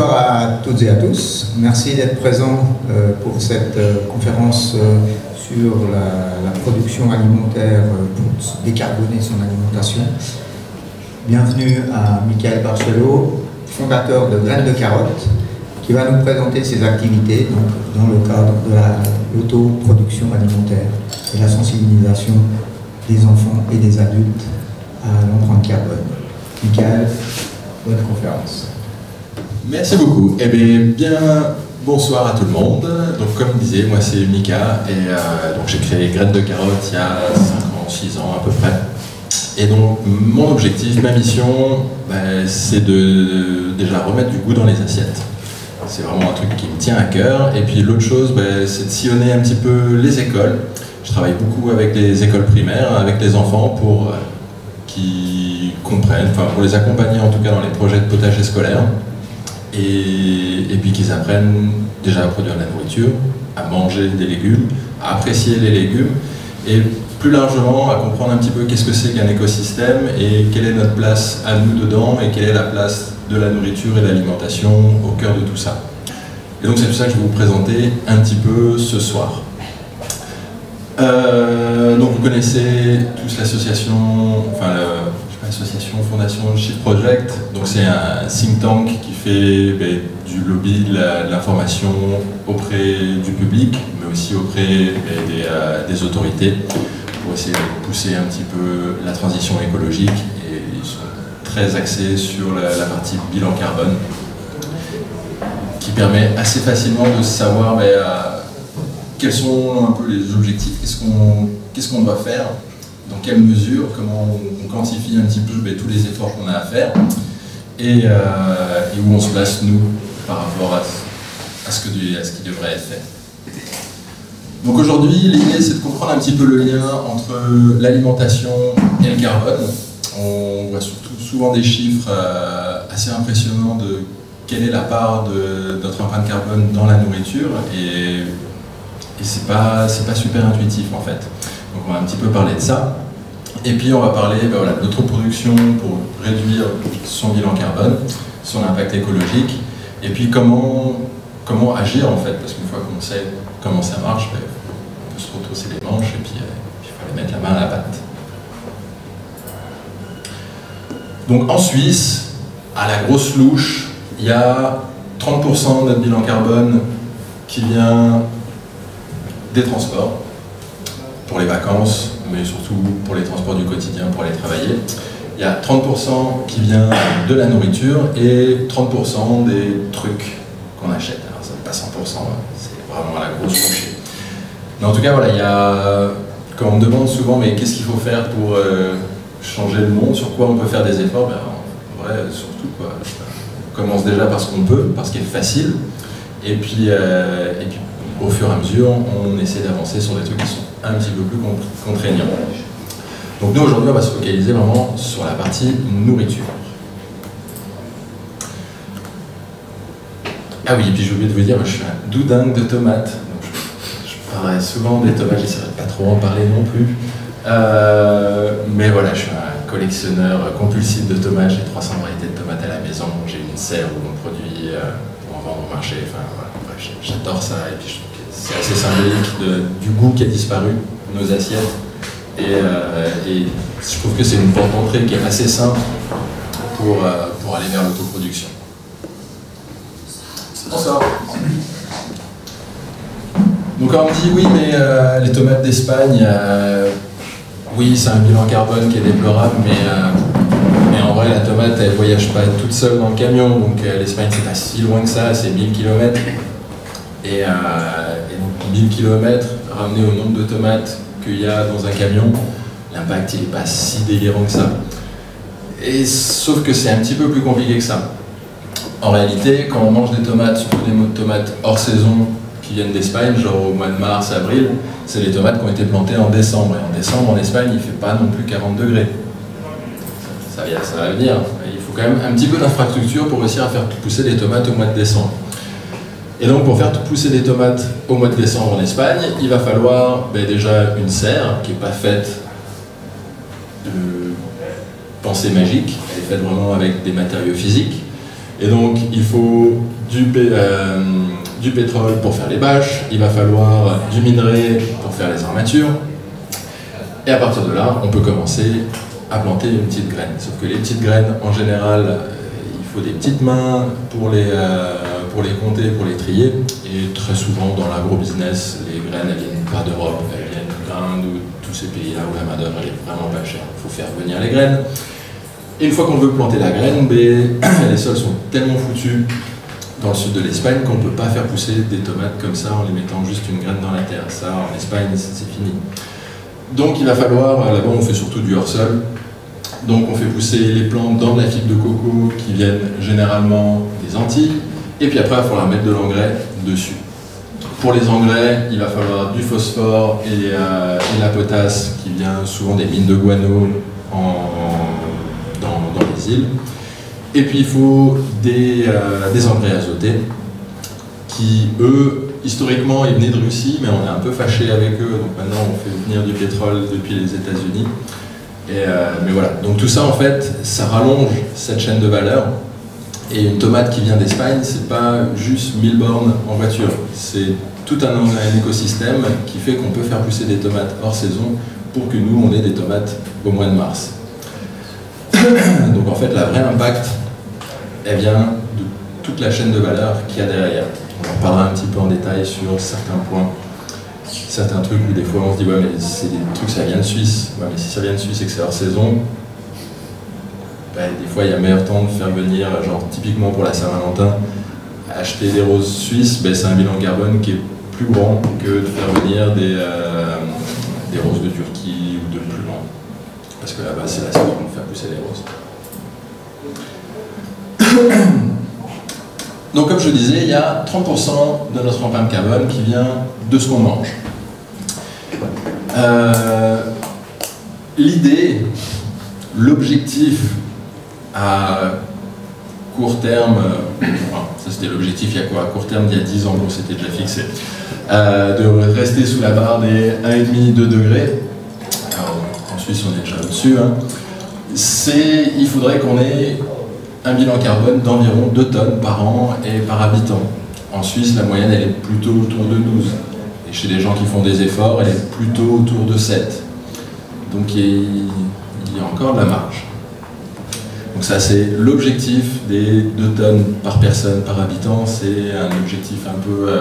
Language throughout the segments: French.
Bonsoir à toutes et à tous. Merci d'être présents pour cette conférence sur la production alimentaire pour décarboner son alimentation. Bienvenue à Michael Barchelot, fondateur de Graines de Carotte, qui va nous présenter ses activités dans le cadre de l'autoproduction alimentaire et la sensibilisation des enfants et des adultes à l'empreinte carbone. Michael, bonne conférence. Merci beaucoup. Eh bien, bonsoir à tout le monde. Donc, comme disait, moi c'est Mika et donc j'ai créé Graines de Carotte il y a 5 ans, 6 ans à peu près. Et donc, mon objectif, ma mission, c'est de déjà remettre du goût dans les assiettes. C'est vraiment un truc qui me tient à cœur. Et puis l'autre chose, c'est de sillonner un petit peu les écoles. Je travaille beaucoup avec les écoles primaires, avec les enfants pour qu'ils comprennent, enfin pour les accompagner en tout cas dans les projets de potager scolaire. Et puis qu'ils apprennent déjà à produire de la nourriture, à manger des légumes, à apprécier les légumes et plus largement à comprendre un petit peu qu'est-ce que c'est qu'un écosystème et quelle est notre place à nous dedans et quelle est la place de la nourriture et de l'alimentation au cœur de tout ça. Et donc c'est tout ça que je vais vous présenter un petit peu ce soir. Donc vous connaissez tous l'association, enfin l'association Fondation Shift Project, donc c'est un think tank qui fait du lobby, de l'information auprès du public, mais aussi auprès des autorités, pour essayer de pousser un petit peu la transition écologique, et ils sont très axés sur la partie bilan carbone, qui permet assez facilement de savoir quels sont un peu les objectifs, qu'est-ce qu'on doit faire, dans quelle mesure, comment on quantifie un petit peu tous les efforts qu'on a à faire et où on se place nous par rapport à ce qui devrait être fait. Donc aujourd'hui, l'idée c'est de comprendre un petit peu le lien entre l'alimentation et le carbone. On voit surtout souvent des chiffres assez impressionnants de quelle est la part de notre empreinte carbone dans la nourriture et c'est pas super intuitif en fait. Donc on va un petit peu parler de ça. Et puis on va parler de l'autoproduction pour réduire son bilan carbone, son impact écologique, et puis comment agir en fait, parce qu'une fois qu'on sait comment ça marche, on peut se retrousser les manches et puis il faut aller mettre la main à la pâte. Donc en Suisse, à la grosse louche, il y a 30% de notre bilan carbone qui vient des transports, pour les vacances, mais surtout pour les transports du quotidien, pour aller travailler. Il y a 30% qui vient de la nourriture et 30% des trucs qu'on achète. Alors ça n'est pas 100%, c'est vraiment à la grosse couche. Mais en tout cas, voilà, quand on me demande souvent mais qu'est-ce qu'il faut faire pour changer le monde, sur quoi on peut faire des efforts, en vrai, surtout quoi. On commence déjà par ce qu'on peut, par ce qui est facile, et puis au fur et à mesure, on essaie d'avancer sur des trucs qui sont un petit peu plus contraignants. Donc nous, aujourd'hui, on va se focaliser vraiment sur la partie nourriture. Ah oui, et puis j'ai oublié de vous dire, moi, je suis un doudingue de tomates. Donc je parlerai souvent des tomates, j'essaierai de pas trop en parler non plus. Mais voilà, je suis un collectionneur compulsif de tomates, j'ai 300 variétés de tomates à la maison, j'ai une serre où on produit pour en vendre au marché, enfin voilà, bref, j'adore ça, et puis je trouve que c'est assez symbolique du goût qui a disparu de nos assiettes, et je trouve que c'est une porte d'entrée qui est assez simple pour aller vers l'autoproduction. Bonsoir. Donc quand on me dit oui mais les tomates d'Espagne, oui c'est un bilan carbone qui est déplorable, mais en vrai la tomate elle voyage pas toute seule dans le camion, donc l'Espagne c'est pas si loin que ça, c'est 1000 km. Et donc 1000 km ramené au nombre de tomates qu'il y a dans un camion, l'impact il n'est pas si délirant que ça. Et sauf que c'est un petit peu plus compliqué que ça. En réalité, quand on mange des tomates, surtout des tomates hors saison qui viennent d'Espagne, genre au mois de mars, avril, c'est les tomates qui ont été plantées en décembre. Et en décembre, en Espagne, il ne fait pas non plus 40 degrés. Ça va venir. Il faut quand même un petit peu d'infrastructure pour réussir à faire pousser des tomates au mois de décembre. Et donc, pour faire pousser des tomates au mois de décembre en Espagne, il va falloir déjà une serre qui n'est pas faite de pensée magique. Elle est faite vraiment avec des matériaux physiques. Et donc il faut du pétrole pour faire les bâches, il va falloir du minerai pour faire les armatures, et à partir de là, on peut commencer à planter une petite graine. Sauf que les petites graines, en général, il faut des petites mains pour les compter, pour les trier, et très souvent dans l'agro-business, les graines, elles viennent pas d'Europe, elles viennent d'Inde ou tous ces pays-là où la main-d'œuvre est vraiment pas chère. Il faut faire venir les graines. Et une fois qu'on veut planter la graine, les sols sont tellement foutus dans le sud de l'Espagne qu'on ne peut pas faire pousser des tomates comme ça en les mettant juste une graine dans la terre. Ça, en Espagne, c'est fini. Donc il va falloir, là-bas on fait surtout du hors-sol, donc on fait pousser les plantes dans de la fibre de coco qui viennent généralement des Antilles, et puis après il va falloir mettre de l'engrais dessus. Pour les engrais, il va falloir du phosphore et la potasse qui vient souvent des mines de guano dans les îles. Et puis il faut des engrais azotés qui, eux, historiquement, ils venaient de Russie, mais on est un peu fâché avec eux, donc maintenant on fait venir du pétrole depuis les États-Unis. Mais voilà, donc tout ça en fait, ça rallonge cette chaîne de valeur. Et une tomate qui vient d'Espagne, c'est pas juste 1000 bornes en voiture, c'est tout un écosystème qui fait qu'on peut faire pousser des tomates hors saison pour que nous, on ait des tomates au mois de mars. Donc en fait, la vraie impact, elle vient de toute la chaîne de valeur qu'il y a derrière. On en parlera un petit peu en détail sur certains points, certains trucs où des fois on se dit ouais mais c'est des trucs ça vient de Suisse. Ouais mais si ça vient de Suisse et que c'est hors saison, des fois il y a meilleur temps de faire venir, genre typiquement pour la Saint-Valentin, acheter des roses suisses, c'est un bilan carbone qui est plus grand que de faire venir des roses de Turquie ou de plus loin. Parce que là-bas c'est la saison de faire pousser les roses. Donc comme je disais, il y a 30% de notre empreinte carbone qui vient de ce qu'on mange. L'idée, l'objectif à court terme, ça c'était l'objectif il y a quoi? À court terme, il y a 10 ans, donc c'était déjà fixé, de rester sous la barre des 1,5-2 degrés. Alors, en Suisse on est déjà au-dessus, hein. Il faudrait qu'on ait un bilan carbone d'environ 2 tonnes par an et par habitant. En Suisse, la moyenne, elle est plutôt autour de 12. Et chez les gens qui font des efforts, elle est plutôt autour de 7. Donc il y a encore de la marge. Donc ça, c'est l'objectif des 2 tonnes par personne, par habitant. C'est un objectif un peu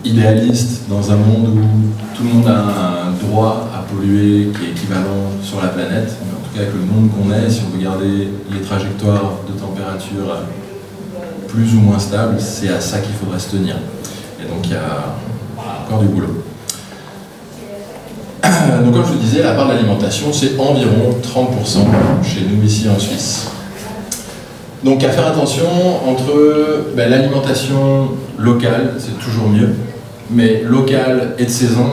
idéaliste dans un monde où tout le monde a un droit à polluer qui est équivalent sur la planète. Avec le monde qu'on est, si on veut garder les trajectoires de température plus ou moins stables, c'est à ça qu'il faudrait se tenir. Et donc il y a encore du boulot. Donc comme je vous disais, la part de l'alimentation, c'est environ 30% chez nous ici en Suisse. Donc à faire attention entre l'alimentation locale, c'est toujours mieux, mais locale et de saison,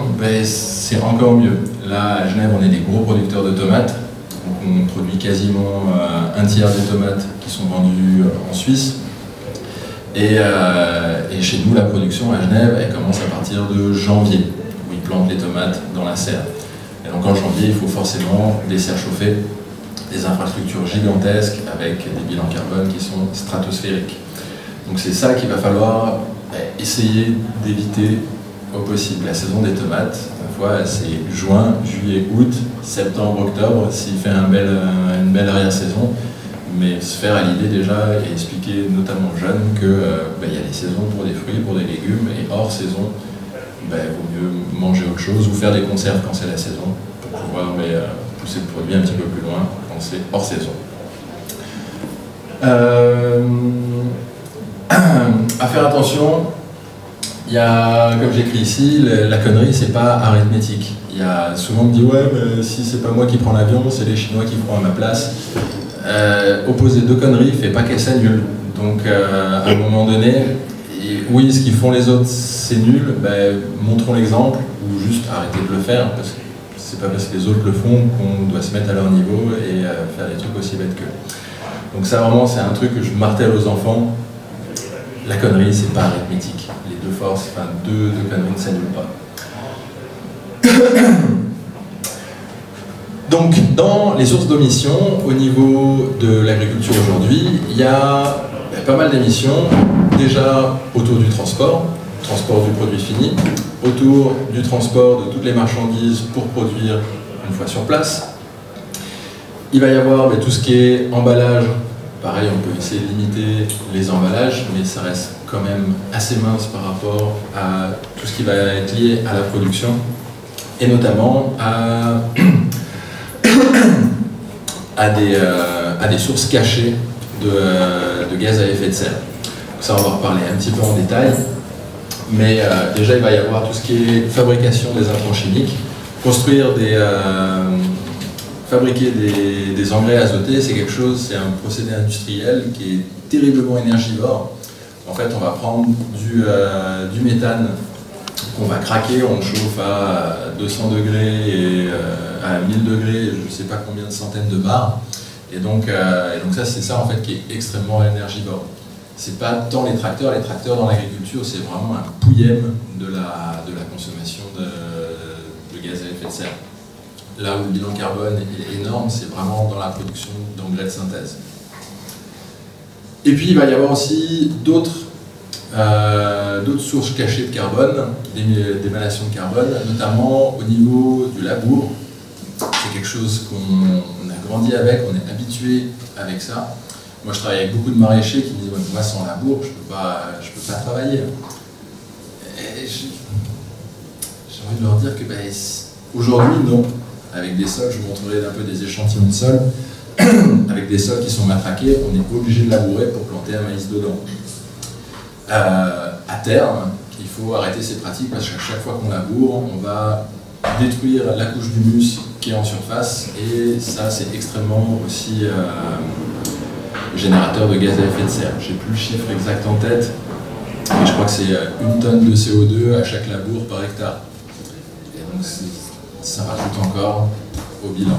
c'est encore mieux. Là, à Genève, on est des gros producteurs de tomates. Donc on produit quasiment un tiers des tomates qui sont vendues en Suisse. Et chez nous, la production à Genève, elle commence à partir de janvier, où ils plantent les tomates dans la serre. Et donc en janvier, il faut forcément des serres chauffées, des infrastructures gigantesques avec des bilans carbone qui sont stratosphériques. Donc c'est ça qu'il va falloir essayer d'éviter au possible. La saison des tomates, c'est juin, juillet, août, septembre, octobre, s'il fait une belle arrière-saison, mais se faire à l'idée déjà et expliquer notamment aux jeunes qu'il y a des saisons pour des fruits, pour des légumes, et hors saison, il vaut mieux manger autre chose ou faire des conserves quand c'est la saison, pour pouvoir pousser le produit un petit peu plus loin quand c'est hors saison. À faire attention, il y a, comme j'écris ici, la connerie, c'est pas arithmétique. Il y a souvent on me dit ouais, mais si c'est pas moi qui prends l'avion, c'est les Chinois qui feront à ma place. Opposer 2 conneries fait pas qu'elles nul. Donc à un moment donné, oui, ce qu'ils font les autres, c'est nul. Montrons l'exemple ou juste arrêtez de le faire parce que c'est pas parce que les autres le font qu'on doit se mettre à leur niveau et faire des trucs aussi bêtes qu'eux. Donc ça vraiment, c'est un truc que je martèle aux enfants. La connerie, c'est pas arithmétique. Les 2 forces, deux conneries ne s'annulent pas. Donc, dans les sources d'omission, au niveau de l'agriculture aujourd'hui, il y a il y a pas mal d'émissions, déjà autour du transport du produit fini, autour du transport de toutes les marchandises pour produire une fois sur place. Il va y avoir tout ce qui est emballage. Pareil, on peut essayer de limiter les emballages, mais ça reste quand même assez mince par rapport à tout ce qui va être lié à la production, et notamment à, à des sources cachées de gaz à effet de serre. Ça, on va en reparler un petit peu en détail, mais déjà, il va y avoir tout ce qui est fabrication des intrants chimiques, construire fabriquer des engrais azotés, c'est quelque chose, c'est un procédé industriel qui est terriblement énergivore. En fait, on va prendre du méthane qu'on va craquer, on le chauffe à 200 degrés et à 1000 degrés, je ne sais pas combien de centaines de bars. Et donc ça, c'est ça en fait qui est extrêmement énergivore. C'est pas tant les tracteurs dans l'agriculture, c'est vraiment un pouillème de la consommation de gaz à effet de serre. Là où le bilan carbone est énorme, c'est vraiment dans la production d'engrais de synthèse. Et puis il va y avoir aussi d'autres sources cachées de carbone, d'émanation de carbone, notamment au niveau du labour. C'est quelque chose qu'on a grandi avec, on est habitué avec ça. Moi je travaille avec beaucoup de maraîchers qui me disent ouais, moi sans labour je peux pas travailler. Et j'ai envie de leur dire que aujourd'hui non. Avec des sols, je vous montrerai un peu des échantillons de sols, avec des sols qui sont matraqués, on est obligé de labourer pour planter un maïs dedans. À terme, il faut arrêter ces pratiques parce qu'à chaque fois qu'on laboure, on va détruire la couche d'humus qui est en surface et ça c'est extrêmement aussi générateur de gaz à effet de serre. Je n'ai plus le chiffre exact en tête, mais je crois que c'est 1 tonne de CO2 à chaque labour par hectare. Et donc ça rajoute encore au bilan.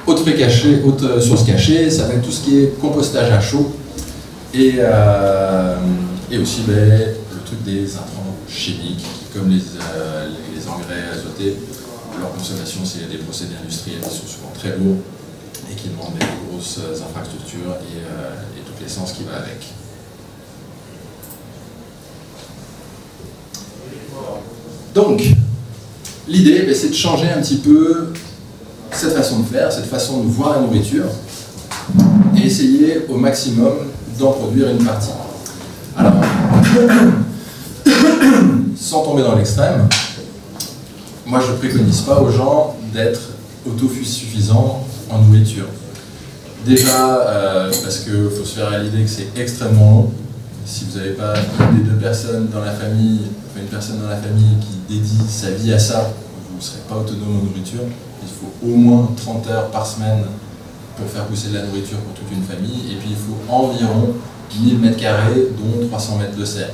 Autre source cachée, ça va être tout ce qui est compostage à chaud et aussi le truc des intrants chimiques qui, comme les engrais azotés, leur consommation c'est des procédés industriels qui sont souvent très lourds et qui demandent des grosses infrastructures et toute l'essence qui va avec. Donc, l'idée, c'est de changer un petit peu cette façon de faire, cette façon de voir la nourriture, et essayer au maximum d'en produire une partie. Alors, sans tomber dans l'extrême, moi je ne préconise pas aux gens d'être autosuffisants en nourriture. Déjà, parce qu'il faut se faire à l'idée que c'est extrêmement long. Si vous n'avez pas une des 2 personnes dans la famille, une personne dans la famille qui dédie sa vie à ça, vous ne serez pas autonome en nourriture. Il faut au moins 30 heures par semaine pour faire pousser de la nourriture pour toute une famille. Et puis il faut environ 1000 mètres carrés, dont 300 mètres de serre.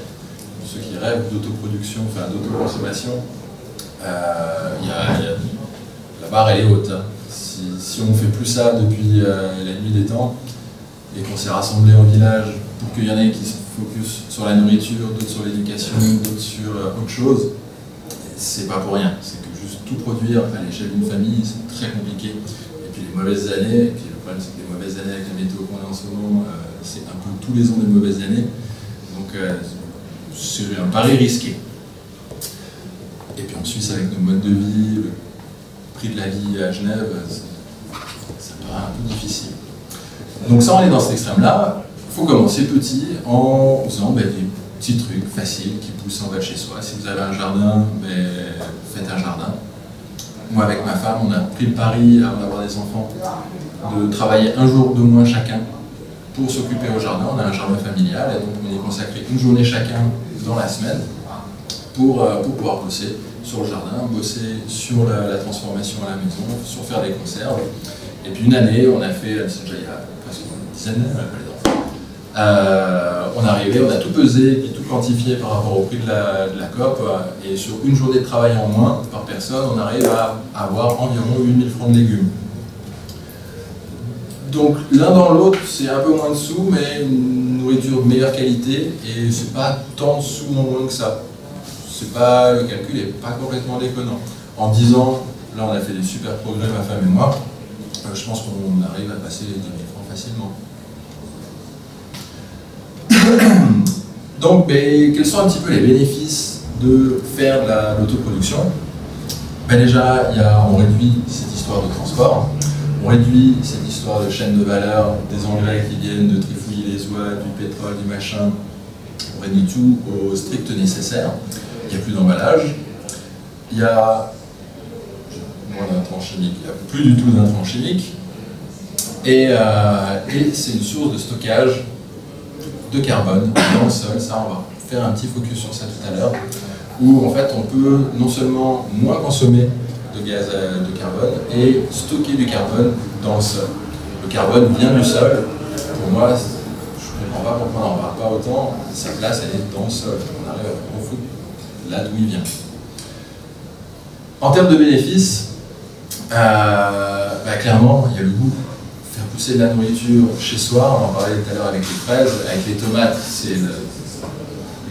Pour ceux qui rêvent d'autoproduction, enfin d'autoconsommation, la barre elle est haute. Hein. Si on ne fait plus ça depuis la nuit des temps, et qu'on s'est rassemblés en village pour qu'il y en ait qui se focus sur la nourriture, d'autres sur l'éducation, d'autres sur autre chose, c'est pas pour rien. C'est que juste tout produire à l'échelle d'une famille, c'est très compliqué. Et puis les mauvaises années, et puis le problème c'est que les mauvaises années avec la météo qu'on a en ce moment, c'est un peu tous les ans des mauvaises années. Donc c'est un pari risqué. Et puis en Suisse, avec nos modes de vie, le prix de la vie à Genève, ça paraît un peu difficile. Donc ça, on est dans cet extrême-là. Il faut commencer petit en faisant des petits trucs faciles qui poussent en bas de chez soi. Si vous avez un jardin, faites un jardin. Moi, avec ma femme, on a pris le pari, avant d'avoir des enfants, de travailler un jour de moins chacun pour s'occuper au jardin. On a un jardin familial et donc on y consacre une journée chacun dans la semaine pour pouvoir bosser sur le jardin, bosser sur la transformation à la maison, sur faire des conserves. Et puis une année, on a fait, c'est déjà il y a presque une dizaine d'années, on est arrivé, on a tout pesé et tout quantifié par rapport au prix de la COP, et sur une journée de travail en moins par personne, on arrive à avoir environ 8000 francs de légumes. Donc l'un dans l'autre, c'est un peu moins de sous, mais une nourriture de meilleure qualité, et c'est pas tant de sous en moins que ça. Le calcul n'est pas complètement déconnant. En 10 ans, là on a fait des super progrès, ma femme et moi. je pense qu'on arrive à passer les 10 000 francs facilement. Donc, quels sont un petit peu les bénéfices de faire de l'autoproduction? Déjà, on réduit cette histoire de transport, on réduit cette histoire de chaîne de valeur, des engrais qui viennent de trifouiller les oies, du pétrole, du machin, on réduit tout au strict nécessaire. Il n'y a plus d'emballage, il y a moins d'intrants chimiques, il n'y a plus du tout d'intrants chimiques, et c'est une source de stockage de carbone dans le sol. Ça, on va faire un petit focus sur ça tout à l'heure, où en fait on peut non seulement moins consommer de gaz de carbone et stocker du carbone dans le sol. Le carbone vient du sol. Pour moi, je ne comprends pas pourquoi on n'en parle pas autant. Sa place, elle est dans le sol. On arrive à foutre là d'où il vient. En termes de bénéfices, clairement, il y a le goût. Faire pousser de la nourriture chez soi, on en parlait tout à l'heure avec les fraises, avec les tomates, c'est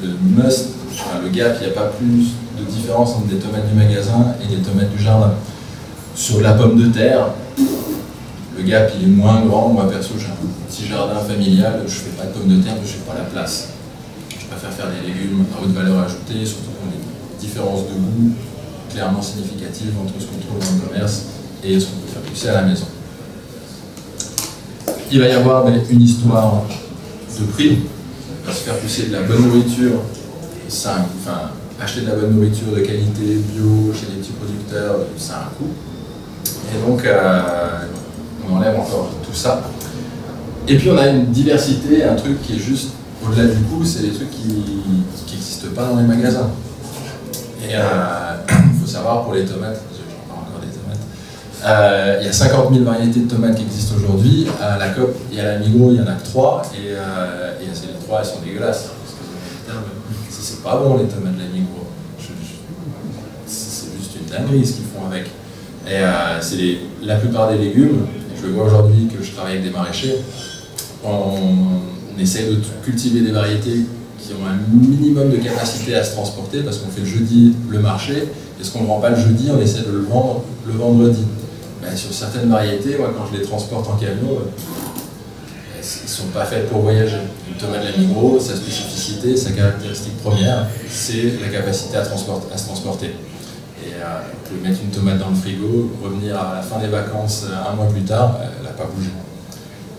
le must, enfin, le gap, il n'y a pas plus de différence entre des tomates du magasin et des tomates du jardin. Sur la pomme de terre, le gap il est moins grand. Moi perso, j'ai un petit jardin familial, je ne fais pas de pommes de terre, je n'ai pas la place. Je préfère faire des légumes à haute valeur ajoutée, surtout qu'on a des différences de goût clairement significatives entre ce qu'on trouve dans le commerce et ce qu'on peut faire pousser à la maison. Il va y avoir une histoire de prix. On va se faire pousser de la bonne nourriture, acheter de la bonne nourriture de qualité, bio, chez des petits producteurs, ça a un coût. Et donc, on enlève encore tout ça. Et puis, on a une diversité, un truc qui est juste au-delà du coût, c'est des trucs qui n'existent pas dans les magasins. Et il faut savoir pour les tomates, j'en parle encore des tomates, il y a 50 000 variétés de tomates qui existent aujourd'hui. À la Coop et à la Migros, il n'y en a que 3. Et ces 3, elles sont dégueulasses. C'est pas bon les tomates de la Migros. C'est juste une dinguerie ce qu'ils font avec. Et c'est la plupart des légumes, et je le vois aujourd'hui que je travaille avec des maraîchers, on essaie de cultiver des variétés qui ont un minimum de capacité à se transporter parce qu'on fait le jeudi le marché, et ce qu'on ne vend pas le jeudi, on essaie de le vendre le vendredi. Sur certaines variétés, moi quand je les transporte en camion, elles ne sont pas faites pour voyager. Une tomate de la Migros, sa spécificité, sa caractéristique première, c'est la capacité à se transporter. Et vous pouvez mettre une tomate dans le frigo, revenir à la fin des vacances un mois plus tard, elle n'a pas bougé.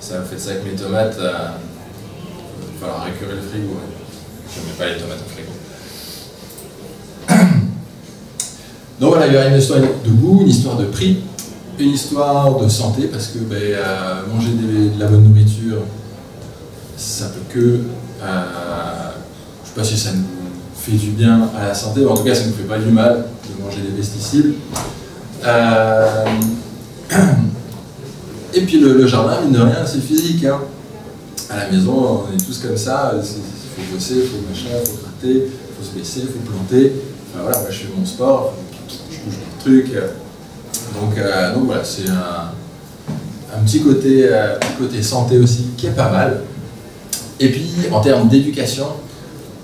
Ça, vous faites ça avec mes tomates, il va falloir récurer le frigo. Ouais. Je ne mets pas les tomates au frigo. Donc voilà, il y aura une histoire de goût, une histoire de prix, une histoire de santé, parce que manger de la bonne nourriture, ça peut que... je ne sais pas si ça nous fait du bien à la santé, mais en tout cas ça ne nous fait pas du mal de manger des pesticides. Et puis le jardin, mine de rien, c'est physique. Hein. À la maison, on est tous comme ça, il faut bosser, il faut machin, il faut gratter, il faut se baisser, il faut planter. Enfin voilà, moi je fais mon sport, je bouge mon truc. Donc voilà, c'est un petit côté santé aussi qui est pas mal. Et puis en termes d'éducation,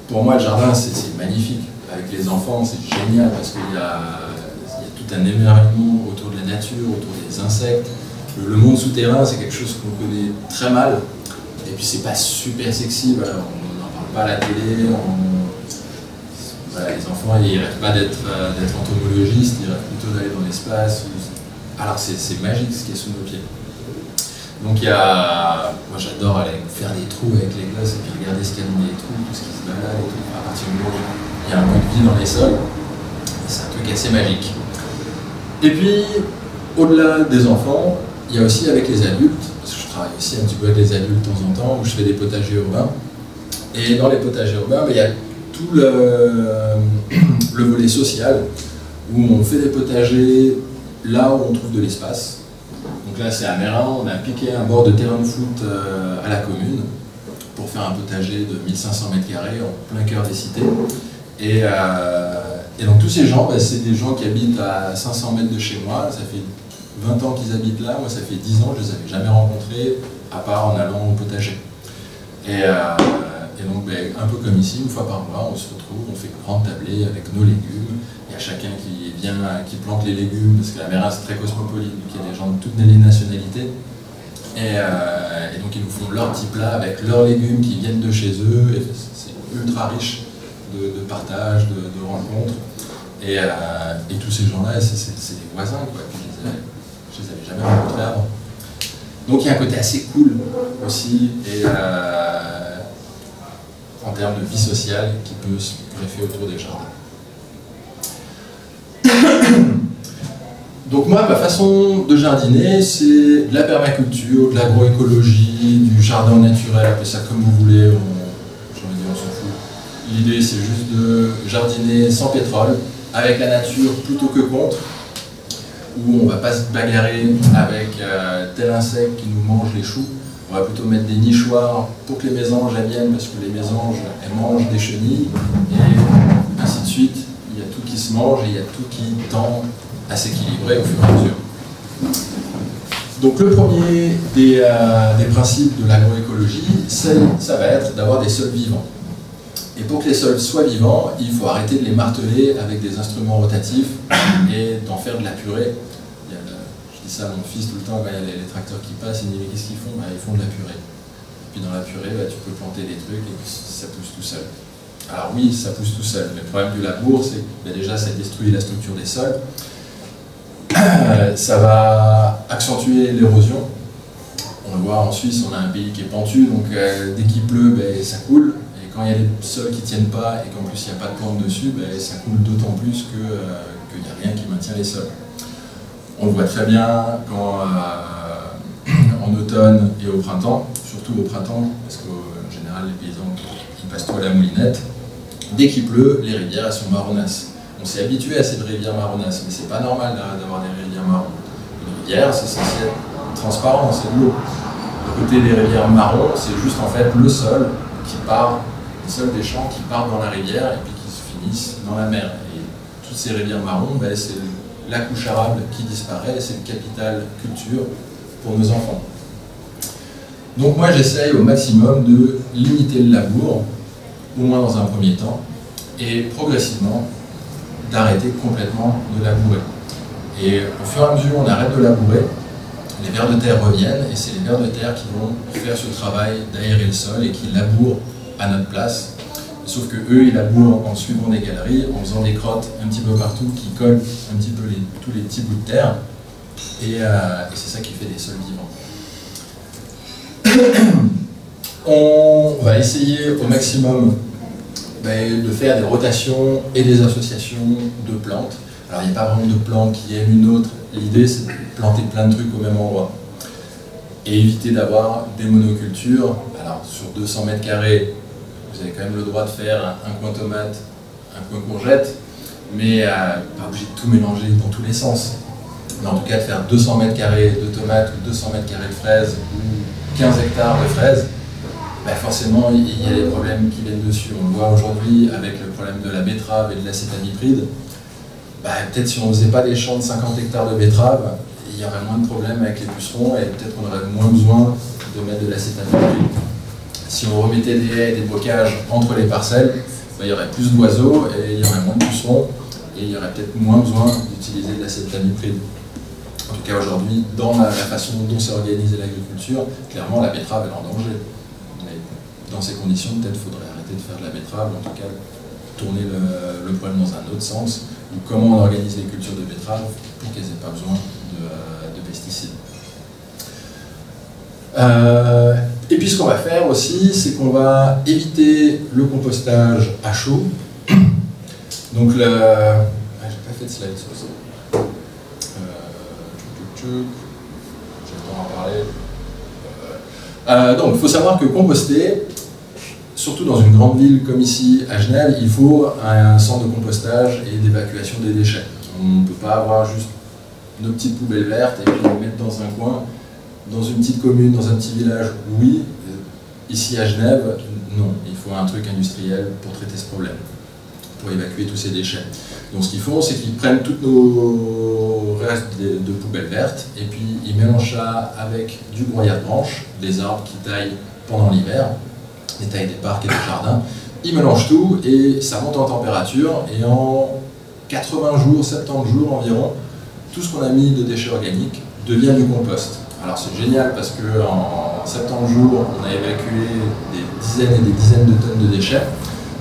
pour moi le jardin c'est magnifique. Avec les enfants c'est génial parce qu'il y a tout un émerveillement autour de la nature, autour des insectes. Le monde souterrain c'est quelque chose qu'on connaît très mal. Et puis c'est pas super sexy, voilà, on n'en parle pas à la télé. Voilà, les enfants ils rêvent pas d'être entomologistes, ils rêvent plutôt d'aller dans l'espace. Alors c'est magique ce qui est sous nos pieds. Donc moi j'adore aller faire des trous avec les gosses et puis regarder ce qu'il y a dans les trous, tout ce qui se balade et tout. À partir du moment où il y a un peu de vie dans les sols, c'est un truc assez magique. Et puis, au-delà des enfants, il y a aussi avec les adultes, parce que je travaille aussi un petit peu avec les adultes de temps en temps, où je fais des potagers urbains. Et dans les potagers urbains, il y a tout le volet social, où on fait des potagers là où on trouve de l'espace. Donc là, c'est à Mérin, on a piqué un bord de terrain de foot à la commune pour faire un potager de 1500 m² en plein cœur des cités. Et donc tous ces gens, c'est des gens qui habitent à 500 mètres de chez moi. Ça fait 20 ans qu'ils habitent là, moi ça fait 10 ans, je ne les avais jamais rencontrés, à part en allant au potager. Et donc, un peu comme ici, une fois par mois, on se retrouve, on fait une grande tablée avec nos légumes. Il y a chacun qui vient, qui plante les légumes, parce que la Mera, c'est très cosmopolite, donc il y a des gens de toutes les nationalités. Et donc, ils nous font leur petit plat avec leurs légumes qui viennent de chez eux. Et c'est ultra riche de partage, de rencontres. Et tous ces gens-là, c'est des voisins, quoi. Puis je les avais jamais rencontrés avant. Donc il y a un côté assez cool aussi, et en termes de vie sociale qui peut se greffer autour des jardins. Donc moi, ma façon de jardiner, c'est de la permaculture, de l'agroécologie, du jardin naturel, appelez ça comme vous voulez, on s'en fout. L'idée, c'est juste de jardiner sans pétrole, avec la nature plutôt que contre, où on ne va pas se bagarrer avec tel insecte qui nous mange les choux. On va plutôt mettre des nichoirs pour que les mésanges elles viennent, parce que les mésanges elles mangent des chenilles, et ainsi de suite. Il y a tout qui se mange et il y a tout qui tend à s'équilibrer au fur et à mesure. Donc le premier des principes de l'agroécologie, ça va être d'avoir des sols vivants. Et pour que les sols soient vivants, il faut arrêter de les marteler avec des instruments rotatifs et d'en faire de la purée. Je dis ça à mon fils tout le temps, quand il y a les tracteurs qui passent, il me dit mais qu'est-ce qu'ils font? Ils font de la purée. Et puis dans la purée, tu peux planter des trucs et ça pousse tout seul. Alors oui, ça pousse tout seul, mais le problème du labour, c'est que déjà ça détruit la structure des sols, ça va accentuer l'érosion. On le voit en Suisse, on a un pays qui est pentu, donc dès qu'il pleut, ça coule. Quand il y a des sols qui ne tiennent pas et qu'en plus il n'y a pas de plantes dessus, ça coule d'autant plus qu'il n'y a rien qui maintient les sols. On le voit très bien quand, en automne et au printemps, surtout au printemps, parce qu'en général les paysans ils passent tout à la moulinette. Dès qu'il pleut, les rivières elles sont marronasses. On s'est habitué à ces rivières marronasses, mais c'est pas normal d'avoir des rivières marron. Une rivière, c'est censé être transparent, c'est de l'eau. Le côté des rivières marron, c'est juste en fait le sol qui part. Les sols des champs qui partent dans la rivière et puis qui se finissent dans la mer. Et toutes ces rivières marron, c'est la couche arable qui disparaît, c'est le capital culture pour nos enfants. Donc moi j'essaye au maximum de limiter le labour, au moins dans un premier temps, et progressivement d'arrêter complètement de labourer. Et au fur et à mesure on arrête de labourer, les vers de terre reviennent, et c'est les vers de terre qui vont faire ce travail d'aérer le sol et qui labourent à notre place, sauf que eux ils labourent en suivant des galeries, en faisant des crottes un petit peu partout qui collent un petit peu tous les petits bouts de terre, et c'est ça qui fait des sols vivants. On va essayer au maximum de faire des rotations et des associations de plantes. Alors il n'y a pas vraiment de plante qui aime une autre, l'idée c'est de planter plein de trucs au même endroit. Et éviter d'avoir des monocultures. Alors sur 200 mètres carrés, vous avez quand même le droit de faire un coin tomate, un coin courgette, mais pas obligé de tout mélanger dans tous les sens. Mais en tout cas de faire 200 mètres carrés de tomates ou 200 mètres carrés de fraises ou 15 hectares de fraises, forcément il y a des problèmes qui viennent dessus. On le voit aujourd'hui avec le problème de la betterave et de l'acétamipride. Peut-être si on ne faisait pas des champs de 50 hectares de betteraves, il y aurait moins de problèmes avec les pucerons et peut-être qu'on aurait moins besoin de mettre de l'acétamipride. Si on remettait des haies et des bocages entre les parcelles, il y aurait plus d'oiseaux et il y aurait moins de pucerons et il y aurait peut-être moins besoin d'utiliser de l'acétamipride. En tout cas aujourd'hui, dans la façon dont s'est organisée l'agriculture, clairement la betterave est en danger. Mais dans ces conditions, peut-être faudrait arrêter de faire de la betterave, en tout cas tourner le problème dans un autre sens, ou comment on organise les cultures de betterave pour qu'elles n'aient pas besoin de pesticides. Et puis ce qu'on va faire aussi, c'est qu'on va éviter le compostage à chaud. Donc j'ai pas fait de slide sur ça. J'ai le temps d'en parler. Donc il faut savoir que composter, surtout dans une grande ville comme ici à Genève, il faut un centre de compostage et d'évacuation des déchets. On ne peut pas avoir juste nos petites poubelles vertes et puis les mettre dans un coin. Dans une petite commune, dans un petit village, oui. Ici à Genève, non. Il faut un truc industriel pour traiter ce problème, pour évacuer tous ces déchets. Donc ce qu'ils font, c'est qu'ils prennent tous nos restes de poubelles vertes et puis ils mélangent ça avec du broyat de branches, des arbres qui taillent pendant l'hiver. des tailles des parcs et des jardins. Ils mélangent tout et ça monte en température et en 80 jours, 70 jours environ, tout ce qu'on a mis de déchets organiques devient du compost. Alors c'est génial parce qu'en 70 jours, on a évacué des dizaines et des dizaines de tonnes de déchets.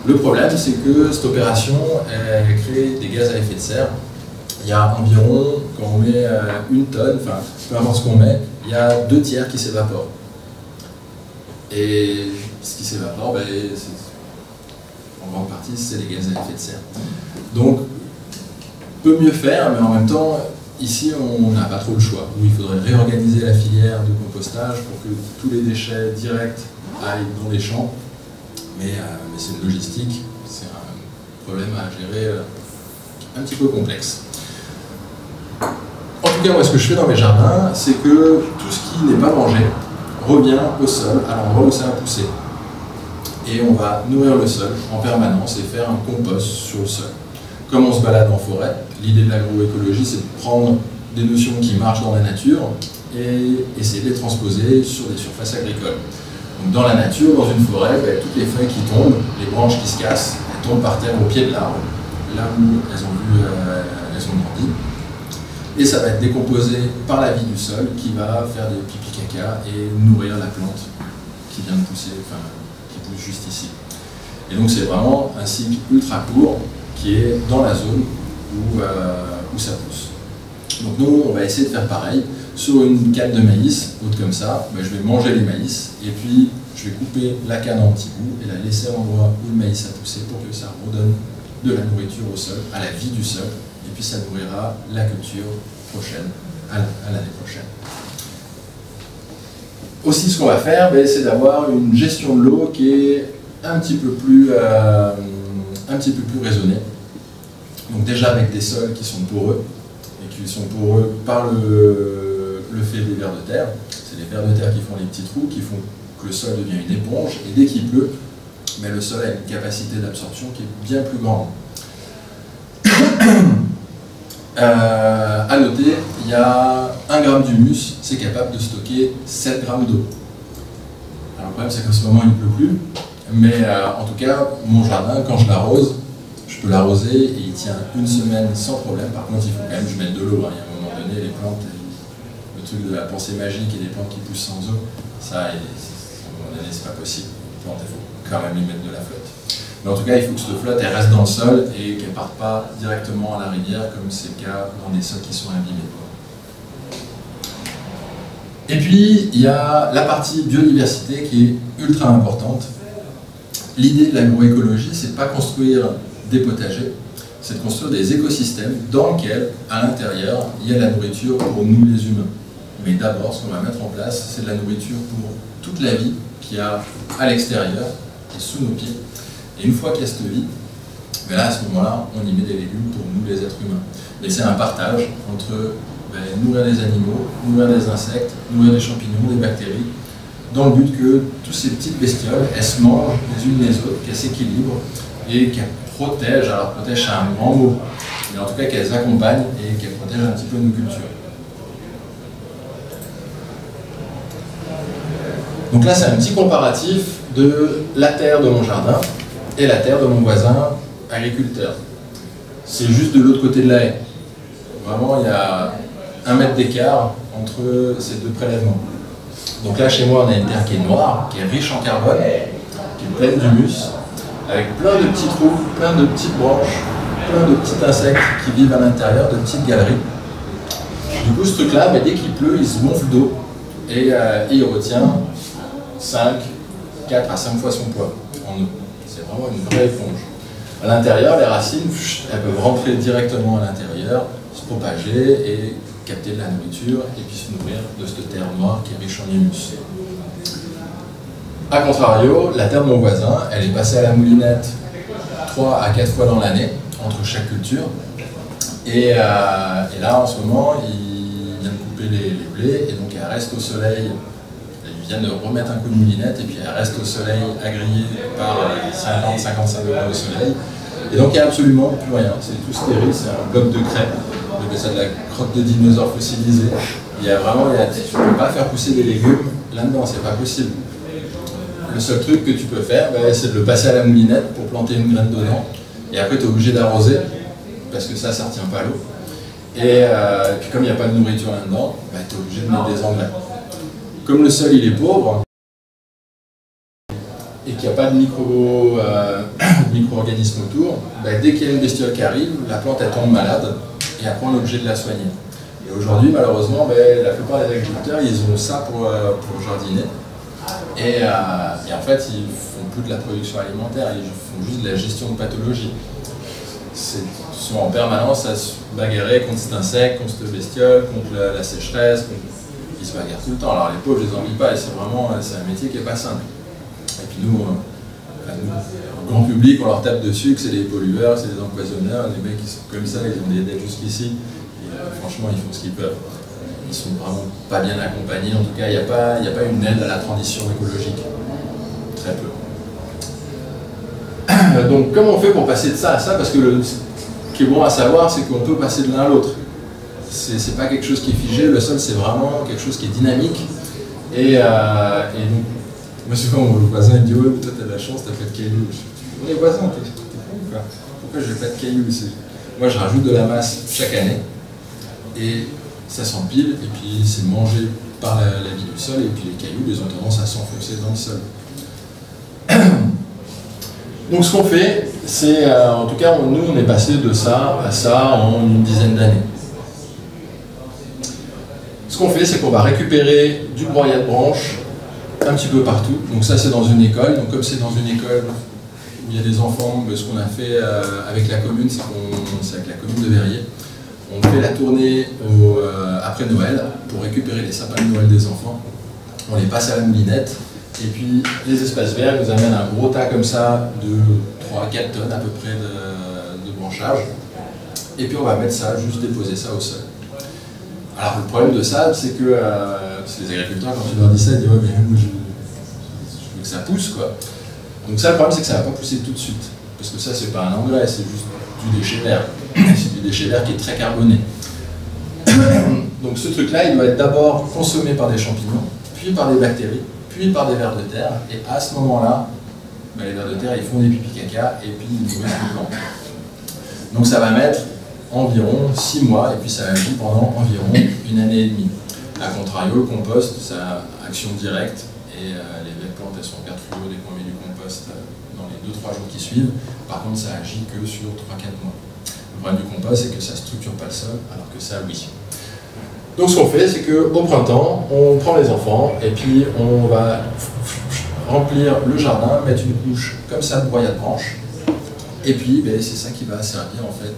Le problème, c'est que cette opération elle crée des gaz à effet de serre. Il y a environ, quand on met une tonne, enfin peu importe ce qu'on met, il y a 2 tiers qui s'évaporent. Et ce qui s'évapore, en grande partie, c'est les gaz à effet de serre. Donc, peut mieux faire, mais en même temps, ici, on n'a pas trop le choix. Où il faudrait réorganiser la filière de compostage pour que tous les déchets directs aillent dans les champs. Mais c'est une logistique, c'est un problème à gérer un petit peu complexe. En tout cas, moi, ce que je fais dans mes jardins, c'est que tout ce qui n'est pas mangé revient au sol, à l'endroit où ça a poussé. Et on va nourrir le sol en permanence et faire un compost sur le sol. Comme on se balade en forêt, l'idée de l'agroécologie, c'est de prendre des notions qui marchent dans la nature et essayer de les transposer sur des surfaces agricoles. Donc dans la nature, dans une forêt, toutes les feuilles qui tombent, les branches qui se cassent, elles tombent par terre au pied de l'arbre, là où elles ont grandi. Et ça va être décomposé par la vie du sol qui va faire des pipi caca et nourrir la plante qui vient de pousser, enfin qui pousse juste ici. Et donc c'est vraiment un cycle ultra court qui est dans la zone où ça pousse. Donc nous, on va essayer de faire pareil. Sur une canne de maïs, haute comme ça, je vais manger les maïs et puis je vais couper la canne en petits bouts et la laisser à l'endroit où le maïs a poussé pour que ça redonne de la nourriture au sol, à la vie du sol. Et puis ça nourrira la culture prochaine, à l'année prochaine. Aussi, ce qu'on va faire, c'est d'avoir une gestion de l'eau qui est un petit peu plus raisonnée. Donc déjà avec des sols qui sont poreux, et qui sont poreux par le fait des vers de terre. C'est les vers de terre qui font les petits trous, qui font que le sol devient une éponge, et dès qu'il pleut, le sol a une capacité d'absorption qui est bien plus grande. À noter, il y a 1 gramme d'humus, c'est capable de stocker 7 grammes d'eau. Alors le problème c'est qu'en ce moment il ne pleut plus, mais en tout cas, mon jardin, quand je l'arrose, je peux l'arroser et il tient 1 semaine sans problème. Par contre, il faut quand même que je mette de l'eau. Il y a un moment donné, les plantes, le truc de la pensée magique et des plantes qui poussent sans eau, ça, à un moment donné, c'est pas possible. Les plantes, il faut quand même y mettre de la flotte. Mais en tout cas, il faut que cette flotte elle reste dans le sol et qu'elle ne parte pas directement à la rivière, comme c'est le cas dans des sols qui sont abîmés. Et puis, il y a la partie biodiversité qui est ultra importante. L'idée de l'agroécologie, c'est de ne pas construire des potagers, c'est de construire des écosystèmes dans lesquels, à l'intérieur, il y a de la nourriture pour nous les humains. Mais d'abord, ce qu'on va mettre en place, c'est de la nourriture pour toute la vie qu'il y a à l'extérieur et sous nos pieds. Et une fois qu'il y a cette vie, là, à ce moment-là, on y met des légumes pour nous, les êtres humains. Mais c'est un partage entre nourrir les animaux, nourrir les insectes, nourrir les champignons, les bactéries, dans le but que toutes ces petites bestioles, elles se mangent les unes les autres, qu'elles s'équilibrent et qu'elles protègent, alors protègent c'est un grand mot, mais en tout cas qu'elles accompagnent et qu'elles protègent un petit peu nos cultures. Donc là, c'est un petit comparatif de la terre de mon jardin et la terre de mon voisin agriculteur. C'est juste de l'autre côté de la haie. Vraiment, il y a 1 mètre d'écart entre ces 2 prélèvements. Donc là, chez moi, on a une terre qui est noire, qui est riche en carbone, qui est pleine d'humus, avec plein de petits trous, plein de petites branches, plein de petits insectes qui vivent à l'intérieur, de petites galeries. Du coup, ce truc-là, dès qu'il pleut, il se gonfle d'eau et il retient 4 à 5 fois son poids en eau. C'est vraiment une vraie éponge. À l'intérieur, les racines, elles peuvent rentrer directement à l'intérieur, se propager et capter de la nourriture et puis se nourrir de cette terre noire qui est riche en humus. A contrario, la terre de mon voisin, elle est passée à la moulinette 3 à 4 fois dans l'année, entre chaque culture. Et là, en ce moment, il vient de couper les blés, et donc elle reste au soleil. Il vient de remettre un coup de moulinette, et puis elle reste au soleil, agrillée par 50-55 degrés au soleil. Et donc il n'y a absolument plus rien, c'est tout stérile, c'est un bloc de craie. On appelle ça de la crotte de dinosaure fossilisée. Il y a vraiment, tu ne peux pas faire pousser des légumes là-dedans, c'est pas possible. le seul truc que tu peux faire, c'est de le passer à la moulinette pour planter une graine dedans. Et après, tu es obligé d'arroser, parce que ça ne retient pas l'eau. Et puis comme il n'y a pas de nourriture là-dedans, tu es obligé de mettre des engrais. Comme le sol il est pauvre, et qu'il n'y a pas de micro-organismes autour, dès qu'il y a une bestiole qui arrive, la plante elle tombe malade, et après on est obligé de la soigner. Et aujourd'hui, malheureusement, la plupart des agriculteurs, ils ont ça pour jardiner. Et en fait, ils font plus de la production alimentaire, ils font juste de la gestion de pathologie. Ils sont en permanence à se bagarrer contre cet insecte, contre cette bestiole, contre la sécheresse. Ils se bagarrent tout le temps. Alors les pauvres, je les envie pas, et c'est un métier qui n'est pas simple. Et puis nous, le grand public, on leur tape dessus que c'est des pollueurs, c'est des empoisonneurs, les mecs qui sont comme ça, ils ont des dettes jusqu'ici. Franchement, ils font ce qu'ils peuvent. Ils sont vraiment pas bien accompagnés. En tout cas, il n'y a pas une aide à la transition écologique. Très peu. Donc, comment on fait pour passer de ça à ça? Parce que ce qui est bon à savoir, c'est qu'on peut passer de l'un à l'autre. C'est pas quelque chose qui est figé. Le sol, c'est vraiment quelque chose qui est dynamique. Et donc, moi, souvent, mon voisin me dit « Ouais, toi, t'as de la chance, t'as pas de cailloux. » On est voisins, t'es fou ou quoi? Pourquoi j'ai pas de cailloux ici? Moi, je rajoute de la masse chaque année. Et ça s'empile, et puis c'est mangé par la vie du sol, et puis les cailloux, ils ont tendance à s'enfoncer dans le sol. Donc ce qu'on fait, c'est, en tout cas, nous, on est passé de ça à ça en une dizaine d'années. Ce qu'on fait, c'est qu'on va récupérer du broyat de branches un petit peu partout. Donc ça, c'est dans une école. Donc comme c'est dans une école où il y a des enfants, ce qu'on a fait avec la commune, c'est avec la commune de Verrier. On fait la tournée après Noël pour récupérer les sapins de Noël des enfants. On les passe à la moulinette. Et puis les espaces verts nous amènent un gros tas comme ça de 3 à 4 tonnes à peu près de branchage. Et puis on va mettre ça, juste déposer ça au sol. Alors le problème de ça, c'est que les agriculteurs, quand tu leur dis ça, ils disent « Ouais, mais moi je veux que ça pousse, quoi ». Donc ça, le problème, c'est que ça ne va pas pousser tout de suite. Parce que ça, c'est pas un engrais, c'est juste du déchet vert. C'est du déchet vert qui est très carboné. Donc ce truc-là, il doit être d'abord consommé par des champignons, puis par des bactéries, puis par des vers de terre. Et à ce moment-là, les vers de terre, ils font des pipi caca et puis ils nourrissent les plantes. Donc ça va mettre environ 6 mois et puis ça agit pendant environ 1 année et demie. A contrario, le compost, ça a action directe et les plantes, elles sont en perte fluo dès qu'on met du compost dans les 2-3 jours qui suivent. Par contre, ça agit que sur 3-4 mois. Le problème du compost, c'est que ça ne structure pas le sol, alors que ça, oui. Donc ce qu'on fait, c'est qu'au printemps, on prend les enfants et puis on va remplir le jardin, mettre une couche comme ça de broyat de branches. Et puis, c'est ça qui va servir en fait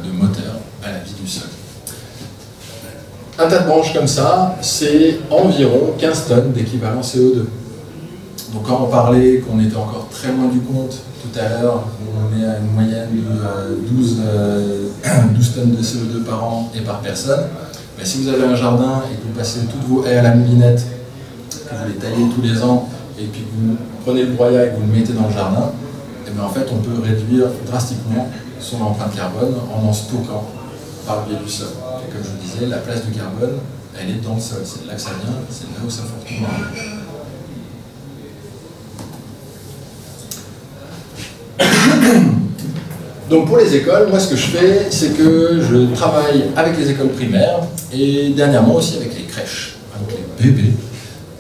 de moteur à la vie du sol. Un tas de branches comme ça, c'est environ 15 tonnes d'équivalent CO2. Donc quand on parlait qu'on était encore très loin du compte tout à l'heure, on est à une moyenne de 12 tonnes de CO2 par an et par personne, si vous avez un jardin et que vous passez toutes vos haies à la moulinette, que vous les taillez tous les ans, et puis que vous prenez le broyat et que vous le mettez dans le jardin, en fait on peut réduire drastiquement son empreinte carbone en stockant par le biais du sol. Et comme je vous disais, la place du carbone, elle est dans le sol, c'est de là que ça vient, c'est là où ça fonctionne. Donc pour les écoles, moi ce que je fais, c'est que je travaille avec les écoles primaires et dernièrement aussi avec les crèches, avec les bébés.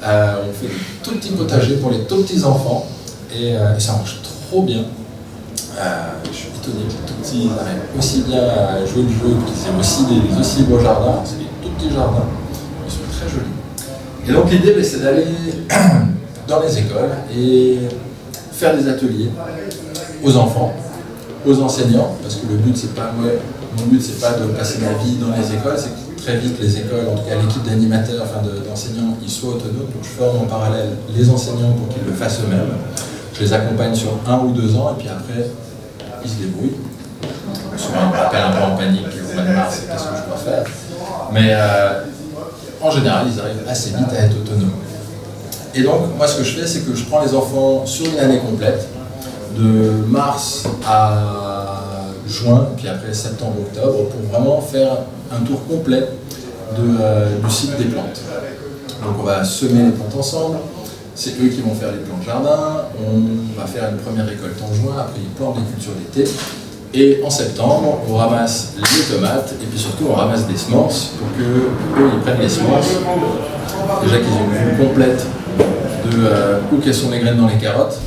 On fait des tout petits potagers pour les tout petits enfants et ça marche trop bien. Je suis étonné que les tout petits arrivent aussi bien à jouer le jeu qu'ils aiment aussi des aussi beaux jardins. C'est des tout petits jardins, ils sont très jolis. Et donc l'idée, c'est d'aller dans les écoles et faire des ateliers aux enfants, aux enseignants, parce que le but, c'est pas, mon but, c'est pas de passer ma vie dans les écoles, c'est que très vite les écoles, en tout cas l'équipe d'animateurs, enfin d'enseignants, ils soient autonomes. Donc je forme en parallèle les enseignants pour qu'ils le fassent eux-mêmes. Je les accompagne sur 1 ou 2 ans et puis après, ils se débrouillent. Souvent, ils m'appellent un peu en panique au mois de mars, qu'est-ce que je dois faire. Mais en général, ils arrivent assez vite à être autonomes. Et donc, moi, ce que je fais, c'est que je prends les enfants sur une année complète, de mars à juin, puis après septembre-octobre, pour vraiment faire un tour complet du cycle des plantes. Donc on va semer les plantes ensemble, c'est eux qui vont faire les plans de jardin, on va faire une première récolte en juin, après ils plantent les cultures d'été, et en septembre, on ramasse les tomates, et puis surtout on ramasse des semences pour qu'eux, ils prennent les semences, déjà qu'ils aient une vue complète de où quelles sont les graines dans les carottes.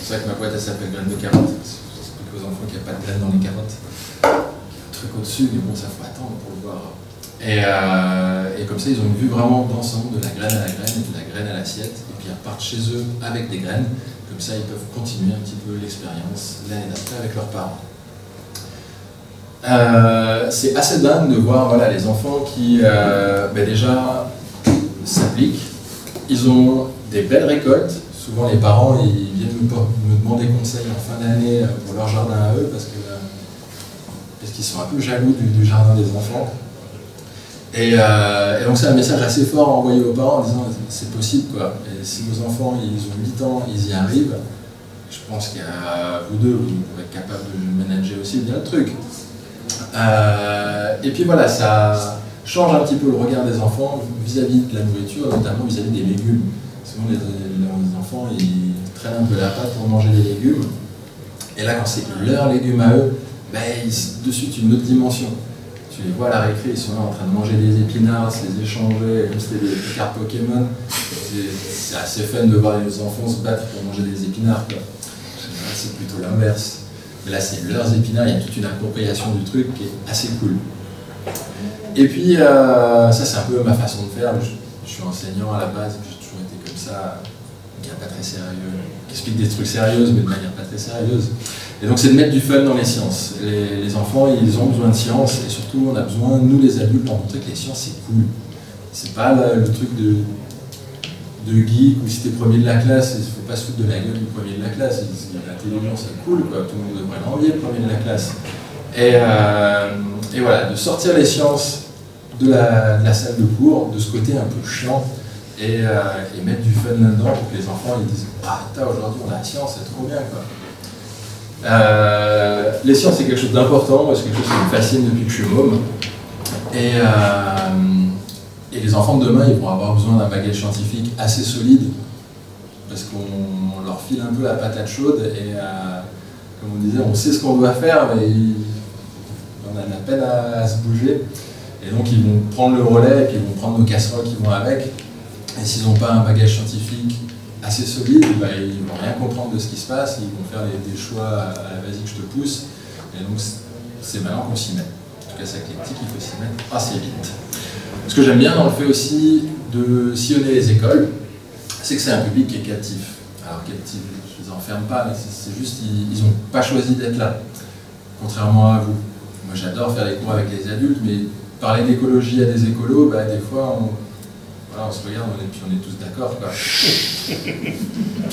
C'est vrai que ma boîte elle s'appelle graines de carottes, j'explique aux enfants qu'il n'y a pas de graines dans les carottes. Un truc au-dessus, mais bon, ça faut attendre pour le voir. Et comme ça, ils ont une vue vraiment d'ensemble, de la graine à la graine et de la graine à l'assiette. Et puis ils repartent chez eux avec des graines. Comme ça, ils peuvent continuer un petit peu l'expérience l'année d'après avec leurs parents. C'est assez dingue de voir voilà, les enfants qui déjà s'appliquent. Ils ont des belles récoltes. Souvent, les parents ils viennent me demander conseil en fin d'année pour leur jardin à eux parce qu'ils sont un peu jaloux du jardin des enfants. Et donc c'est un message assez fort à envoyer aux parents en disant c'est possible quoi. Et si vos enfants ils ont 8 ans, ils y arrivent, je pense qu'il y a vous deux, vous pourrez être capable de manager aussi bien le truc. Et puis voilà, ça change un petit peu le regard des enfants vis-à-vis de la nourriture, notamment vis-à-vis des légumes. Souvent les enfants ils traînent un peu la patte pour manger des légumes. Et là quand c'est leurs légumes à eux, de suite une autre dimension. Tu les vois à la récré, ils sont là en train de manger des épinards, se les échanger, comme c'était des cartes Pokémon. C'est assez fun de voir les enfants se battre pour manger des épinards. C'est plutôt l'inverse. Mais là, c'est leurs épinards, il y a toute une appropriation du truc qui est assez cool. Et puis, ça, c'est un peu ma façon de faire. Je suis enseignant à la base, j'ai toujours été comme ça, pas très sérieux, qui explique des trucs sérieuses, mais de manière pas très sérieuse. Et donc c'est de mettre du fun dans les sciences. Les enfants, ils ont besoin de sciences, et surtout on a besoin, nous les adultes, de montrer que les sciences c'est cool. C'est pas le truc de geek, où si t'es premier de la classe, il faut pas se foutre de la gueule du premier de la classe. L'intelligence c'est cool, quoi. Tout le monde devrait l'envier, le premier de la classe. Et voilà, de sortir les sciences de la salle de cours, de ce côté un peu chiant, et mettre du fun là-dedans pour que les enfants ils disent « Ah, aujourd'hui on a la science, c'est trop bien, quoi ». Les sciences c'est quelque chose d'important, c'est quelque chose qui me fascine depuis que je suis môme. Et les enfants de demain, ils vont avoir besoin d'un bagage scientifique assez solide, parce qu'on leur file un peu la patate chaude, et comme on disait, on sait ce qu'on doit faire, mais on a de la peine à se bouger. Et donc ils vont prendre le relais, et puis ils vont prendre nos casseroles qui vont avec. Et s'ils n'ont pas un bagage scientifique assez solide, ils ne vont rien comprendre de ce qui se passe, ils vont faire des choix à la vas-y que je te pousse. Et donc c'est maintenant qu'on s'y met. En tout cas, c'est avec les petits qu'il faut s'y mettre assez vite. Ce que j'aime bien dans le fait aussi de sillonner les écoles, c'est que c'est un public qui est captif. Alors captif, je ne les enferme pas, mais c'est juste ils n'ont pas choisi d'être là, contrairement à vous. Moi j'adore faire les cours avec les adultes, mais parler d'écologie à des écolos, des fois on se regarde et puis on est tous d'accord. Puis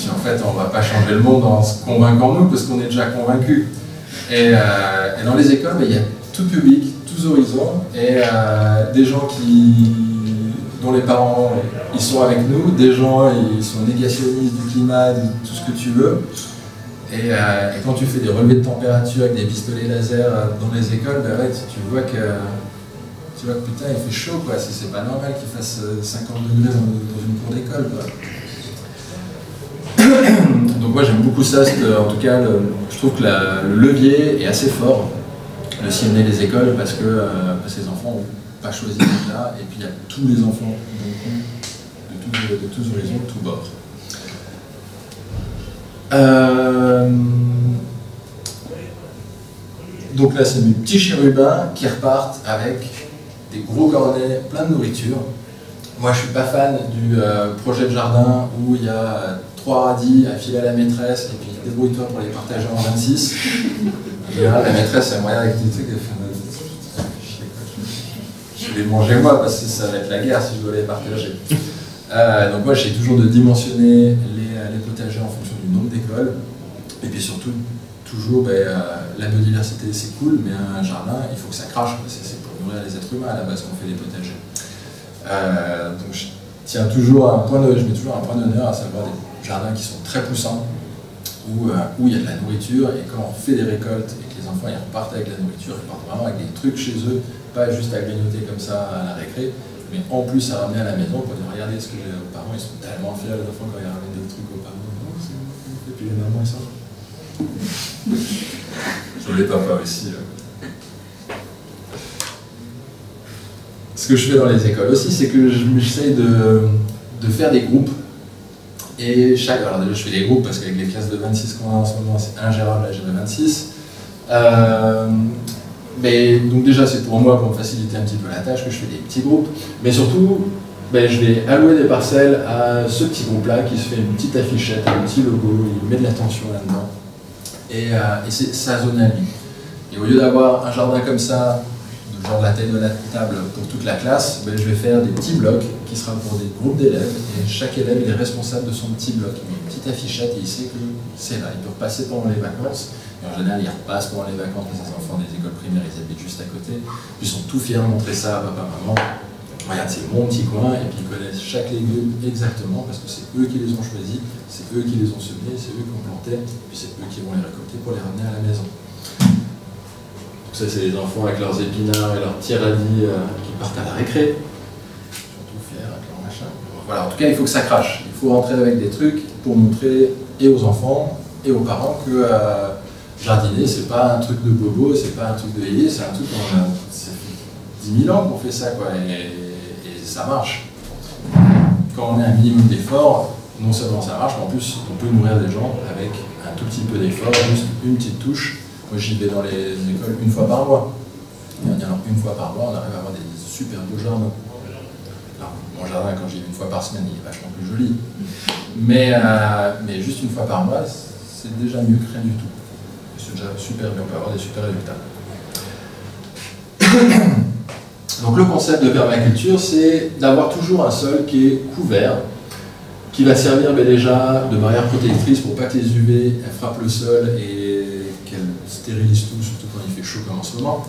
en fait on ne va pas changer le monde en se convainquant nous, parce qu'on est déjà convaincus. Et dans les écoles, il y a tout public, tous horizons, et des gens dont les parents ils sont avec nous, des gens ils sont négationnistes du climat, de tout ce que tu veux. Et quand tu fais des relevés de température avec des pistolets laser dans les écoles, tu vois que putain il fait chaud, quoi. C'est pas normal qu'il fasse 50 degrés dans une cour d'école, quoi. Donc moi j'aime beaucoup ça, en tout cas je trouve que le levier est assez fort, de sillonner les écoles, parce que les enfants n'ont pas choisi d'être là, et puis il y a tous les enfants de tous horizons, de tous bords. Donc là c'est mes petits chérubins qui repartent avec des gros cornets plein de nourriture. Moi je suis pas fan du projet de jardin où il y a 3 radis à filer à la maîtresse et puis débrouille-toi pour les partager en 26. Et là, la maîtresse elle moyen avec des trucs, je vais les manger moi parce que ça va être la guerre si je dois les partager. Donc moi j'essaie toujours de dimensionner les potagers en fonction du nombre d'écoles, et puis surtout toujours la biodiversité c'est cool, mais un jardin il faut que ça crache, c'est pour nourrir les êtres humains à la base qu'on fait des potagers. Donc je tiens toujours je mets toujours un point d'honneur à savoir des jardins qui sont très poussants, où il y a de la nourriture, et quand on fait des récoltes et que les enfants ils repartent avec la nourriture, ils partent vraiment avec des trucs chez eux, pas juste à grignoter comme ça à la récré, mais en plus à ramener à la maison pour dire regardez ce que j'ai aux parents, ils sont tellement fiers les enfants quand ils ramènent des trucs aux parents. Et puis les mamans ils sont. Sur les papas aussi. Ce que je fais dans les écoles aussi, c'est que j'essaye de faire des groupes. Et alors déjà je fais des groupes parce qu'avec les classes de 26 qu'on a en ce moment, c'est ingérable à gérer 26. Mais donc déjà c'est pour moi, pour me faciliter un petit peu la tâche, que je fais des petits groupes. Mais surtout, je vais allouer des parcelles à ce petit groupe-là qui se fait une petite affichette, un petit logo, il met de l'attention là-dedans. Et c'est sa zone à lui. Et au lieu d'avoir un jardin comme ça, genre de la taille de la table pour toute la classe, je vais faire des petits blocs qui sera pour des groupes d'élèves. Et chaque élève il est responsable de son petit bloc. Il met une petite affichette et il sait que c'est là. Il peut repasser pendant les vacances. Et en général, ils repassent pendant les vacances. Les enfants des écoles primaires, ils habitent juste à côté. Ils sont tout fiers de montrer ça à papa, maman. Regarde, c'est mon petit coin. Et puis ils connaissent chaque légume exactement parce que c'est eux qui les ont choisis, c'est eux qui les ont semés, c'est eux qui ont planté. Et puis c'est eux qui vont les récolter pour les ramener à la maison. Ça, c'est les enfants avec leurs épinards et leurs petits radis qui partent à la récré. Ils sont tout fiers avec leur machin. Voilà, en tout cas, il faut que ça crache. Il faut rentrer avec des trucs pour montrer et aux enfants et aux parents que jardiner, c'est pas un truc de bobo, c'est pas un truc de yé, c'est un truc ça fait 10 000 ans qu'on fait ça, quoi, et ça marche. Quand on a un minimum d'effort, non seulement ça marche, mais en plus, on peut nourrir des gens avec un tout petit peu d'effort, juste une petite touche. Moi, j'y vais dans les écoles une fois par mois. Et en y allant une fois par mois, on arrive à avoir des super beaux jardins. Alors, mon jardin, quand j'y vais une fois par semaine, il est vachement plus joli. Mais juste une fois par mois, c'est déjà mieux que rien du tout. C'est déjà super bien, on peut avoir des super résultats. Donc le concept de permaculture, c'est d'avoir toujours un sol qui est couvert, qui va servir déjà de barrière protectrice pour pas que les UV frappent le sol et qu'elle stérilise tout, surtout quand il fait chaud comme en ce moment.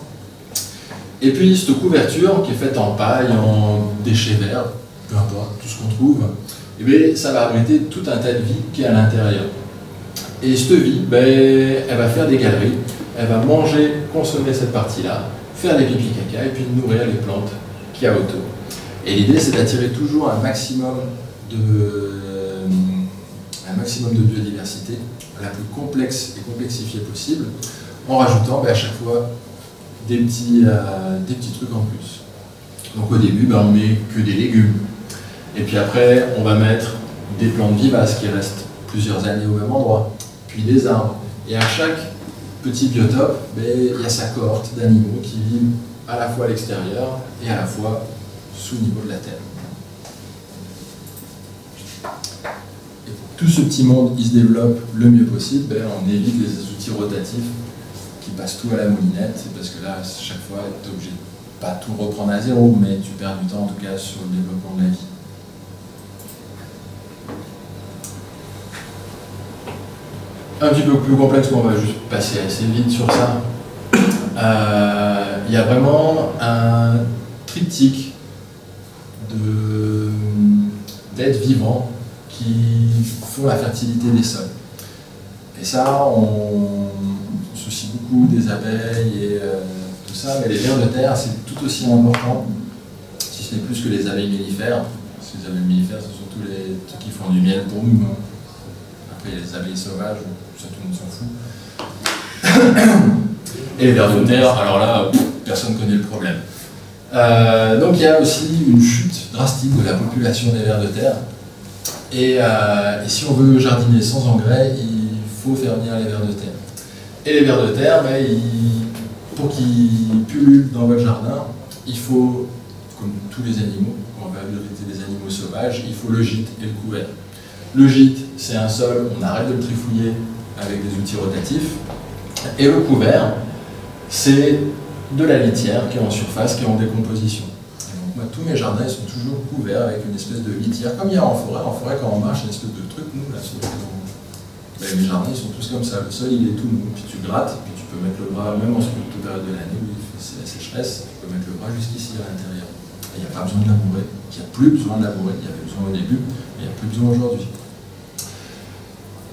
Et puis cette couverture qui est faite en paille, en déchets verts, peu importe, tout ce qu'on trouve, et bien, ça va abriter tout un tas de vie qui est à l'intérieur. Et cette vie, elle va faire des galeries, elle va manger, consommer cette partie-là, faire des pipi caca et puis nourrir les plantes qu'il y a autour. Et l'idée, c'est d'attirer toujours un maximum de biodiversité, la plus complexe et complexifiée possible, en rajoutant à chaque fois des petits trucs en plus. Donc au début, on met que des légumes. Et puis après, on va mettre des plantes vivaces qui restent plusieurs années au même endroit, puis des arbres. Et à chaque petit biotope, il y a sa cohorte d'animaux qui vivent à la fois à l'extérieur et à la fois sous niveau de la terre. Et pour que tout ce petit monde il se développe le mieux possible, on évite les outils rotatifs qui passent tout à la moulinette, parce que là, chaque fois, tu es obligé de pas tout reprendre à zéro, mais tu perds du temps en tout cas sur le développement de la vie. Un petit peu plus complexe, mais on va juste passer assez vite sur ça. Il y a vraiment un triptyque d'êtres vivants qui font la fertilité des sols. Et ça, on soucie beaucoup des abeilles et tout ça, mais les vers de terre, c'est tout aussi important, si ce n'est plus que les abeilles mellifères. Parce que les abeilles mellifères, c'est surtout les trucs qui font du miel pour nous. Après, il y a les abeilles sauvages, ça tout le monde s'en fout. Et les vers de terre, alors là, personne ne connaît le problème. Donc il y a aussi une chute drastique de la population des vers de terre. Et si on veut jardiner sans engrais, il faut faire venir les vers de terre. Et les vers de terre, pour qu'ils pullulent dans votre jardin, il faut, comme tous les animaux, on va vérifier des animaux sauvages, il faut le gîte et le couvert. Le gîte, c'est un sol, on arrête de le trifouiller avec des outils rotatifs. Et le couvert, c'est de la litière qui est en surface, qui est en décomposition. Et donc moi, tous mes jardins ils sont toujours couverts avec une espèce de litière, comme il y a en forêt. En forêt, quand on marche, une espèce de truc, nous, là, mes jardins, ils sont tous comme ça. Le sol, il est tout mou. Puis tu grattes, puis tu peux mettre le bras, même en toute période de l'année où c'est la sécheresse, tu peux mettre le bras jusqu'ici à l'intérieur. Et il n'y a pas besoin de labourer. Il n'y a plus besoin de labourer. Il y avait besoin au début, mais il n'y a plus besoin aujourd'hui.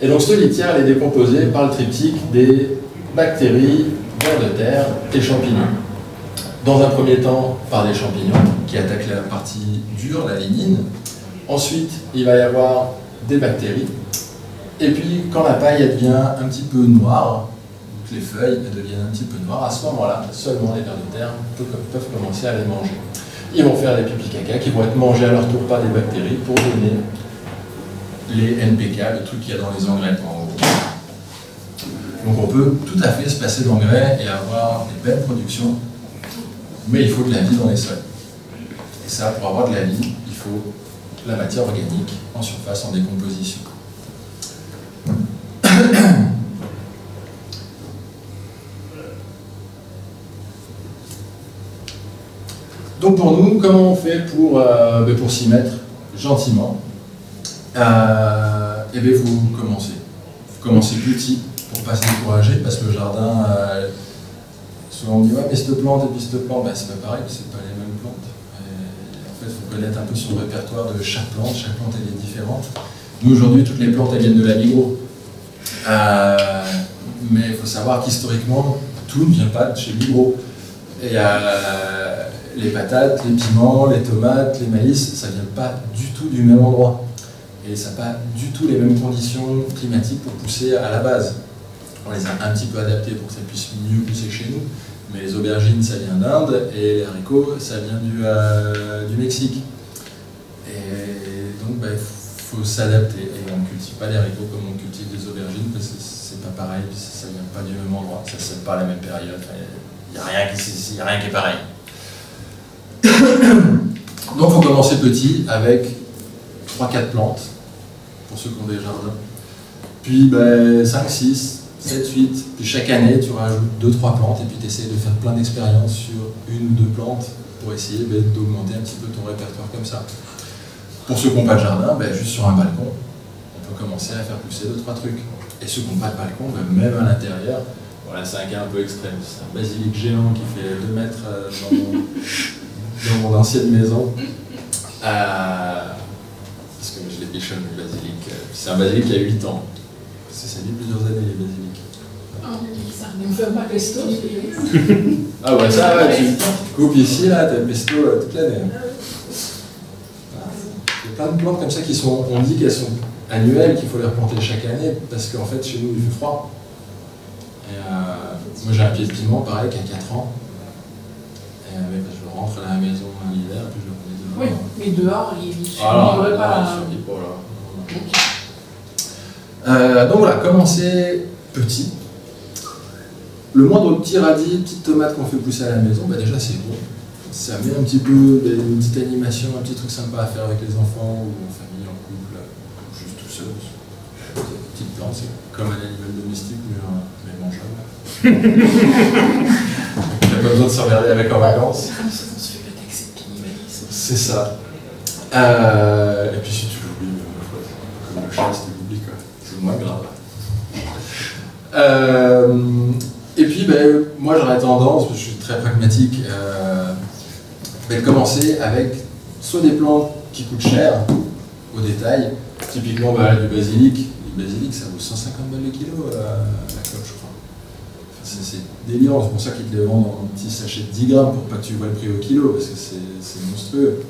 Et donc cette litière, elle est décomposée par le triptyque des bactéries, vers de terre et champignons. Dans un premier temps, par des champignons qui attaquent la partie dure, la lignine. Ensuite, il va y avoir des bactéries. Et puis, quand la paille elle devient un petit peu noire, les feuilles elles deviennent un petit peu noires, à ce moment-là, seulement les vers de terre peuvent commencer à les manger. Ils vont faire des pipi caca qui vont être mangés à leur tour par des bactéries pour donner les NPK, le truc qu'il y a dans les engrais en haut. Donc on peut tout à fait se passer d'engrais et avoir des belles productions, mais il faut de la vie dans les sols. Et ça, pour avoir de la vie, il faut la matière organique en surface, en décomposition. Donc pour nous, comment on fait pour s'y mettre gentiment? Et bien vous commencez. Vous commencez petit pour ne pas se décourager, parce que le jardin, souvent on dit ouais mais cette plante et puis cette plante, c'est pas pareil, c'est pas les mêmes plantes. Et en fait, il faut connaître un peu son répertoire de chaque plante elle est différente. Nous aujourd'hui, toutes les plantes elles viennent de la Migros. Mais il faut savoir qu'historiquement, tout ne vient pas de chez Migros. Et les patates, les piments, les tomates, les maïs, ça ne vient pas du tout du même endroit. Et ça n'a pas du tout les mêmes conditions climatiques pour pousser à la base. On les a un petit peu adaptés pour que ça puisse mieux pousser chez nous. Mais les aubergines, ça vient d'Inde, et les haricots, ça vient du Mexique. Et donc, il faut s'adapter. Et on ne cultive pas les haricots comme on cultive des aubergines, parce que c'est pas pareil, ça ne vient pas du même endroit, ça ne sème pas à la même période. Il n'y a rien qui est pareil. Donc il faut commencer petit avec 3-4 plantes, pour ceux qui ont des jardins. Puis 5, 6, 7, 8, puis chaque année tu rajoutes 2-3 plantes et puis tu essaies de faire plein d'expériences sur 1 ou 2 plantes pour essayer d'augmenter un petit peu ton répertoire comme ça. Pour ceux qui n'ont pas de jardin, juste sur un balcon, on peut commencer à faire pousser 2-3 trucs. Et ceux qui n'ont pas de balcon, même à l'intérieur, voilà, c'est un cas un peu extrême. C'est un basilic géant qui fait 2 mètres dans mon ancienne maison. Parce que je l'ai bichonné, le basilic. C'est un basilic qui a 8 ans. Ça vit plusieurs années, les basilics. On fait pas pesto. Ah ouais, ça, ouais, tu coupes ici, là, t'as le pesto toute l'année. Il y a plein de plantes comme ça qui sont, on dit qu'elles sont annuelles, qu'il faut les replanter chaque année, parce qu'en fait, chez nous, il fait froid. Et moi, j'ai un pied de piment, pareil, qui a 4 ans. Et je rentre à la maison l'hiver, puis je le remets dehors. Oui, mais dehors, il ne survivrait pas. Donc voilà, commencer petit. Le moindre petit radis, petite tomate qu'on fait pousser à la maison, déjà c'est bon. Ça met un petit peu une petite animation, un petit truc sympa à faire avec les enfants, ou en famille, en couple, ou juste tout seul. Petite plante, c'est comme un animal domestique, mais mangeable. Il n'y a pas besoin de s'emmerder avec en vacances. C'est ça. Et puis si tu l'oublies, comme le chat, si tu l'oublies, c'est moins grave. Et puis, moi j'aurais tendance, parce que je suis très pragmatique, de commencer avec soit des plantes qui coûtent cher au détail, typiquement du basilic. Le basilic, ça vaut 150 balles le kilo la cloche, je crois. C'est délirant, c'est pour ça qu'ils te les vendent en petit sachet de 10 grammes pour pas que tu vois le prix au kilo, parce que c'est monstrueux.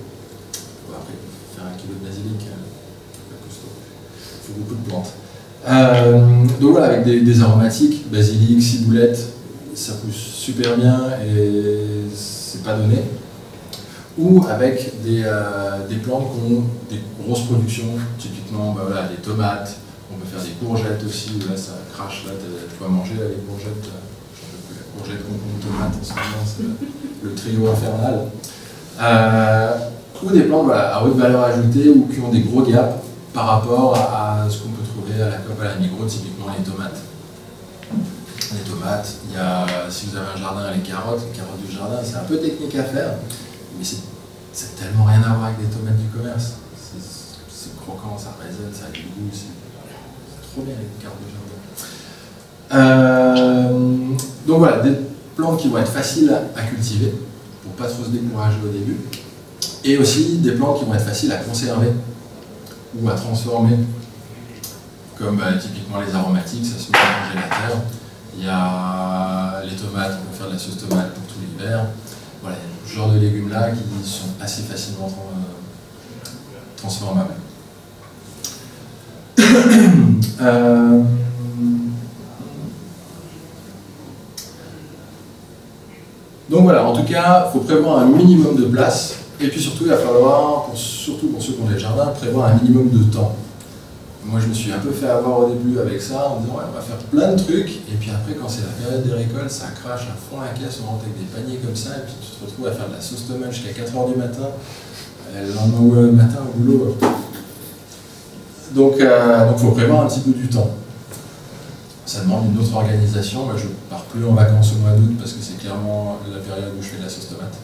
Bon, après, faire 1 kilo de basilic, c'est pas costaud. Il faut beaucoup de plantes. Donc voilà, avec des aromatiques, basilic, ciboulette, ça pousse super bien et c'est pas donné. Ou avec des plantes qui ont des grosses productions, typiquement des tomates, on peut faire des courgettes aussi, là ça crache, là tu vas manger là, les courgettes, la courgette, concombre, tomate, en ce moment c'est le trio infernal. Ou des plantes à haute valeur ajoutée ou qui ont des gros gaps par rapport à ce qu'on peut trouver à la Coop, à la Migros, typiquement les tomates. Les tomates, il y a, si vous avez un jardin, les carottes du jardin, c'est un peu technique à faire, mais c'est tellement rien à voir avec les tomates du commerce. C'est croquant, ça résonne, ça a du goût, c'est trop bien les carottes du jardin. Donc voilà, des plantes qui vont être faciles à cultiver, pour pas trop se décourager au début, et aussi des plantes qui vont être faciles à conserver ou à transformer, comme typiquement les aromatiques, ça se met au congélateur. Il y a les tomates, on peut faire de la sauce tomate pour tout l'hiver. voilà, ce genre de légumes-là qui sont assez facilement transformables. Donc voilà, en tout cas, il faut prévoir un minimum de place, et puis surtout, il va falloir, surtout pour ceux qui ont des jardins, prévoir un minimum de temps. Moi, je me suis un peu fait avoir au début avec ça, en disant, ouais, on va faire plein de trucs, et puis après, quand c'est la période des récoltes, ça crache à fond la caisse, on rentre avec des paniers comme ça, et puis tu te retrouves à faire de la sauce tomate jusqu'à 4 h du matin, le lendemain matin au boulot. Donc, il faut prévoir un petit peu du temps. Ça demande une autre organisation. Moi, je ne pars plus en vacances au mois d'août parce que c'est clairement la période où je fais de la sauce tomate.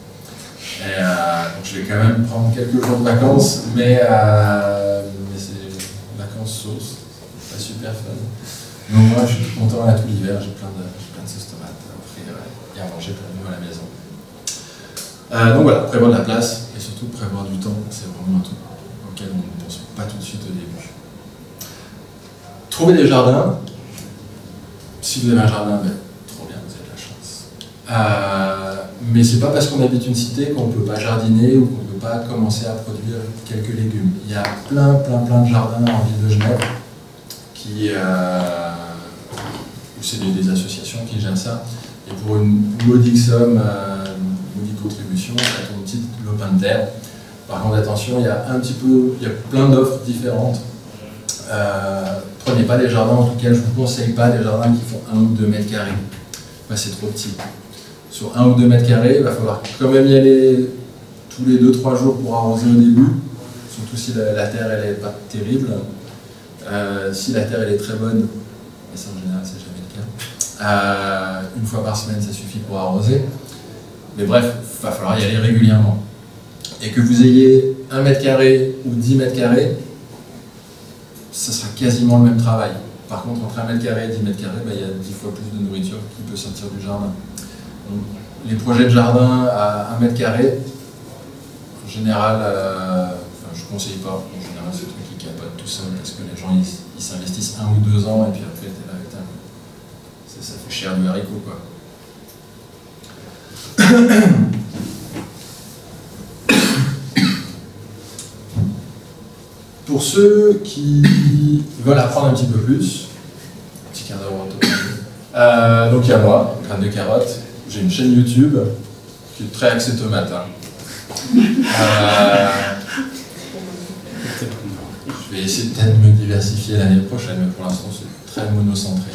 Et, donc je vais quand même prendre quelques jours de vacances, mais c'est vacances sauce, c'est pas super fun. Donc moi, je suis content là tout l'hiver, j'ai plein de sauce tomate à offrir et à manger pour nous à la maison. Donc voilà, prévoir de la place et surtout prévoir du temps, c'est vraiment un truc auquel on ne pense pas tout de suite au début. Trouver des jardins. Si vous avez un jardin, ben, trop bien, vous avez de la chance. Mais c'est pas parce qu'on habite une cité qu'on ne peut pas jardiner ou qu'on ne peut pas commencer à produire quelques légumes. Il y a plein de jardins en ville de Genève où c'est des associations qui gèrent ça. Et pour une modique somme, une modique contribution, ça tombe petit lopin de terre. Par contre, attention, il y a plein d'offres différentes. Prenez pas des jardins, en tout cas je ne vous conseille pas des jardins qui font 1 ou 2 mètres carrés. Ben, c'est trop petit. Sur 1 ou 2 mètres carrés, il va falloir quand même y aller tous les 2-3 jours pour arroser au début, surtout si la terre elle n'est pas terrible. Si la terre elle est très bonne, et ça en général c'est jamais le cas, une fois par semaine ça suffit pour arroser. Mais bref, il va falloir y aller régulièrement. Et que vous ayez 1 mètre carré ou 10 mètres carrés, ça sera quasiment le même travail. Par contre, entre 1 mètre carré et 10 mètres carrés, il y a 10 fois plus de nourriture qui peut sortir du jardin. Donc, les projets de jardin à 1 mètre carré, en général, je ne conseille pas. En général, c'est le truc qui capote tout seul parce que les gens ils s'investissent 1 ou 2 ans et puis après, t'es là, ça fait cher du haricot, quoi. Pour ceux qui veulent apprendre un petit peu plus, petit quart d'heure donc il y a moi, Graines de Carotte, j'ai une chaîne YouTube qui est très axée tomate. Je vais essayer peut-être de me diversifier l'année prochaine, mais pour l'instant c'est très monocentré.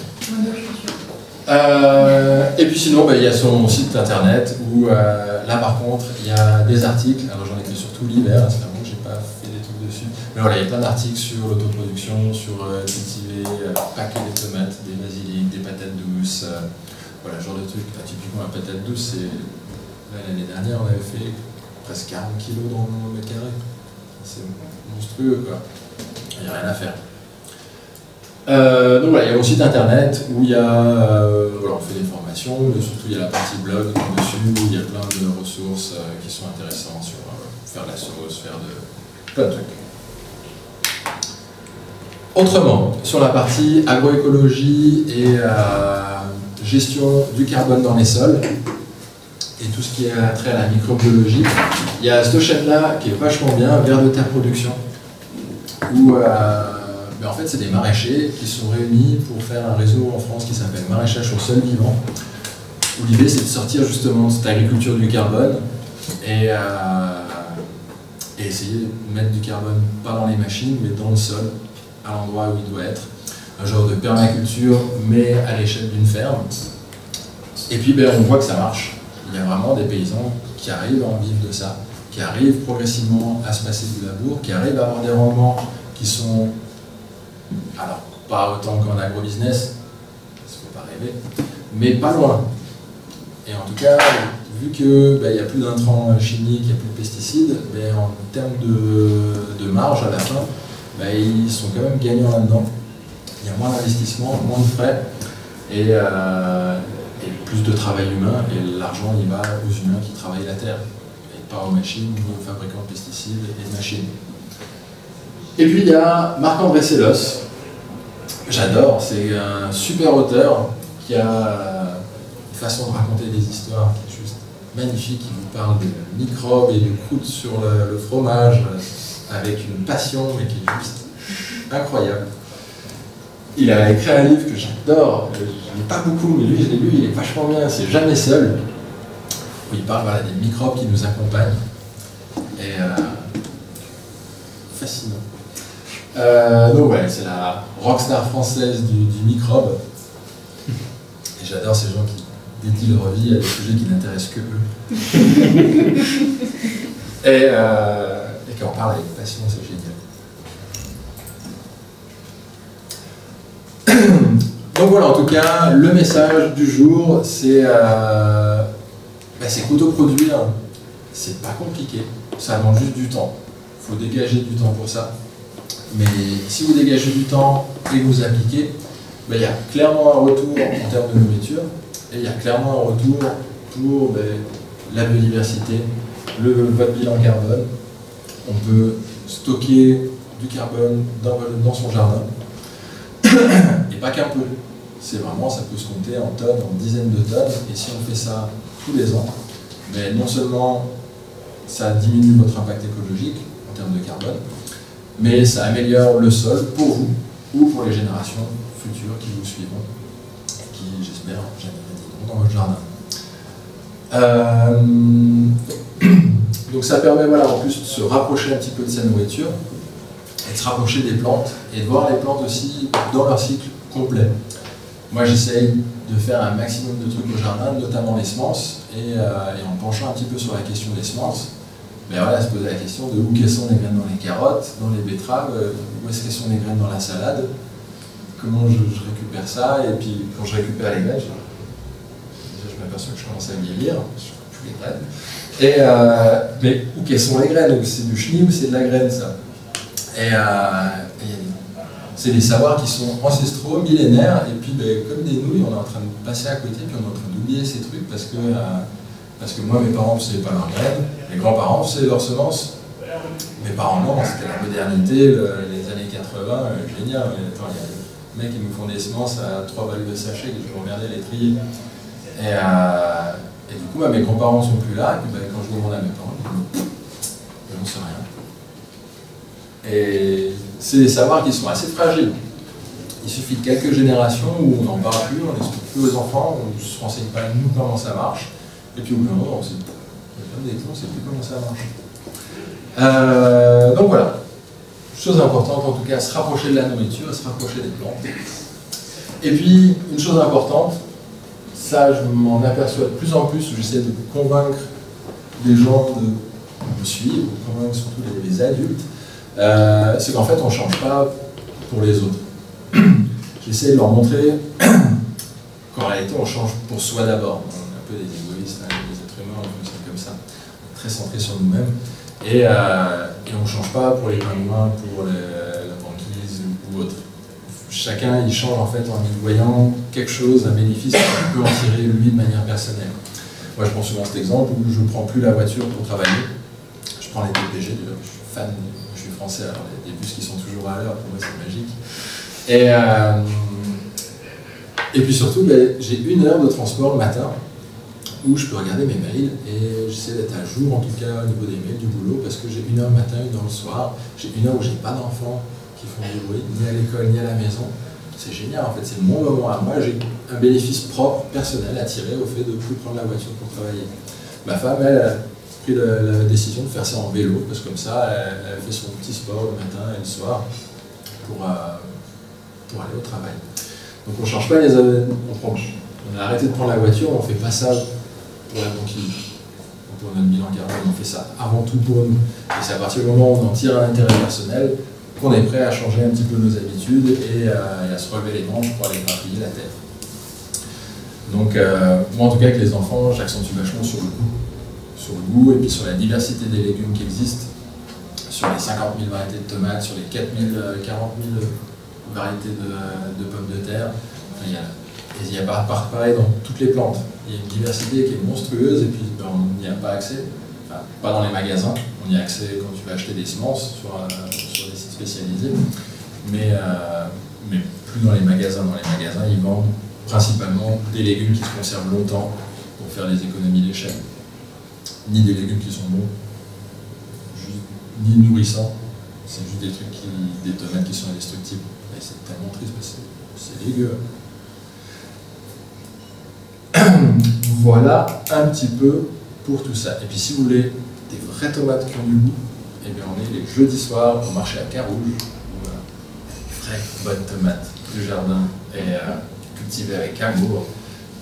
Et puis sinon, il y a son site internet où là par contre il y a des articles, alors j'en ai fait surtout l'hiver, c'est vraiment que j'ai pas fait des trucs dessus, mais voilà, il y a plein d'articles sur l'autoproduction, sur cultiver, paquer des tomates, des basiliques, des patates douces, voilà, ce genre de trucs. Typiquement la patate douce, l'année dernière on avait fait presque 40 kg dans le mètre carré, c'est monstrueux quoi, il n'y a rien à faire. Donc voilà, il y a mon site internet où il y a, on fait des formations, mais surtout il y a la partie blog dessus où il y a plein de ressources qui sont intéressantes sur faire de la sauce, faire plein de trucs. Autrement, sur la partie agroécologie et gestion du carbone dans les sols et tout ce qui a trait à la microbiologie, il y a cette chaîne-là qui est vachement bien, Vers de Terre Production, où en fait, c'est des maraîchers qui sont réunis pour faire un réseau en France qui s'appelle Maraîchage au sol vivant, où l'idée c'est de sortir justement de cette agriculture du carbone et essayer de mettre du carbone pas dans les machines mais dans le sol, à l'endroit où il doit être. Un genre de permaculture mais à l'échelle d'une ferme. Et puis on voit que ça marche. Il y a vraiment des paysans qui arrivent à en vivre de ça, qui arrivent progressivement à se passer du labour, qui arrivent à avoir des rendements qui sont, alors pas autant qu'en agrobusiness, il ne faut pas rêver, mais pas loin. Et en tout cas, vu qu'il n'y a plus d'intrants chimiques, il n'y a plus de pesticides, en termes de marge à la fin, ils sont quand même gagnants là-dedans. Il y a moins d'investissement, moins de frais et plus de travail humain, et l'argent il va aux humains qui travaillent la terre, et pas aux machines, aux fabricants de pesticides et de machines. Et puis il y a Marc-André Sellos, j'adore, c'est un super auteur qui a une façon de raconter des histoires qui est juste magnifique qui vous parle de microbes et de croûtes sur le fromage avec une passion, mais qui est juste incroyable. Il a écrit un livre que j'adore, je ne l'ai pas beaucoup, mais lui je l'ai lu, il est vachement bien, c'est Jamais seul, où il parle voilà, des microbes qui nous accompagnent. Et fascinant. Donc ouais, c'est la rockstar française du microbe. Et j'adore ces gens qui dédient leur vie à des sujets qui n'intéressent que eux. et qui en parlent avec passion, c'est génial. Donc voilà, en tout cas, le message du jour, c'est qu'autoproduire, c'est pas compliqué, ça demande juste du temps. Il faut dégager du temps pour ça. Mais si vous dégagez du temps et que vous appliquez, il y a clairement un retour en termes de nourriture, et il y a clairement un retour pour la biodiversité, votre bilan carbone. On peut stocker du carbone dans son jardin, et pas qu'un peu. C'est vraiment, ça peut se compter en tonnes, en dizaines de tonnes, et si on fait ça tous les ans, non seulement ça diminue votre impact écologique en termes de carbone, mais ça améliore le sol pour vous ou pour les générations futures qui vous suivront, qui, j'espère, germineront dans votre jardin. Donc ça permet voilà, en plus de se rapprocher un petit peu de sa nourriture, et de se rapprocher des plantes, et de voir les plantes aussi dans leur cycle complet. Moi j'essaye de faire un maximum de trucs au jardin, notamment les semences, et en penchant un petit peu sur la question des semences, voilà, se poser la question de où quelles sont les graines dans les carottes, dans les betteraves, où est-ce qu'elles sont les graines dans la salade, comment je récupère ça, et puis quand je récupère les graines, je m'aperçois que je commence à vieillir, je ne plus les graines. Mais où quelles sont les graines? C'est du chenille ou c'est de la graine ça? C'est des savoirs qui sont ancestraux, millénaires, et puis comme des nouilles, on est en train de passer à côté, puis on est en train d'oublier ces trucs parce que moi, mes parents ne faisaient pas leurs graines, mes grands-parents faisaient leurs semences, mes parents non, c'était la modernité, les années 80, génial. Attends, il y a des mecs qui nous font des semences à 3 balles de sachet, que je vais emmerder les trier. Et du coup, mes grands-parents ne sont plus là, et puis quand je demande à mes parents, je n'en sais rien. Et c'est des savoirs qui sont assez fragiles. Il suffit de quelques générations où on n'en parle plus, on n'explique plus aux enfants, on ne se renseigne pas nous comment ça marche. Et puis au bout d'un moment, on sait plus comment ça marche. Donc voilà, chose importante en tout cas, se rapprocher de la nourriture, se rapprocher des plantes. Et puis, une chose importante, ça je m'en aperçois de plus en plus, où j'essaie de convaincre les gens de me suivre, convaincre surtout les adultes, c'est qu'en fait on ne change pas pour les autres. J'essaie de leur montrer qu'en réalité on change pour soi d'abord. Un peu des égoïstes, hein, des êtres humains, on fonctionne comme ça, très centrés sur nous-mêmes. Et on ne change pas pour les grains de main, pour la banquise ou autre. Chacun il change en fait en y voyant quelque chose, un bénéfice qu'il peut en tirer lui de manière personnelle. Moi je prends souvent cet exemple où je ne prends plus la voiture pour travailler, je prends les TPG, je suis fan, je suis français, alors les bus qui sont toujours à l'heure, pour moi c'est magique. Et puis surtout, j'ai 1 heure de transport le matin où je peux regarder mes mails et j'essaie d'être à jour en tout cas au niveau des mails du boulot parce que j'ai 1 heure le matin, 1 heure le soir, j'ai 1 heure où j'ai pas d'enfants qui font du bruit, ni à l'école ni à la maison. C'est génial en fait, c'est mon moment à moi, j'ai un bénéfice propre, personnel à tirer au fait de ne plus prendre la voiture pour travailler. Ma femme, elle a pris la décision de faire ça en vélo parce que comme ça, elle fait son petit sport le matin et le soir pour aller au travail. Donc on ne change pas les... On a arrêté de prendre la voiture, on ne fait pas ça pour la banquise, pour notre bilan carbone, on fait ça avant tout pour nous. Et c'est à partir du moment où on en tire un intérêt personnel qu'on est prêt à changer un petit peu nos habitudes et à se relever les manches pour aller grappiller la terre. Donc moi en tout cas avec les enfants, j'accentue vachement sur le goût et puis sur la diversité des légumes qui existent, sur les 50 000 variétés de tomates, sur les 40 000 variétés de pommes de terre. Enfin, il y a pareil dans toutes les plantes. Il y a une diversité qui est monstrueuse et puis on n'y a pas accès. Enfin, pas dans les magasins, on y a accès quand tu vas acheter des semences sur des sites spécialisés. Mais plus dans les magasins. Dans les magasins, ils vendent principalement des légumes qui se conservent longtemps pour faire les économies d'échelle. ni des légumes qui sont bons, ni nourrissants. C'est juste des trucs des tomates qui sont indestructibles. Et c'est tellement triste, mais c'est dégueu. Voilà un petit peu pour tout ça. Et puis si vous voulez des vraies tomates qui ont du goût, eh bien on est les jeudis soirs au marché à Carouge, où des vraies bonnes tomates du jardin et cultivées avec amour.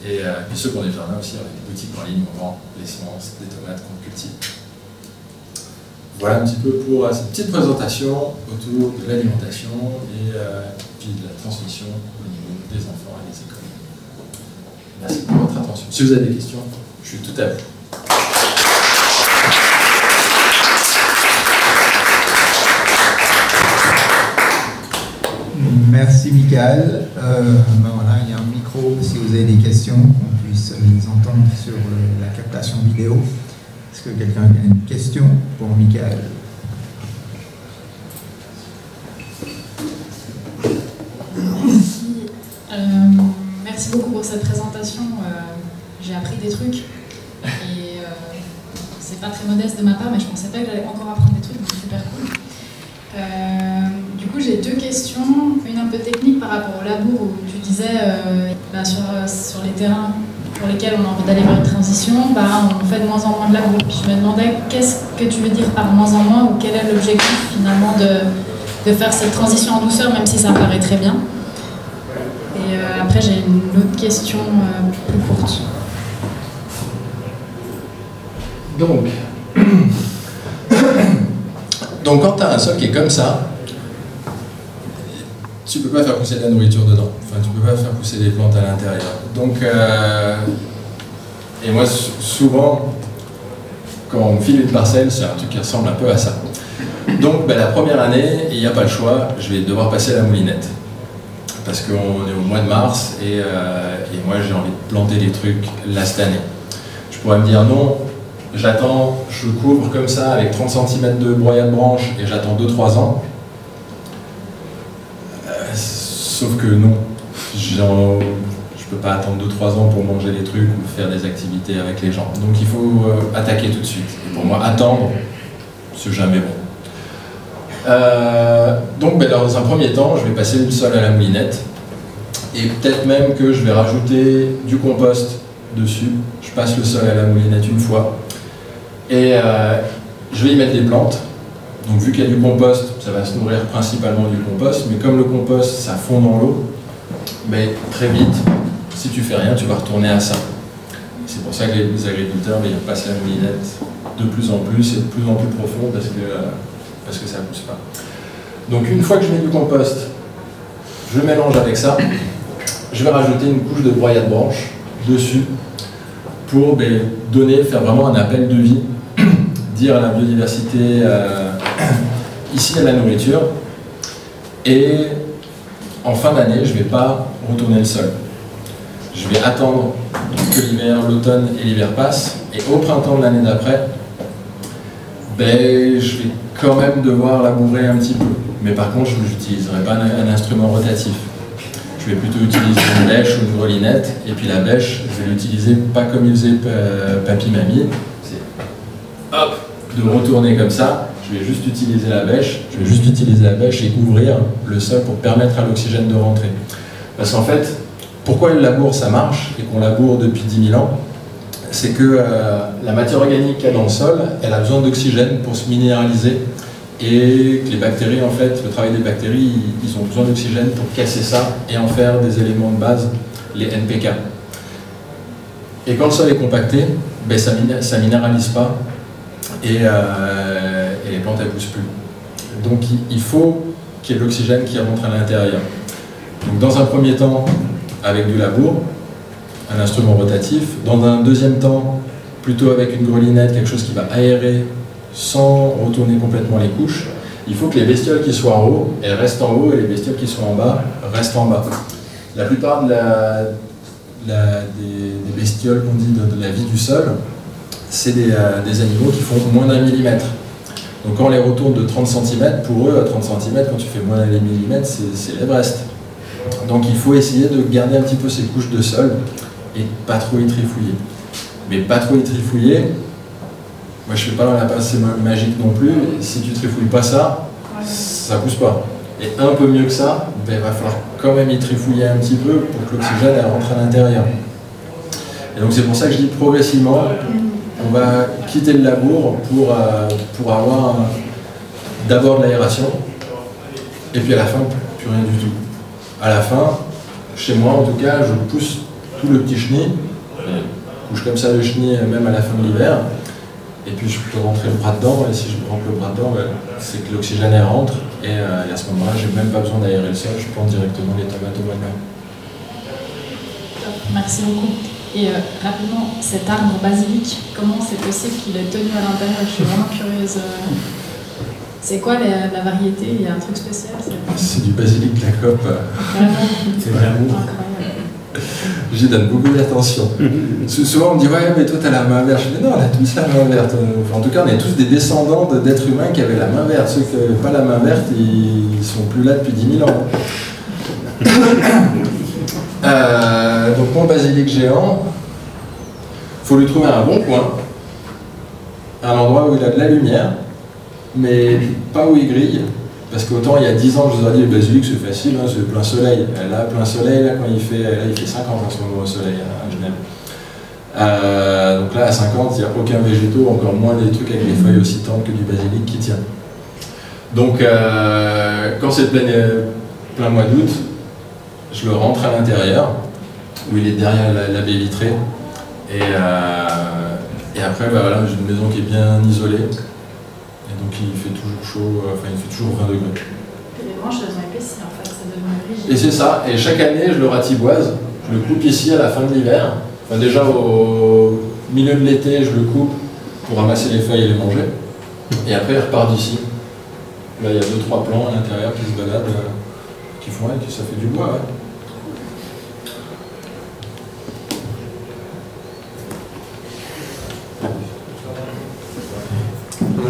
Et puis ceux qui ont des jardins aussi, avec des boutiques en ligne, on vend les semences des tomates qu'on cultive. Voilà un petit peu pour cette petite présentation autour de l'alimentation et puis de la transmission au niveau des enfants et des écoles. Merci pour votre attention. Si vous avez des questions, je suis tout à vous. Merci Michael. Ben voilà, il y a un micro si vous avez des questions, qu'on puisse les entendre sur la captation vidéo. Est-ce que quelqu'un a une question pour Michael? Merci. Merci beaucoup pour cette présentation. J'ai appris des trucs et c'est pas très modeste de ma part, mais je pensais pas que j'allais encore apprendre des trucs, donc c'est super cool. Du coup, j'ai deux questions, une un peu technique par rapport au labour où tu disais sur les terrains pour lesquels on a envie d'aller vers une transition, on fait de moins en moins de labour. Puis je me demandais qu'est-ce que tu veux dire par moins en moins ou quel est l'objectif finalement de faire cette transition en douceur, même si ça paraît très bien. Et après, j'ai une autre question plus courte. Donc quand tu as un sol qui est comme ça, tu peux pas faire pousser de la nourriture dedans. Enfin, tu peux pas faire pousser des plantes à l'intérieur. Donc, et moi, souvent, quand on me file une parcelle, c'est un truc qui ressemble un peu à ça. Donc, la première année, il n'y a pas le choix, je vais devoir passer à la moulinette. Parce qu'on est au mois de mars et moi, j'ai envie de planter des trucs là cette année. Je pourrais me dire non, j'attends, je couvre comme ça avec 30 cm de broyat de branches et j'attends 2-3 ans. Sauf que non, je peux pas attendre 2-3 ans pour manger des trucs ou faire des activités avec les gens. Donc il faut attaquer tout de suite. Et pour moi, attendre, c'est jamais bon. Donc dans un premier temps, je vais passer le sol à la moulinette. Et peut-être même que je vais rajouter du compost dessus. Je passe le sol à la moulinette une fois. Et je vais y mettre des plantes. Donc vu qu'il y a du compost, ça va se nourrir principalement du compost, mais comme le compost, ça fond dans l'eau, très vite, si tu fais rien, tu vas retourner à ça. C'est pour ça que les agriculteurs, ils passent la moulinette de plus en plus et de plus en plus profond parce que ça ne pousse pas. Donc une fois que je mets du compost, je mélange avec ça, je vais rajouter une couche de broyat de branches dessus pour faire vraiment un appel de vie, dire à la biodiversité, ici à la nourriture, et en fin d'année, je ne vais pas retourner le sol. Je vais attendre que l'hiver, l'automne et l'hiver passent, et au printemps de l'année d'après, je vais quand même devoir labourer un petit peu. Mais par contre, je n'utiliserai pas un instrument rotatif. Je vais plutôt utiliser une bêche ou une grelinette, et puis la bêche, je vais l'utiliser pas comme il faisait papy-mamie, c'est hop, de retourner comme ça. Je vais juste utiliser la bêche, et ouvrir le sol pour permettre à l'oxygène de rentrer. Parce qu'en fait, pourquoi le labour ça marche et qu'on laboure depuis 10 000 ans, c'est que la matière organique qu'il y a dans le sol, elle a besoin d'oxygène pour se minéraliser, et que les bactéries, en fait, le travail des bactéries, ils ont besoin d'oxygène pour casser ça et en faire des éléments de base, les NPK. Et quand le sol est compacté, ça minéralise pas, et les plantes elles poussent plus. Donc il faut qu'il y ait de l'oxygène qui rentre à l'intérieur. Donc dans un premier temps, avec du labour, un instrument rotatif. Dans un deuxième temps, plutôt avec une grelinette, quelque chose qui va aérer sans retourner complètement les couches. Il faut que les bestioles qui soient en haut, elles restent en haut, et les bestioles qui sont en bas, restent en bas. La plupart des bestioles qu'on dit de la vie du sol, c'est des animaux qui font moins d'1 millimètre. Donc quand on les retourne de 30 cm, pour eux, à 30 cm, quand tu fais moins d'1 millimètre, c'est l'Everest. Donc il faut essayer de garder un petit peu ces couches de sol et pas trop y trifouiller. Mais pas trop y trifouiller, Moi, je fais pas dans la pensée magique non plus. Si tu trifouilles pas ça, ça pousse pas. Et un peu mieux que ça, ben, il va falloir quand même y trifouiller un petit peu pour que l'oxygène rentre à l'intérieur. Et donc c'est pour ça que je dis progressivement, on va quitter le labour pour avoir d'abord de l'aération, et puis à la fin, plus rien du tout. À la fin, chez moi en tout cas, je pousse tout le petit chenil, je couche comme ça le chenil même à la fin de l'hiver, et puis je peux rentrer le bras dedans, et si je rentre le bras dedans, ben, c'est que l'oxygène rentre, et à ce moment-là, j'ai même pas besoin d'aérer le sol, je plante directement les tomates au mois de mai. Merci beaucoup. Et rapidement, cet arbre basilic, comment c'est possible qu'il ait tenu à l'intérieur? Je suis vraiment curieuse. C'est quoi la variété? Il y a un truc spécial? C'est du basilic Lacoppe. C'est vraiment incroyable. J'y donne beaucoup d'attention. Souvent on me dit ouais mais toi t'as la main verte. Je dis non, on a tous la main verte. Enfin, en tout cas on est tous des descendants d'êtres humains qui avaient la main verte. Ceux qui n'avaient pas la main verte, ils sont plus là depuis 10 000 ans. Donc mon basilic géant, il faut lui trouver un bon coin, un endroit où il a de la lumière, mais pas où il grille, parce qu'autant il y a 10 ans je vous aurais dit le basilic c'est facile, hein, c'est plein soleil. Là plein soleil, là quand il fait 50 en ce moment au soleil à Genève. Donc là à 50 il n'y a aucun végétaux, encore moins des trucs avec des feuilles aussi tendres que du basilic qui tient. Donc quand c'est plein mois d'août, je le rentre à l'intérieur, où il est derrière la baie vitrée. Et après, bah voilà, j'ai une maison qui est bien isolée. Et donc il fait toujours chaud, enfin il fait toujours 20 degrés. Et les branches, elles ont épaissi en fait, ça devient rigide. Et c'est ça, et chaque année je le ratiboise, je le coupe ici à la fin de l'hiver. Enfin, déjà au milieu de l'été, je le coupe pour ramasser les feuilles et les manger. Et après il repart d'ici. Là il y a 2-3 plants à l'intérieur qui se baladent, qui font et ça fait du bois. Ouais.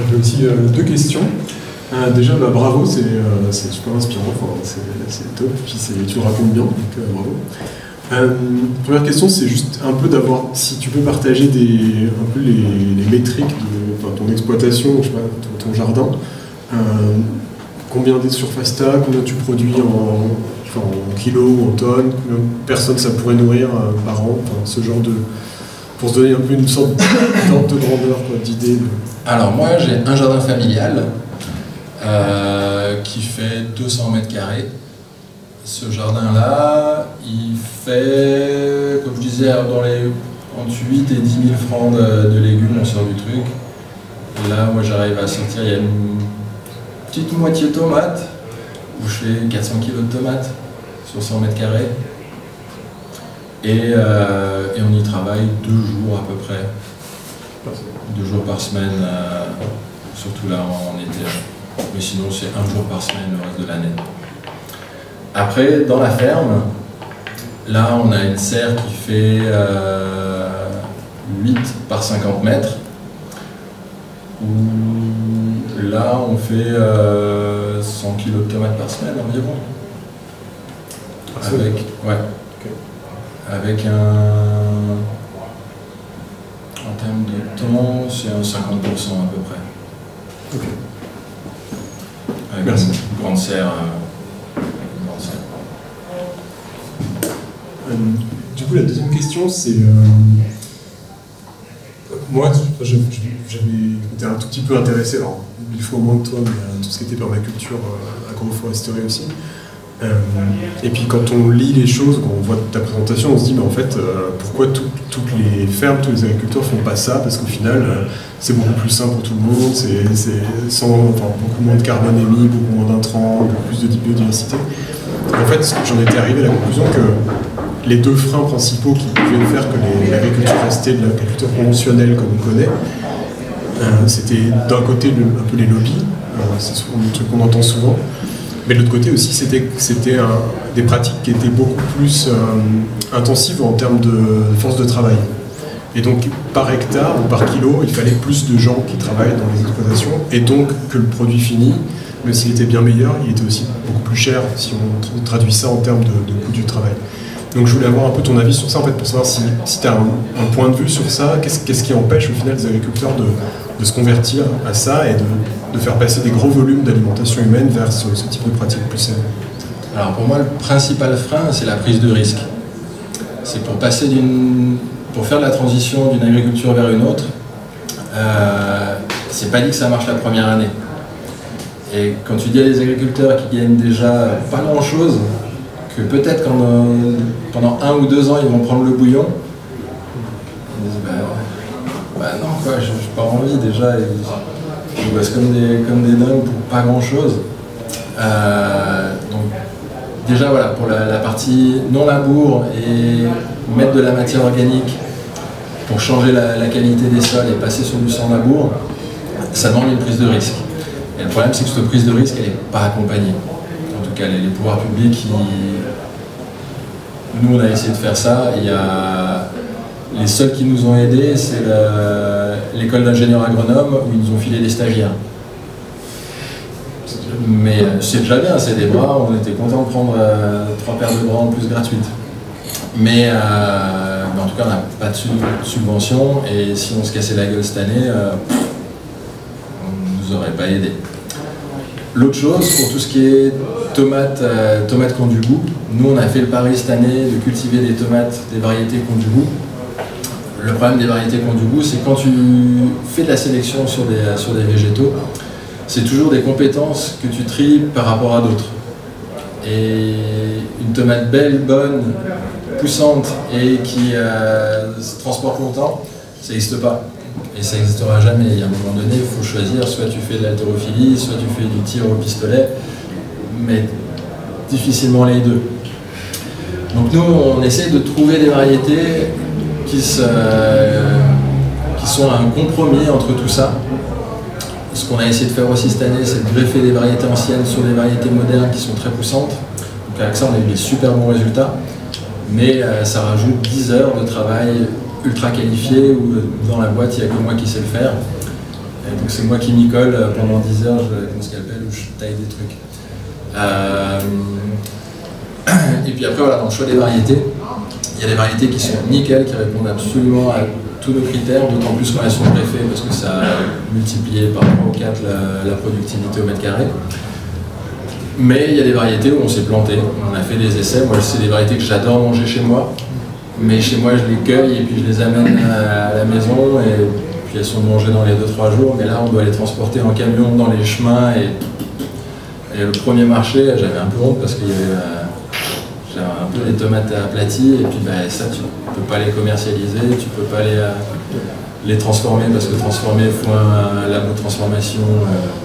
J'ai aussi 2 questions. Déjà, bah, bravo, c'est super inspirant, enfin, c'est top, puis tu le racontes bien, donc bravo. Première question, c'est juste un peu d'avoir, si tu peux partager un peu les métriques de ton exploitation, je sais pas, ton jardin, combien des surfaces tu as, combien tu produis en kilos, en tonnes, combien de personnes ça pourrait nourrir par an, ce genre de... pour se donner un peu une sorte d'ordre de grandeur, d'idée. Alors moi j'ai un jardin familial qui fait 200 mètres carrés. Ce jardin-là, il fait, comme je disais, entre 8 et 10 000 francs de légumes, on sort du truc. Et là, moi j'arrive à sortir, il y a une petite moitié tomate, où je fais 400 kg de tomates sur 100 mètres carrés. Et on y travaille 2 jours à peu près. 2 jours par semaine, surtout là en été. Mais sinon c'est 1 jour par semaine le reste de l'année. Après, dans la ferme, là on a une serre qui fait 8 par 50 mètres. Où là on fait 100 kg de tomates par semaine environ. Avec en termes de temps, c'est un 50% à peu près. Okay. Avec merci. Une grande serre. Du coup, la deuxième question, c'est... moi, j'avais été un tout petit peu intéressé, alors 1000 fois moins que toi, mais tout ce qui était permaculture, agroforesterie aussi. Et puis quand on lit les choses, quand on voit ta présentation, on se dit mais en fait pourquoi toutes les fermes, tous les agriculteurs font pas ça, parce qu'au final c'est beaucoup plus simple pour tout le monde, c'est beaucoup moins de carbone émis, beaucoup moins d'intrants, beaucoup plus de biodiversité. Et en fait j'en étais arrivé à la conclusion que les 2 freins principaux qui pouvaient faire que l'agriculture restait de l'agriculture conventionnelle comme on connaît, c'était d'un côté un peu les lobbies, c'est souvent un truc qu'on entend souvent. Mais de l'autre côté aussi, c'était des pratiques qui étaient beaucoup plus intensives en termes de force de travail. Et donc, par hectare ou par kilo, il fallait plus de gens qui travaillent dans les exploitations. Et donc, que le produit fini, même s'il était bien meilleur, il était aussi beaucoup plus cher si on traduit ça en termes de coût du travail. Donc je voulais avoir un peu ton avis sur ça, en fait, pour savoir si tu as un point de vue sur ça, qu'est-ce qui empêche au final les agriculteurs de se convertir à ça et de faire passer des gros volumes d'alimentation humaine vers ce type de pratique plus saine. Alors pour moi, le principal frein, c'est la prise de risque. C'est pour faire de la transition d'une agriculture vers une autre, c'est pas dit que ça marche la première année. Et quand tu dis à des agriculteurs qui gagnent déjà pas grand-chose, que peut-être pendant 1 ou 2 ans ils vont prendre le bouillon, ils disent bah non quoi, j'ai pas envie déjà, ils bossent comme des dingues pour pas grand-chose. Donc déjà voilà, pour la partie non-labour et mettre de la matière organique pour changer la qualité des sols et passer sur du sans-labour, ça demande une prise de risque. Et le problème, c'est que cette prise de risque, elle n'est pas accompagnée. En tout cas, les pouvoirs publics, nous, on a essayé de faire ça. Les seuls qui nous ont aidés, c'est l'école d'ingénieurs agronomes, où ils nous ont filé des stagiaires. Mais c'est déjà bien, c'est des bras, on était content de prendre 3 paires de bras en plus gratuites. Mais en tout cas, on n'a pas de subvention, et si on se cassait la gueule cette année, on ne nous aurait pas aidé. L'autre chose, pour tout ce qui est tomates qui ont du goût, nous on a fait le pari cette année de cultiver des tomates, des variétés qui ont du goût. Le problème des variétés qui ont du goût, c'est quand tu fais de la sélection sur des végétaux, c'est toujours des compétences que tu tries par rapport à d'autres. Et une tomate belle, bonne, poussante et qui se transporte longtemps, ça n'existe pas. Et ça n'existera jamais. Il y a un moment donné, il faut choisir, soit tu fais de l'haltérophilie, soit tu fais du tir au pistolet, mais difficilement les deux. Donc nous, on essaie de trouver des variétés qui sont un compromis entre tout ça. Ce qu'on a essayé de faire aussi cette année, c'est de greffer des variétés anciennes sur des variétés modernes qui sont très poussantes. Donc avec ça, on a eu des super bons résultats, mais ça rajoute 10 heures de travail ultra qualifié, où dans la boîte, il n'y a que moi qui sais le faire. Et donc c'est moi qui m'y colle pendant 10 heures, avec mon scalpel, où je taille des trucs. Et puis après, voilà, dans le choix des variétés, il y a des variétés qui sont nickel, qui répondent absolument à tous nos critères, d'autant plus quand elles sont greffées, parce que ça a multiplié par 3 ou 4 la productivité au mètre carré. Mais il y a des variétés où on s'est planté, on a fait des essais. Moi, c'est des variétés que j'adore manger chez moi, mais chez moi, je les cueille et puis je les amène à la maison, et puis elles sont mangées dans les 2-3 jours, mais là, on doit les transporter en camion dans les chemins, et le premier marché, j'avais un peu honte parce qu'il y avait j'avais un peu des tomates aplaties, et puis ça, tu peux pas les commercialiser, tu peux pas les transformer, parce que transformer, il faut un labo de transformation,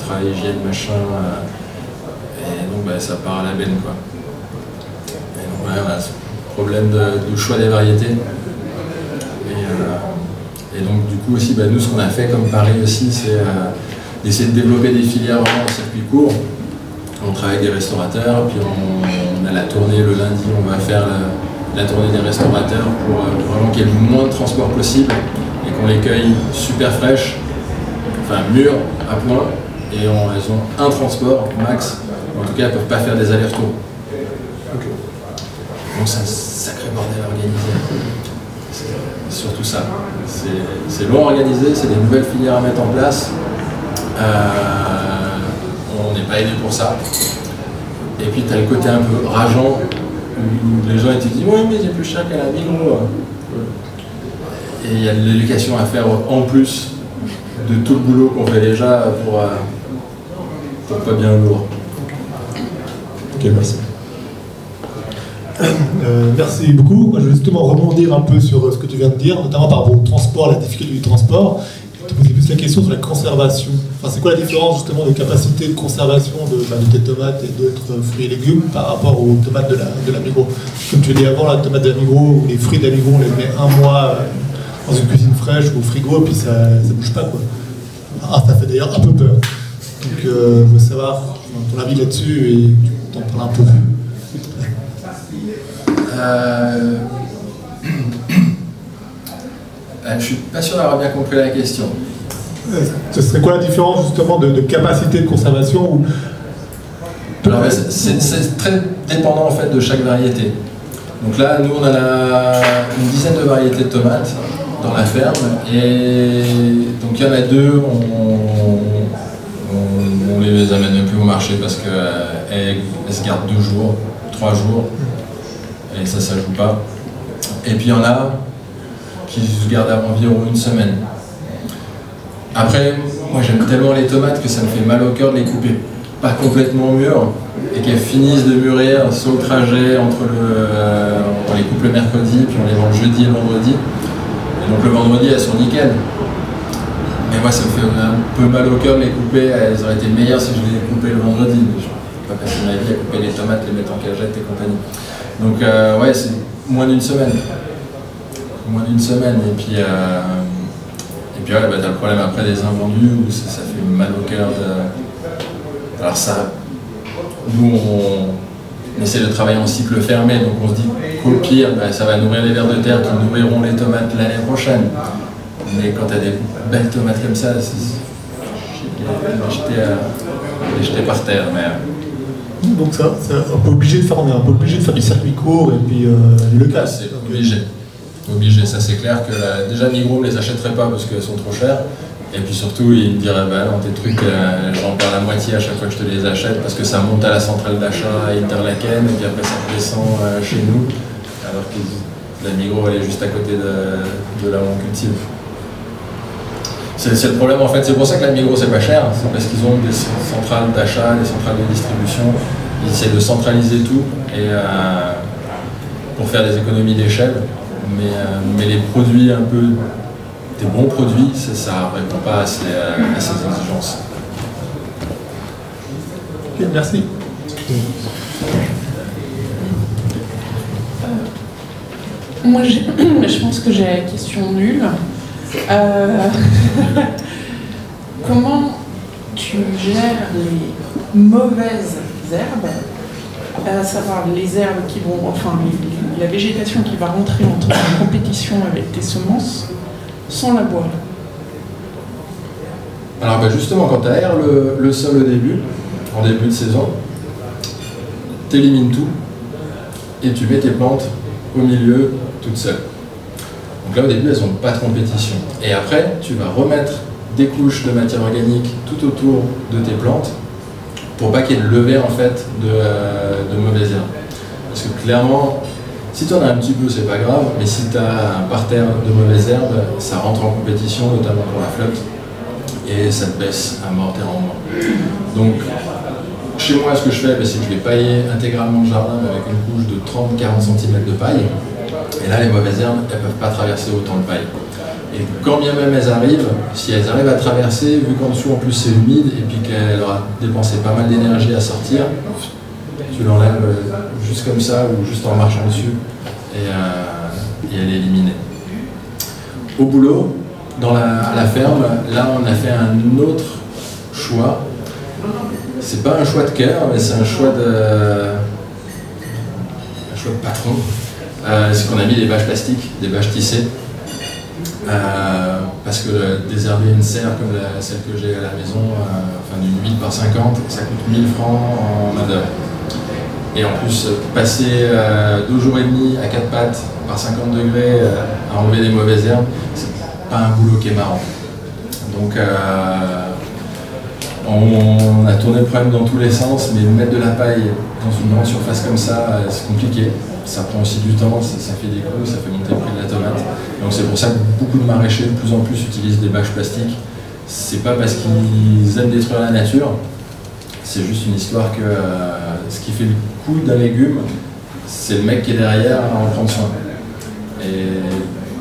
travail hygiène, machin, et donc ça part à la benne, quoi. Et donc voilà, problème de choix des variétés. Et donc du coup aussi, nous, ce qu'on a fait comme pari aussi, c'est d'essayer de développer des filières vraiment en circuit court. On travaille avec des restaurateurs, puis on a la tournée le lundi, on va faire la tournée des restaurateurs pour vraiment qu'il y ait le moins de transport possible et qu'on les cueille super fraîches, enfin mûres, à point, et elles ont un transport max. En tout cas, elles ne peuvent pas faire des allers-retours. Okay. Donc c'est un sacré bordel organisé. C'est surtout ça. C'est long à organiser, c'est des nouvelles filières à mettre en place. On n'est pas aidé pour ça. Et puis tu as le côté un peu rageant, où les gens te disent « Oui, mais c'est plus cher qu'à la Migros ». Et il y a de l'éducation à faire en plus de tout le boulot qu'on fait déjà pour pas bien lourd. Ok, merci. Merci beaucoup. Moi, je vais justement rebondir un peu sur ce que tu viens de dire, notamment par rapport au transport, la difficulté du transport. Je te posais plus la question sur la conservation. Enfin, c'est quoi la différence justement de capacité de conservation de tes tomates et d'autres fruits et légumes par rapport aux tomates de la Migros? Comme tu l'as dit avant, la tomate de la Migros ou les fruits de la Migros, on les met 1 mois dans une cuisine fraîche ou au frigo, et puis ça bouge pas, quoi. Ah, ça fait d'ailleurs un peu peur. Donc, je veux savoir ton avis là-dessus, et tu t'en parles un peu. Je suis pas sûr d'avoir bien compris la question. Ce serait quoi la différence justement de capacité de conservation ou... Alors, c'est très dépendant en fait de chaque variété. Donc là, nous, on a une dizaine de variétés de tomates dans la ferme, et donc il y en a deux, on les amène même plus au marché parce qu'elles se gardent 2 jours, 3 jours, et ça joue pas. Et puis il y en a qui se gardent à environ 1 semaine. Après, moi j'aime tellement les tomates que ça me fait mal au cœur de les couper pas complètement mûres et qu'elles finissent de mûrir sur le trajet entre on les coupe le mercredi, puis on les vend le jeudi et le vendredi. Et donc le vendredi elles sont nickel. Mais moi ça me fait un peu mal au cœur de les couper, elles auraient été meilleures si je les coupais le vendredi. Je ne peux pas passer ma vie à couper les tomates, les mettre en cagette et compagnie. Donc ouais, c'est moins d'1 semaine. Moins d'1 semaine. Et puis ouais, bah, t'as le problème après des invendus où ça fait mal au cœur de... Alors ça, nous on essaie de travailler en cycle fermé, donc on se dit qu'au pire, bah, ça va nourrir les vers de terre qui nourriront les tomates l'année prochaine. Mais quand t'as des belles tomates comme ça, les jeter par terre. Mais... Donc ça, c'est un peu obligé de faire, on est un peu obligé de faire du circuit court et puis le cas. C'est obligé. Obligé, ça c'est clair que déjà Migros ne les achèterait pas parce qu'elles sont trop chères. Et puis surtout, il me dirait, bah non, tes trucs, j'en perds la moitié à chaque fois que je te les achète parce que ça monte à la centrale d'achat à Interlaken et puis après ça redescend chez nous. Alors que la Migros, elle est juste à côté de là où on cultive. C'est le problème en fait, c'est pour ça que la Migros c'est pas cher, c'est parce qu'ils ont des centrales d'achat, des centrales de distribution, ils essaient de centraliser tout et, pour faire des économies d'échelle, mais les produits un peu, des bons produits, ça ne répond pas à ces exigences. Ok, merci. Moi, je pense que j'ai la question nulle. Comment tu gères les mauvaises herbes, à savoir les herbes qui vont, enfin la végétation qui va rentrer en compétition avec tes semences, sans la boire? Alors bah justement, quand tu aères le sol au début, en début de saison, tu élimines tout et tu mets tes plantes au milieu toutes seules. Donc là au début elles n'ont pas de compétition. Et après tu vas remettre des couches de matière organique tout autour de tes plantes pour pas qu'il y ait de levée en fait de mauvaises herbes. Parce que clairement, si tu en as un petit peu c'est pas grave, mais si tu as un parterre de mauvaises herbes, ça rentre en compétition, notamment pour la flotte, et ça te baisse à mort tes rendements. Donc chez moi ce que je fais, c'est que je vais pailler intégralement le jardin avec une couche de 30-40 cm de paille. Et là, les mauvaises herbes, elles ne peuvent pas traverser autant de paille. Et quand bien même elles arrivent, si elles arrivent à traverser, vu qu'en dessous en plus c'est humide et puis qu'elle aura dépensé pas mal d'énergie à sortir, tu l'enlèves juste comme ça ou juste en marchant dessus et elle est éliminée. Au boulot, à la ferme, là on a fait un autre choix. C'est pas un choix de cœur, mais c'est un choix de patron. C'est qu'on a mis des bâches plastiques, des bâches tissées, parce que désherber une serre comme celle que j'ai à la maison, enfin d'une 1000 par 50, ça coûte 1000 francs en main d'œuvre. Et en plus, passer 2 jours et demi à 4 pattes par 50 degrés à enlever des mauvaises herbes, c'est pas un boulot qui est marrant. Donc on a tourné le problème dans tous les sens, mais mettre de la paille dans une grande surface comme ça, c'est compliqué. Ça prend aussi du temps, ça fait des coups, ça fait monter le prix de la tomate. Donc c'est pour ça que beaucoup de maraîchers de plus en plus utilisent des bâches plastiques. C'est pas parce qu'ils aiment détruire la nature, c'est juste une histoire que ce qui fait le coût d'un légume, c'est le mec qui est derrière à en prendre soin. Et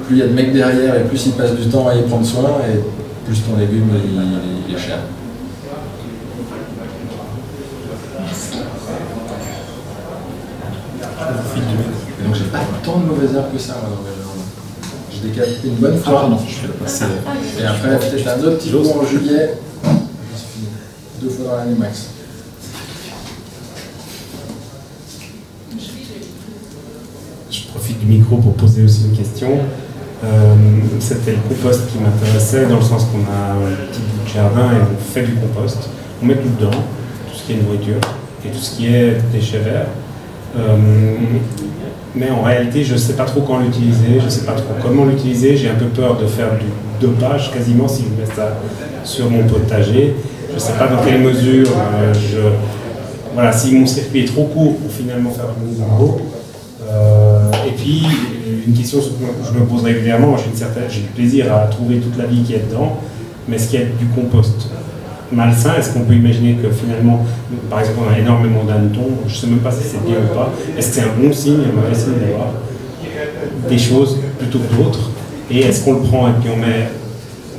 plus il y a de mecs derrière et plus il passe du temps à y prendre soin, et plus ton légume il est cher. Et donc j'ai pas tant de mauvaises herbes que ça moi dans mes jardins. Je décale une bonne fois. Et après peut-être un autre petit coup en juillet. 2 fois dans l'année max. Je profite du micro pour poser aussi une question. C'était le compost qui m'intéressait, dans le sens qu'on a un petit bout de jardin et on fait du compost. On met tout dedans, tout ce qui est nourriture et tout ce qui est déchets verts. mais en réalité, je ne sais pas trop quand l'utiliser, je ne sais pas trop comment l'utiliser, j'ai un peu peur de faire du dopage quasiment si je mets ça sur mon potager. Je ne sais pas dans quelle mesure, voilà, si mon circuit est trop court pour finalement faire du boulot. Et puis, une question que je me pose régulièrement, j'ai du plaisir à trouver toute la vie qu'il y a dedans, mais est-ce qu'il y a du compost malsain? Est-ce qu'on peut imaginer que finalement, par exemple, on a énormément d'hannetons, je ne sais même pas si c'est bien ou pas, est-ce que c'est un bon signe, un mauvais signe d'avoir des choses plutôt que d'autres? Et est-ce qu'on le prend et puis on met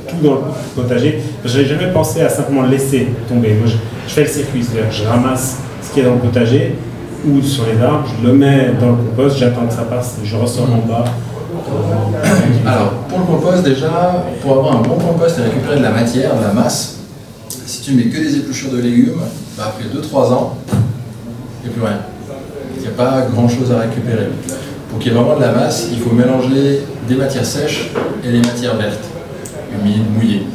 tout dans le potager? Je n'ai jamais pensé à simplement laisser tomber. Moi, je fais le circuit, c'est-à-dire que je ramasse ce qu'il y a dans le potager ou sur les arbres, je le mets dans le compost, j'attends que ça passe, je ressors en bas. Alors, pour le compost, déjà, pour avoir un bon compost et récupérer de la matière, de la masse, si tu mets que des épluchures de légumes, bah après 2-3 ans, il n'y a plus rien. Il n'y a pas grand-chose à récupérer. Pour qu'il y ait vraiment de la masse, il faut mélanger des matières sèches et des matières vertes, humides, mouillées.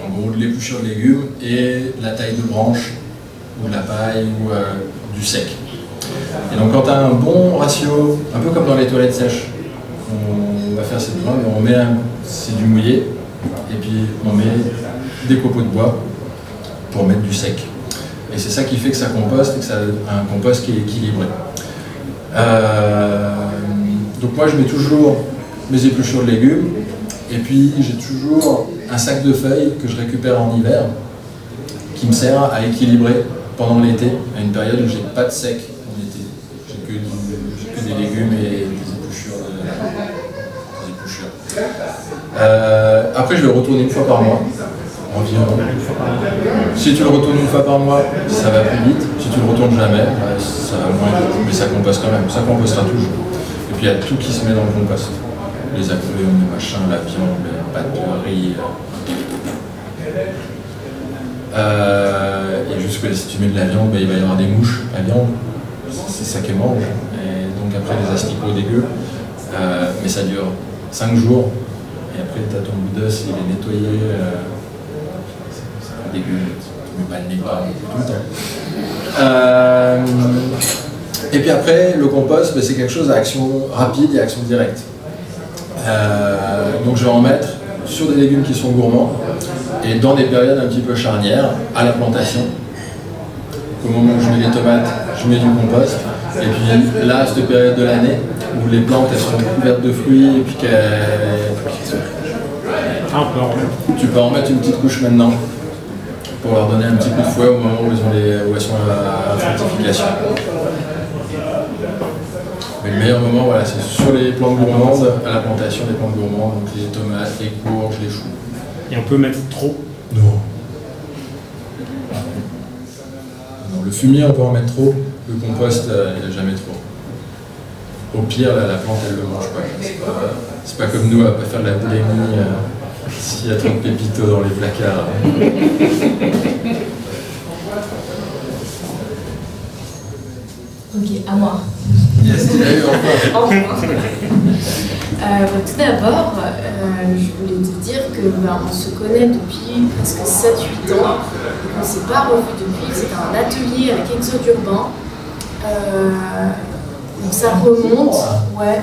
En gros, de l'épluchure de légumes et la taille de branche, ou de la paille, ou du sec. Et donc quand tu as un bon ratio, un peu comme dans les toilettes sèches, on va faire cette grande, on met c'est du mouillé, et puis on met des copeaux de bois pour mettre du sec. Et c'est ça qui fait que ça composte et que ça a un compost qui est équilibré. Donc moi je mets toujours mes épluchures de légumes, et puis j'ai toujours un sac de feuilles que je récupère en hiver, qui me sert à équilibrer pendant l'été, à une période où j'ai pas de sec en été. J'ai que des légumes et des épluchures. Après je vais retourner une fois par mois, environ. Si tu le retournes une fois par mois, ça va plus vite. Si tu le retournes jamais, ça va moins vite. Mais ça composte quand même, ça compostera toujours. Et puis il y a tout qui se met dans le compost. Les aquariums, les machins, la viande, les pâtes de riz. Et juste que si tu mets de la viande, il va y avoir des mouches. La viande, c'est ça qui mange. Et donc après les asticots dégueux. Mais ça dure 5 jours. Et après tu as ton bout d'os, il est nettoyé. C'est dégueu. Tu mets pas le nez par tout le temps. Et puis après, le compost, c'est quelque chose à action rapide et à action directe. Donc je vais en mettre sur des légumes qui sont gourmands et dans des périodes un petit peu charnières à la plantation. Au moment où je mets les tomates, je mets du compost. Et puis là, cette période de l'année où les plantes elles sont couvertes de fruits et puis tu peux en mettre une petite couche maintenant pour leur donner un petit coup de fouet au moment où elles sont à la fructification. Mais le meilleur moment, voilà, c'est sur les plantes gourmandes, à la plantation des plantes gourmandes, donc les tomates, les courges, les choux. Et on peut mettre trop? Non. Non, le fumier, on peut en mettre trop. Le compost, il n'y a jamais trop. Au pire, la plante, elle ne le mange pas. C'est pas comme nous, à pas faire de la boulimie s'il y a trop de pépitos dans les placards. Ok, à moi. Yes, tu l'as eu enfin. Tout d'abord, je voulais te dire que on se connaît depuis presque 7-8 ans et qu'on ne s'est pas revu depuis. C'était un atelier avec Exode Urbain. Donc ça remonte, ouais.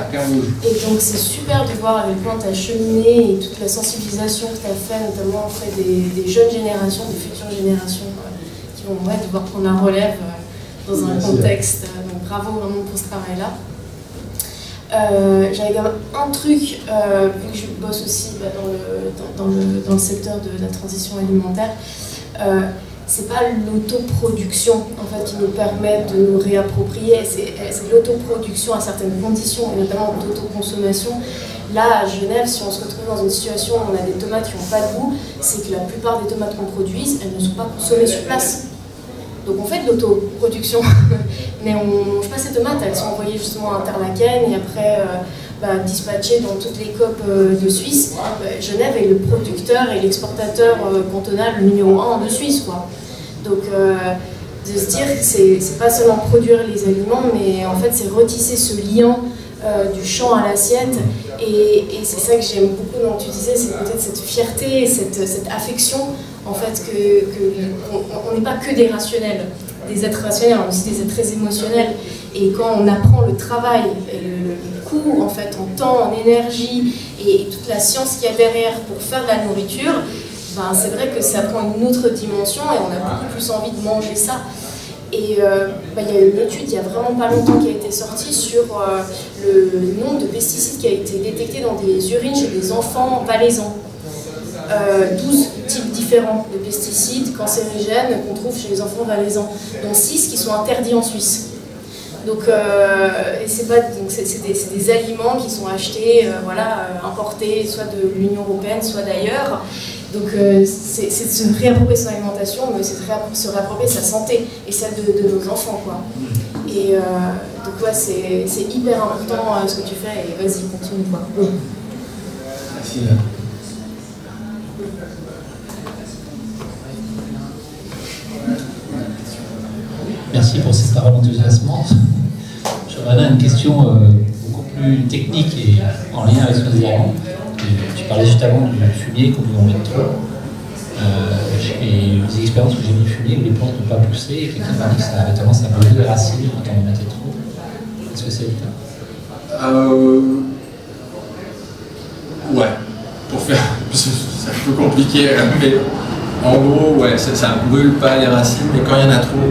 Et donc c'est super de voir à quel point tu as cheminé et toute la sensibilisation que tu as fait, notamment auprès des jeunes générations, des futures générations qui vont devoir prendre un relève dans un contexte. Donc bravo vraiment pour ce travail-là. J'avais quand même un truc, vu que je bosse aussi dans le secteur de la transition alimentaire, c'est pas l'autoproduction en fait, qui nous permet de nous réapproprier, c'est l'autoproduction à certaines conditions, et notamment d'autoconsommation. Là, à Genève, si on se retrouve dans une situation où on a des tomates qui n'ont pas de goût, c'est que la plupart des tomates qu'on produise, elles ne sont pas consommées sur place. Donc on fait de l'autoproduction, mais on ne mange pas ces tomates, elles sont envoyées justement à Interlaken et après dispatchées dans toutes les COP de Suisse. Genève est le producteur et l'exportateur cantonal numéro 1 de Suisse, quoi. Donc de se dire que c'est pas seulement produire les aliments, mais en fait c'est retisser ce lien du champ à l'assiette. Et c'est ça que j'aime beaucoup dans ce que tu disais, c'est peut-être cette fierté, cette affection, en fait, qu'on n'est pas que des rationnels. des êtres rationnels, on est aussi des êtres très émotionnels. Et quand on apprend le travail, et le coût en fait, en temps, en énergie, et toute la science qu'il y a derrière pour faire de la nourriture, ben, c'est vrai que ça prend une autre dimension et on a beaucoup plus envie de manger ça. Et ben, il y a une étude il n'y a vraiment pas longtemps qui a été sortie sur le nombre de pesticides qui a été détecté dans des urines chez des enfants valaisans. 12 types différents de pesticides cancérigènes qu'on trouve chez les enfants valaisans, dont 6 qui sont interdits en Suisse. Donc, c'est des aliments qui sont achetés, importés soit de l'Union européenne, soit d'ailleurs. Donc c'est de se réapproprier son alimentation, mais c'est de se réapproprier sa santé et celle de nos enfants, quoi. Et donc ouais, c'est hyper important ce que tu fais, et vas-y, continue, quoi. Merci. Merci pour ces paroles enthousiasmantes. J'aurais une question beaucoup plus technique et en lien avec ce que nous avons. Tu parlais juste avant du fumier, qu'on pouvait en mettre trop. J'ai eu des expériences où j'ai mis du fumier, où les plantes n'ont pas poussé, et quelqu'un m'a dit que ça avait tendance à brûler les racines quand on en mettait trop. Est-ce que c'est le cas? Ouais, pour faire. C'est un peu compliqué, mais en gros, ouais, ça ne brûle pas les racines, mais quand il y en a trop,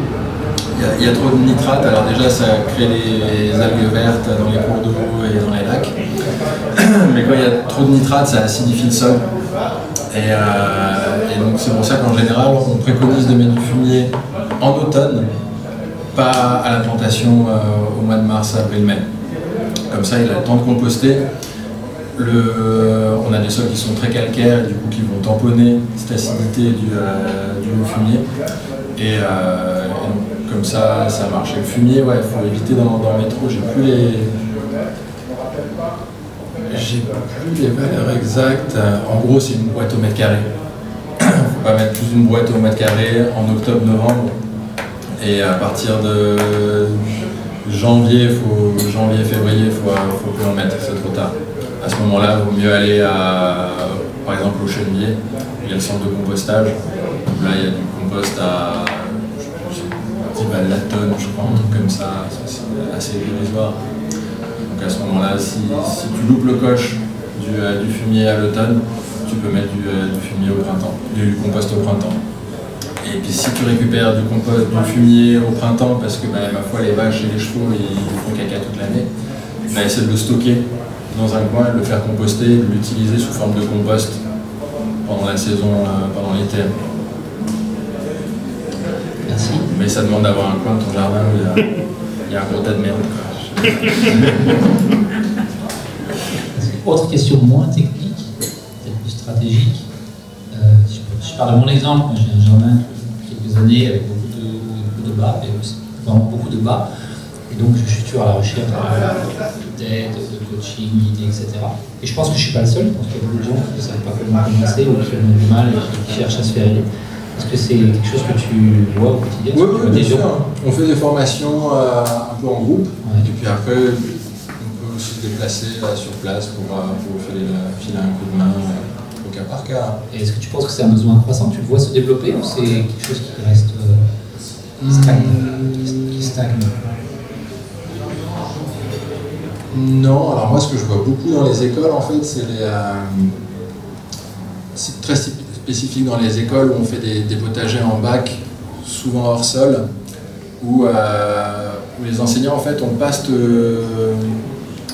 il y a trop de nitrate, alors déjà ça crée les algues vertes dans les cours d'eau et dans les lacs. Mais quand il y a trop de nitrate, ça acidifie le sol. Et donc c'est pour ça qu'en général, on préconise de mettre du fumier en automne, pas à la plantation au mois de mars, avril-mai. Comme ça, il a le temps de composter. On a des sols qui sont très calcaires et du coup qui vont tamponner cette acidité du fumier. Et donc, comme ça, ça marche. Et le fumier, ouais, il faut éviter d'en mettre trop. J'ai plus les valeurs exactes. En gros, c'est une boîte au mètre carré. Il ne faut pas mettre plus d'une boîte au mètre carré en octobre-novembre. Et à partir de février, il faut plus en mettre, c'est trop tard. À ce moment-là, il vaut mieux aller par exemple au Chenevier, il y a le centre de compostage. Là, il y a du compost à 10 balles la tonne, je crois, un truc comme ça, c'est assez dérisoire. Donc à ce moment-là, si tu loupes le coche du fumier à l'automne, tu peux mettre du fumier au printemps, du compost au printemps. Et puis si tu récupères du fumier au printemps, parce que ma foi, les vaches et les chevaux, ils font caca toute l'année, on a essayé de le stocker dans un coin, de le faire composter, de l'utiliser sous forme de compost pendant la saison, pendant l'été. Merci. Mais ça demande d'avoir un coin de ton jardin où il y a un gros tas de merde. Autre question moins technique, peut-être plus stratégique. Je parle de mon exemple. Moi, j'ai un jardin depuis quelques années avec beaucoup de bas, vraiment beaucoup de bas. Et donc, je suis toujours à la recherche d'aide, de coaching, d'idées, etc. Et je pense que je ne suis pas le seul. Je pense qu'il y a beaucoup de gens qui ne savent pas comment commencer ou qui ont du mal et qui cherchent à se faire aider. Est-ce que c'est quelque chose que tu vois au quotidien? Oui, bien sûr. On fait des formations un peu en groupe. Ouais. Et puis après, on peut aussi se déplacer sur place pour filer un coup de main au cas par cas. Et est-ce que tu penses que c'est un besoin croissant? Tu le vois se développer ou c'est quelque chose qui reste stagne? Non, alors moi ce que je vois beaucoup dans les écoles en fait, c'est très spécifique dans les écoles où on fait des potagers en bac, souvent hors sol, où les enseignants en fait on passe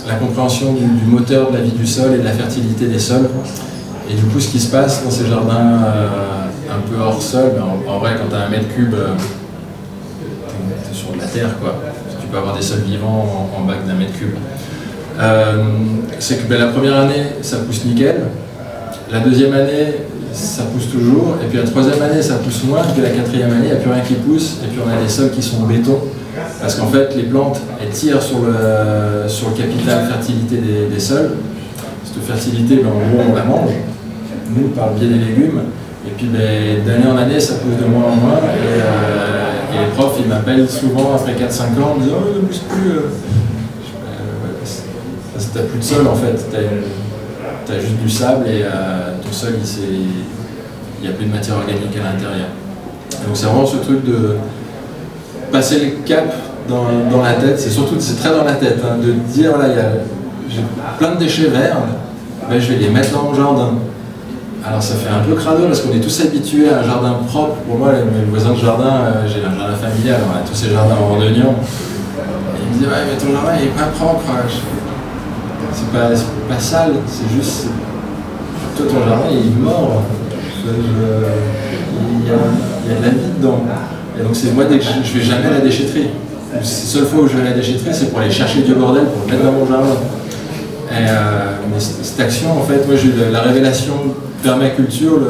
la compréhension du moteur de la vie du sol et de la fertilité des sols. Et du coup ce qui se passe dans ces jardins un peu hors sol, en vrai quand tu as 1 mètre cube, t'es sur de la terre quoi. Tu peux avoir des sols vivants en bac d'1 mètre cube. C'est que la première année ça pousse nickel, la deuxième année ça pousse toujours, et puis la troisième année ça pousse moins, et puis la quatrième année il n'y a plus rien qui pousse, et puis on a des sols qui sont en béton, parce qu'en fait les plantes elles tirent sur le capital fertilité des sols. Cette fertilité, en gros on la mange, nous par le biais des légumes, et puis d'année en année ça pousse de moins en moins, et les profs ils m'appellent souvent après 4-5 ans en me disant oh, ne pousse plus. Parce que t'as plus de sol en fait, t'as juste du sable et ton sol il n'y a plus de matière organique à l'intérieur. Donc c'est vraiment ce truc passer le cap dans la tête, c'est très dans la tête, hein, de dire voilà, j'ai plein de déchets verts, ben, je vais les mettre dans mon jardin. Alors ça fait un peu crado parce qu'on est tous habitués à un jardin propre. Pour moi, mes voisins de jardin, j'ai un jardin familial, on a tous ces jardins en randonnion. Et ils me disent ouais mais ton jardin il est pas propre, c'est pas sale, c'est juste toi ton jardin il est mort. Il y a de la vie dedans. Et donc c'est moi dès que je vais jamais à la déchetterie. La seule fois où je vais à la déchetterie c'est pour aller chercher du bordel pour le mettre dans mon jardin. Et, mais cette action en fait, moi j'ai eu la révélation permaculture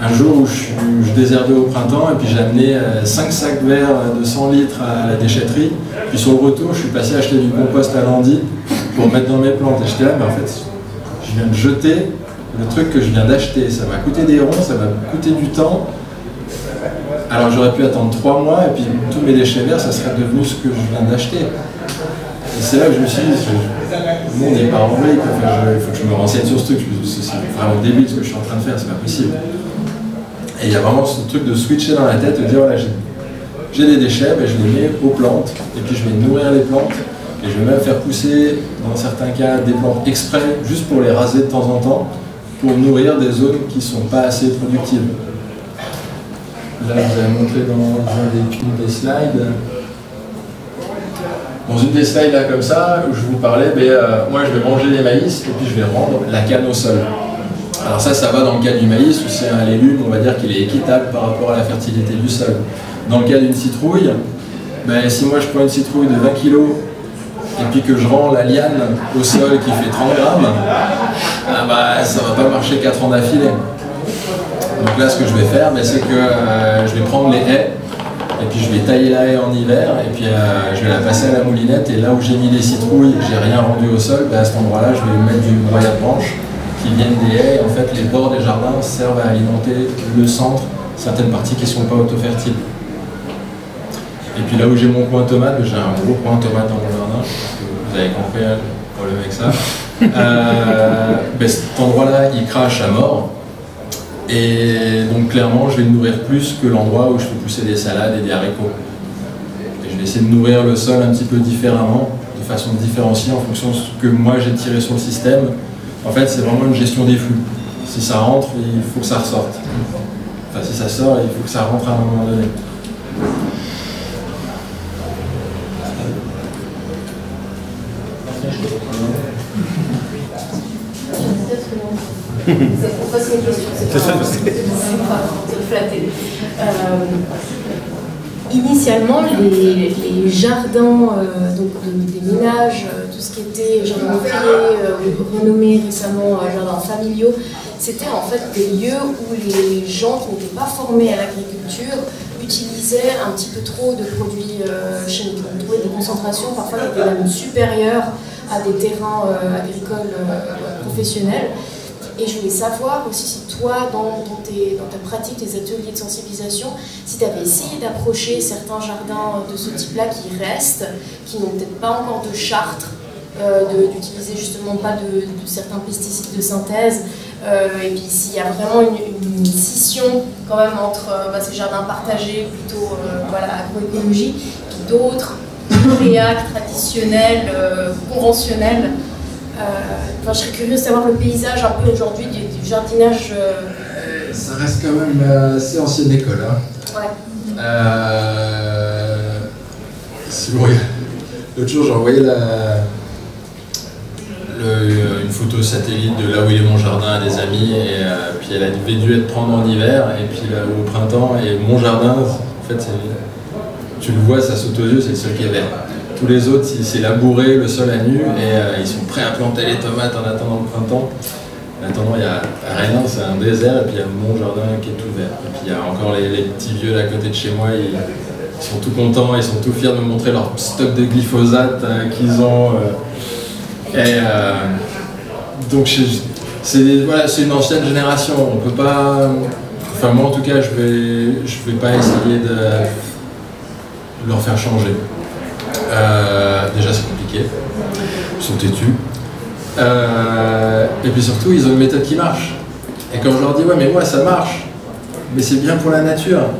un jour où je désherbais au printemps et puis j'ai amené 5 sacs verts de 100 litres à la déchetterie. Puis sur le retour je suis passé acheter du compost à Landy pour mettre dans mes plantes. Et j'étais là mais en fait je viens de jeter le truc que je viens d'acheter, ça m'a coûté des ronds, ça m'a coûté du temps. Alors j'aurais pu attendre 3 mois et puis tous mes déchets verts, ça serait devenu ce que je viens d'acheter. Et c'est là que je me suis dit, le monde n'est pas en vrai, il faut que je me renseigne sur ce truc, c'est vraiment débile ce que je suis en train de faire, c'est pas possible. Et il y a vraiment ce truc de switcher dans la tête, de dire voilà, j'ai des déchets, ben, je les mets aux plantes, et puis je vais nourrir les plantes, et je vais même faire pousser, dans certains cas, des plantes exprès, juste pour les raser de temps en temps, pour nourrir des zones qui ne sont pas assez productives. Là, je vous ai montré une des slides. Dans une des slides là comme ça, où je vous parlais, moi je vais manger les maïs et puis je vais rendre la canne au sol. Alors ça va dans le cas du maïs, où c'est un légume, on va dire qu'il est équitable par rapport à la fertilité du sol. Dans le cas d'une citrouille, si moi je prends une citrouille de 20 kg et puis que je rends la liane au sol qui fait 30 grammes, ça va pas marcher 4 ans d'affilée. Donc là ce que je vais faire, c'est que je vais prendre les haies, et puis je vais tailler la haie en hiver, et puis je vais la passer à la moulinette, et là où j'ai mis les citrouilles, j'ai rien rendu au sol, à cet endroit-là je vais mettre du broyat de branches qui viennent des haies. En fait les bords des jardins servent à alimenter le centre, certaines parties qui ne sont pas auto-fertiles. Et puis là où j'ai mon coin tomate, j'ai un gros coin tomate dans mon jardin, vous avez compris le problème avec ça. Cet endroit-là il crache à mort. Et donc clairement, je vais le nourrir plus que l'endroit où je fais pousser des salades et des haricots. Et je vais essayer de nourrir le sol un petit peu différemment, de façon différenciée en fonction de ce que moi j'ai tiré sur le système. En fait, c'est vraiment une gestion des flux. Si ça rentre, il faut que ça ressorte. Enfin, si ça sort, il faut que ça rentre à un moment donné. C'est pour passer une question, c'est pas te flatter. Initialement, les jardins des ménages, tout ce qui était jardin ouvrier, renommé récemment jardins familiaux, c'était en fait des lieux où les gens qui n'étaient pas formés à l'agriculture utilisaient un petit peu trop de produits chimiques. On trouvait des concentrations parfois qui étaient même supérieures à des terrains agricoles professionnels. Et je voulais savoir aussi si toi, dans ta pratique, tes ateliers de sensibilisation, si tu avais essayé d'approcher certains jardins de ce type-là qui restent, qui n'ont peut-être pas encore de chartre, d'utiliser justement pas de certains pesticides de synthèse, et puis s'il y a vraiment une scission quand même entre ces jardins partagés, plutôt agroécologie, puis d'autres réacs traditionnels, conventionnels. Je serais curieuse de savoir le paysage un peu aujourd'hui du jardinage. Ça reste quand même assez ancienne école. Hein. Ouais. Si vous regardez, l'autre jour j'ai envoyé une photo satellite de là où est mon jardin à des amis, et puis elle avait dû être prendre en hiver, et puis là, au printemps, et mon jardin, en fait, tu le vois, ça saute aux yeux, c'est le seul qui est vert. Tous les autres, c'est labouré, le sol à nu, et ils sont prêts à planter les tomates en attendant le printemps. En attendant, il y a rien, c'est un désert, et puis il y a mon jardin qui est tout vert. Et puis il y a encore les petits vieux à côté de chez moi, ils sont tout contents, ils sont tout fiers de me montrer leur stock de glyphosate qu'ils ont. Donc c'est une ancienne génération, on peut pas. Enfin moi en tout cas, je vais pas essayer de leur faire changer. Déjà c'est compliqué, ils sont têtus, et puis surtout ils ont une méthode qui marche, et quand je leur dis ouais mais moi ça marche, mais c'est bien pour la nature,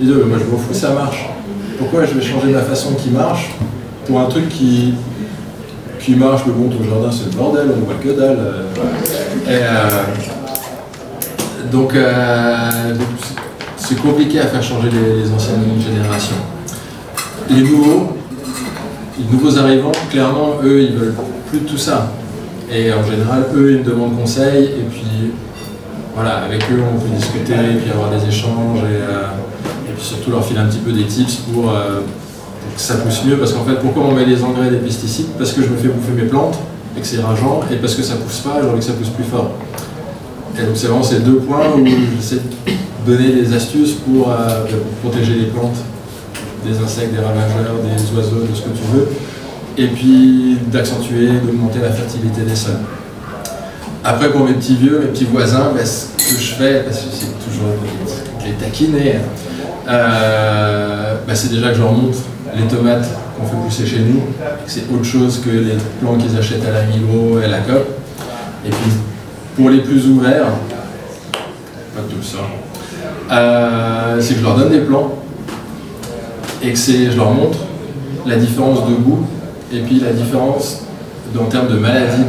Je dis, moi je m'en fous, ça marche. Pourquoi je vais changer ma façon qui marche pour un truc qui marche, mais bon, ton jardin c'est le bordel, on voit que dalle. Donc c'est compliqué à faire changer les anciennes générations. Les nouveaux arrivants, clairement, eux, ils veulent plus de tout ça. Et en général, eux, ils me demandent conseil, et puis voilà, avec eux, on peut discuter, et puis avoir des échanges, et puis surtout leur filer un petit peu des tips pour que ça pousse mieux. Parce qu'en fait, pourquoi on met des engrais et des pesticides? Parce que je me fais bouffer mes plantes, et que c'est rageant, et parce que ça pousse pas, j'ai envie que ça pousse plus fort. Et donc c'est vraiment ces deux points où j'essaie de donner des astuces pour protéger les plantes des insectes, des ravageurs, des oiseaux, de ce que tu veux, et puis d'accentuer, d'augmenter la fertilité des sols. Après, pour mes petits vieux, mes petits voisins, ce que je fais, parce que c'est toujours les taquiner, c'est déjà que je leur montre les tomates qu'on fait pousser chez nous, que c'est autre chose que les plants qu'ils achètent à la Migros et à la Coop. Et puis, pour les plus ouverts, pas tout ça, c'est que je leur donne des plants, et que je leur montre la différence de goût et puis la différence en termes de maladie.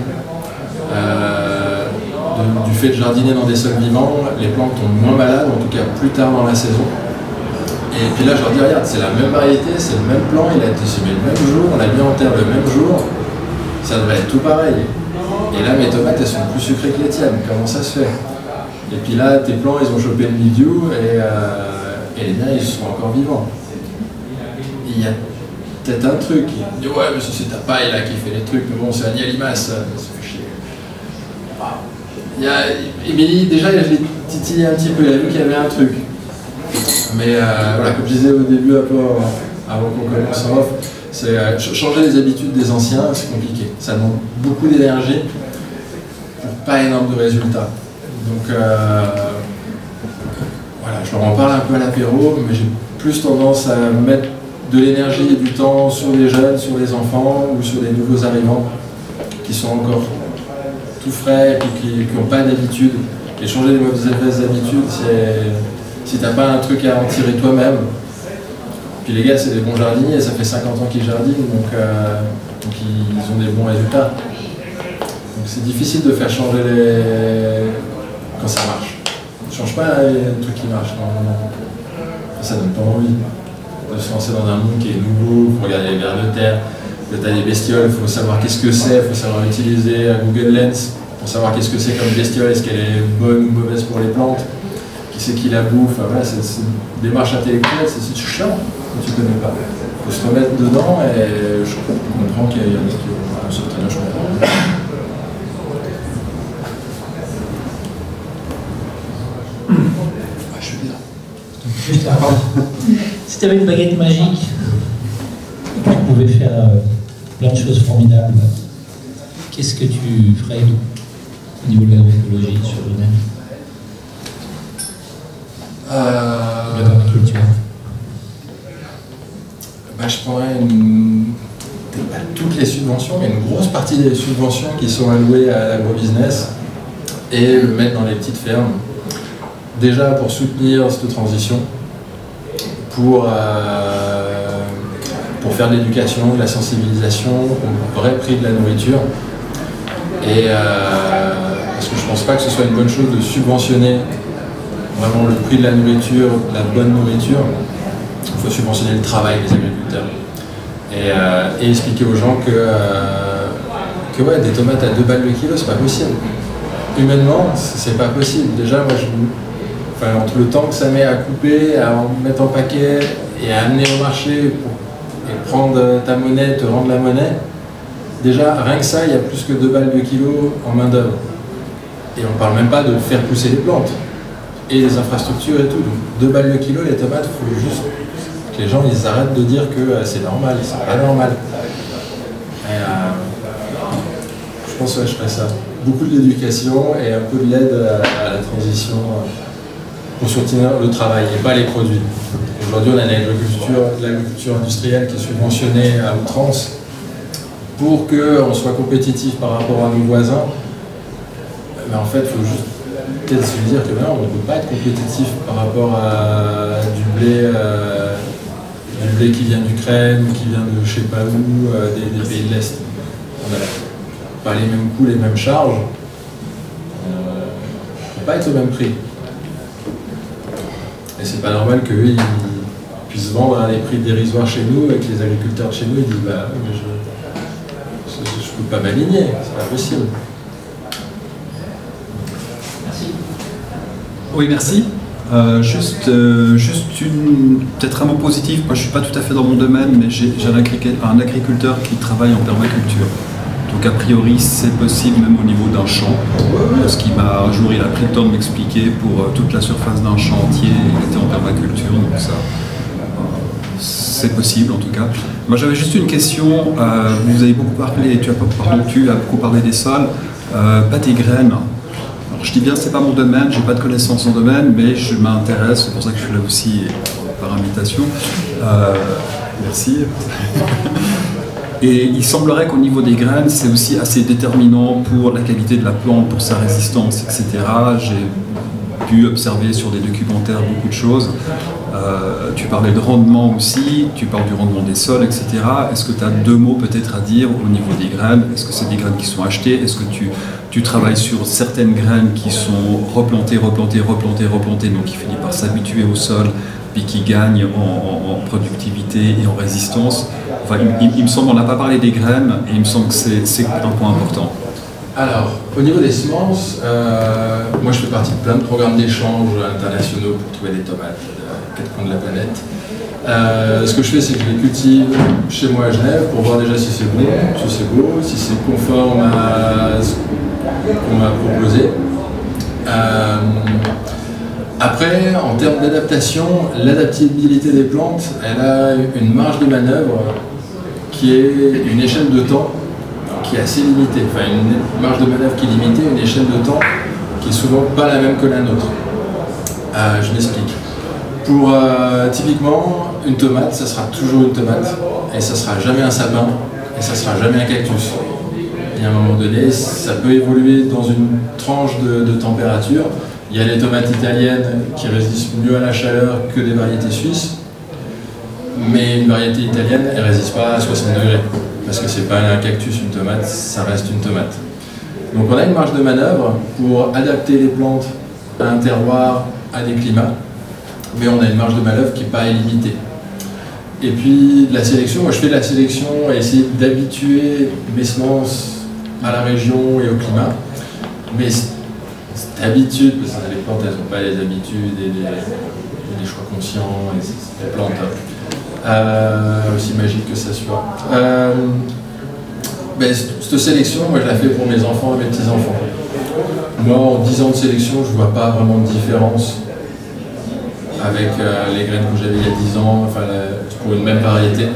Du fait de jardiner dans des sols vivants, les plantes tombent moins malades, en tout cas plus tard dans la saison. Et puis là, je leur dis, regarde, c'est la même variété, c'est le même plan, il a été semé le même jour, on l'a mis en terre le même jour, ça devrait être tout pareil. Et là, mes tomates, elles sont plus sucrées que les tiennes, comment ça se fait? Et puis là, tes plants, ils ont chopé le mildiou, et les miens, ils sont encore vivants. Il y a peut-être un truc, il dit ouais mais c'est ta paille là qui fait les trucs, mais bon c'est un Nialimas, ça fait chier. Mais déjà je l'ai titillé un petit peu, il a vu qu'il y avait un truc. Mais voilà, comme je disais au début, un peu avant qu'on commence en off, c'est changer les habitudes des anciens, c'est compliqué. Ça demande beaucoup d'énergie pour pas énorme de résultats. Donc voilà, je leur en parle un peu à l'apéro, mais j'ai plus tendance à mettre de l'énergie et du temps sur les jeunes, sur les enfants ou sur les nouveaux arrivants qui sont encore tout frais et qui n'ont pas d'habitude. Et changer les mauvaises habitudes, c'est si tu n'as pas un truc à en tirer toi-même. Puis les gars, c'est des bons jardiniers, ça fait 50 ans qu'ils jardinent, donc ils ont des bons résultats. Donc c'est difficile de faire changer quand ça marche. Ne change pas les trucs qui marchent, non. Ça donne pas envie de se lancer dans un monde qui est nouveau, il faut regarder les vers de terre, le tas des bestioles, il faut savoir qu'est-ce que c'est, il faut savoir utiliser Google Lens pour savoir qu'est-ce que c'est comme bestiole, est-ce qu'elle est bonne ou mauvaise pour les plantes, qui c'est qui la bouffe, voilà, c'est une démarche intellectuelle, c'est chiant quand tu ne connais pas. Il faut se remettre dedans et je comprends qu'il y a des qui vont s'obtenir, je comprends. Je suis bien. Si tu avais une baguette magique, tu pouvais faire plein de choses formidables, qu'est-ce que tu ferais au niveau de l'agroécologie sur le net? De l'agriculture. Je prendrais pas toutes les subventions, mais une grosse partie des subventions qui sont allouées à l'agrobusiness et le mettre dans les petites fermes. Déjà pour soutenir cette transition, pour faire de l'éducation, de la sensibilisation au vrai prix de la nourriture. Et parce que je ne pense pas que ce soit une bonne chose de subventionner vraiment le prix de la nourriture, de la bonne nourriture. Il faut subventionner le travail des agriculteurs. Et expliquer aux gens que ouais, des tomates à 2 balles le kilo, c'est pas possible. Humainement, c'est pas possible. Déjà, moi, entre le temps que ça met à couper, à en mettre en paquet et à amener au marché et prendre ta monnaie, te rendre la monnaie, déjà, rien que ça, il y a plus que 2 balles de kilo en main d'œuvre. Et on ne parle même pas de faire pousser les plantes et les infrastructures et tout. Donc 2 balles le kilo, les tomates, il faut juste que les gens ils arrêtent de dire que c'est normal, c'est pas normal. Et, je pense que je ferais ça. Beaucoup de l'éducation et un peu de l'aide à la transition pour soutenir le travail et pas les produits. Aujourd'hui, on a l'agriculture industrielle qui est subventionnée à outrance pour qu'on soit compétitif par rapport à nos voisins. Mais en fait, il faut juste peut-être se dire que on ne peut pas être compétitif par rapport à du blé qui vient d'Ukraine, qui vient de je sais pas où, des pays de l'Est. On n'a pas les mêmes coûts, les mêmes charges. On ne peut pas être au même prix. Et c'est pas normal qu'eux ils puissent vendre à des prix dérisoires chez nous et que les agriculteurs de chez nous ils disent bah mais je peux pas m'aligner, c'est pas possible. Merci. Oui, merci. Juste peut-être un mot positif. Moi, je suis pas tout à fait dans mon domaine, mais j'ai un agriculteur qui travaille en permaculture. Donc, a priori, c'est possible même au niveau d'un champ. Parce qu'il un jour, il a pris le temps de m'expliquer pour toute la surface d'un champ entier, il était en permaculture, donc ça, c'est possible en tout cas. Moi, j'avais juste une question. Vous avez beaucoup parlé, tu as beaucoup parlé des sols, pas des graines. Alors, je dis bien, c'est pas mon domaine, j'ai pas de connaissances en domaine, mais je m'intéresse, c'est pour ça que je suis là aussi par invitation. Merci. Et il semblerait qu'au niveau des graines, c'est aussi assez déterminant pour la qualité de la plante, pour sa résistance, etc. J'ai pu observer sur des documentaires beaucoup de choses. Tu parlais de rendement aussi, tu parles du rendement des sols, etc. Est-ce que tu as deux mots peut-être à dire au niveau des graines? Est-ce que c'est des graines qui sont achetées? Est-ce que tu travailles sur certaines graines qui sont replantées, donc qui finissent par s'habituer au sol, puis qui gagnent en productivité et en résistance? Enfin, il me semble, on n'a pas parlé des graines, et il me semble que c'est un point important. Alors, au niveau des semences, moi je fais partie de plein de programmes d'échange internationaux pour trouver des tomates aux quatre coins de la planète. Ce que je fais, c'est que je les cultive chez moi à Genève pour voir déjà si c'est bon, si c'est beau, si c'est conforme à ce qu'on m'a proposé. Après, en termes d'adaptation, l'adaptabilité des plantes, elle a une marge de manœuvre qui est une échelle de temps qui est assez limitée. Enfin, une marge de manœuvre qui est limitée, une échelle de temps qui est souvent pas la même que la nôtre. Je m'explique. Pour typiquement, une tomate, ça sera toujours une tomate, et ça sera jamais un sapin, et ça sera jamais un cactus. Et à un moment donné, ça peut évoluer dans une tranche de température. Il y a les tomates italiennes qui résistent mieux à la chaleur que des variétés suisses, mais une variété italienne, elle ne résiste pas à 60 degrés, parce que c'est pas un cactus, une tomate, ça reste une tomate. Donc on a une marge de manœuvre pour adapter les plantes à un terroir, à des climats, mais on a une marge de manœuvre qui n'est pas illimitée. Et puis la sélection, moi je fais de la sélection et essayer d'habituer mes semences à la région et au climat, mais cette habitude, parce que les plantes elles n'ont pas les habitudes et les choix conscients, et les plantes aussi magiques que ça soit. Cette sélection, moi je la fais pour mes enfants et mes petits-enfants. Moi en 10 ans de sélection, je ne vois pas vraiment de différence avec les graines que j'avais il y a 10 ans, enfin, pour une même variété.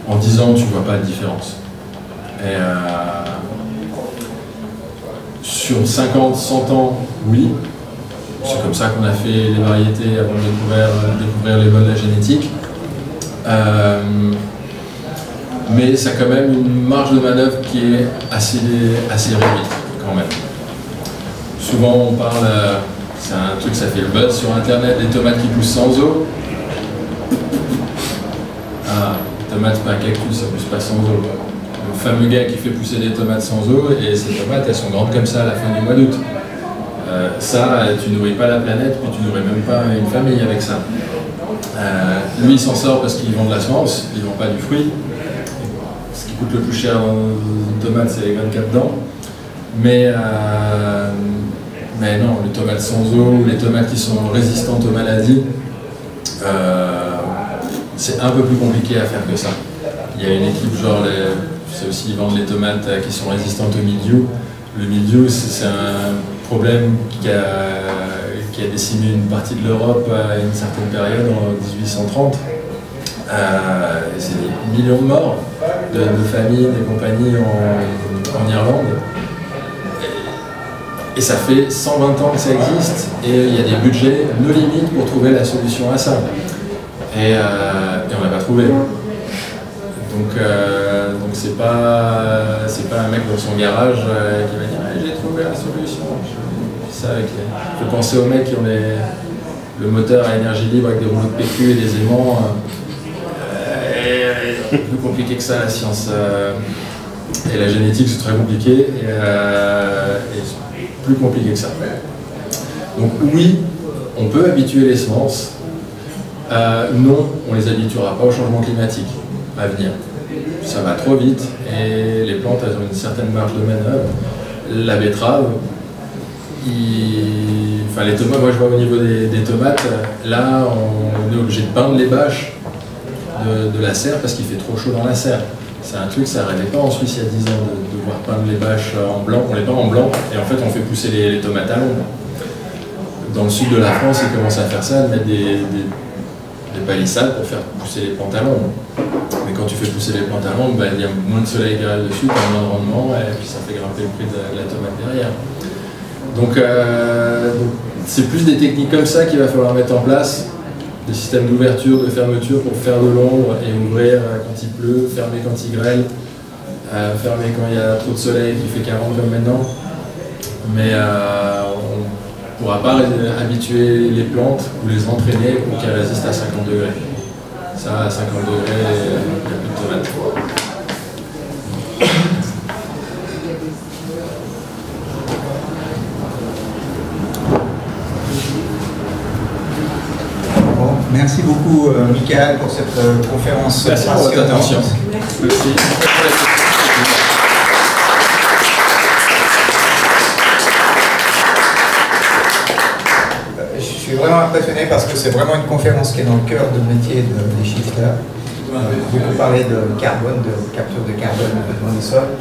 En 10 ans, tu ne vois pas de différence. Et sur 50, 100 ans, oui. C'est comme ça qu'on a fait les variétés avant de découvrir les vols de la génétique. Mais ça a quand même une marge de manœuvre qui est assez réduite quand même. Souvent on parle, c'est un truc, ça fait le buzz sur internet, des tomates qui poussent sans eau. Tomates pas cactus, ça pousse pas sans eau. Le fameux gars qui fait pousser des tomates sans eau, et ces tomates elles sont grandes comme ça à la fin du mois d'août. Ça, tu nourris pas la planète, puis tu nourris même pas une famille avec ça. Lui il s'en sort parce qu'il vend de la semence, il vend pas du fruit. Ce qui coûte le plus cher dans une tomate, c'est les graines qu'il y a dedans. Mais non, les tomates sans eau, les tomates qui sont résistantes aux maladies, c'est un peu plus compliqué à faire que ça. Il y a une équipe, genre, c'est aussi, ils vendent les tomates qui sont résistantes au mildiou. Le mildiou, c'est un problème qui a décimé une partie de l'Europe à une certaine période, en 1830. C'est des millions de morts de familles, des compagnies en Irlande. Et ça fait 120 ans que ça existe, et il y a des budgets no limites pour trouver la solution à ça. Et on n'a pas trouvé. Donc c'est pas un mec dans son garage qui va dire hey, j'ai trouvé la solution. ça fait penser aux mecs qui ont le moteur à énergie libre avec des rouleaux de PQ et des aimants. C'est plus compliqué que ça, la science. Et la génétique, c'est très compliqué. Et plus compliqué que ça. Donc oui, on peut habituer les semences. Non, on ne les habituera pas au changement climatique à venir. Ça va trop vite et les plantes, elles ont une certaine marge de manœuvre. La betterave, enfin les tomates, moi je vois au niveau des tomates, là on est obligé de peindre les bâches de la serre parce qu'il fait trop chaud dans la serre. C'est un truc, ça n'arrivait pas en Suisse il y a 10 ans de devoir peindre les bâches en blanc, on les peint en blanc et en fait on fait pousser les tomates à l'ombre. Dans le sud de la France, ils commencent à faire ça, de mettre des palissades pour faire pousser les plantes à l'ombre. Mais quand tu fais pousser les plantes à l'ombre, il y a moins de soleil derrière dessus, tu as moins de rendement et puis ça fait grimper le prix de la tomate derrière. Donc c'est plus des techniques comme ça qu'il va falloir mettre en place, des systèmes d'ouverture, de fermeture pour faire de l'ombre et ouvrir quand il pleut, fermer quand il grêle, fermer quand il y a trop de soleil qui fait 40 comme maintenant. Mais on ne pourra pas habituer les plantes ou les entraîner pour qu'elles résistent à 50 degrés. Ça, à 50 degrés, il n'y a plus de tomates. Bon, merci beaucoup, Michael, pour cette conférence. Merci pour votre attention. Merci. Je suis vraiment impressionné parce que c'est vraiment une conférence qui est dans le cœur du métier des shifters. Beaucoup parlé de carbone, de capture de carbone dans les sols.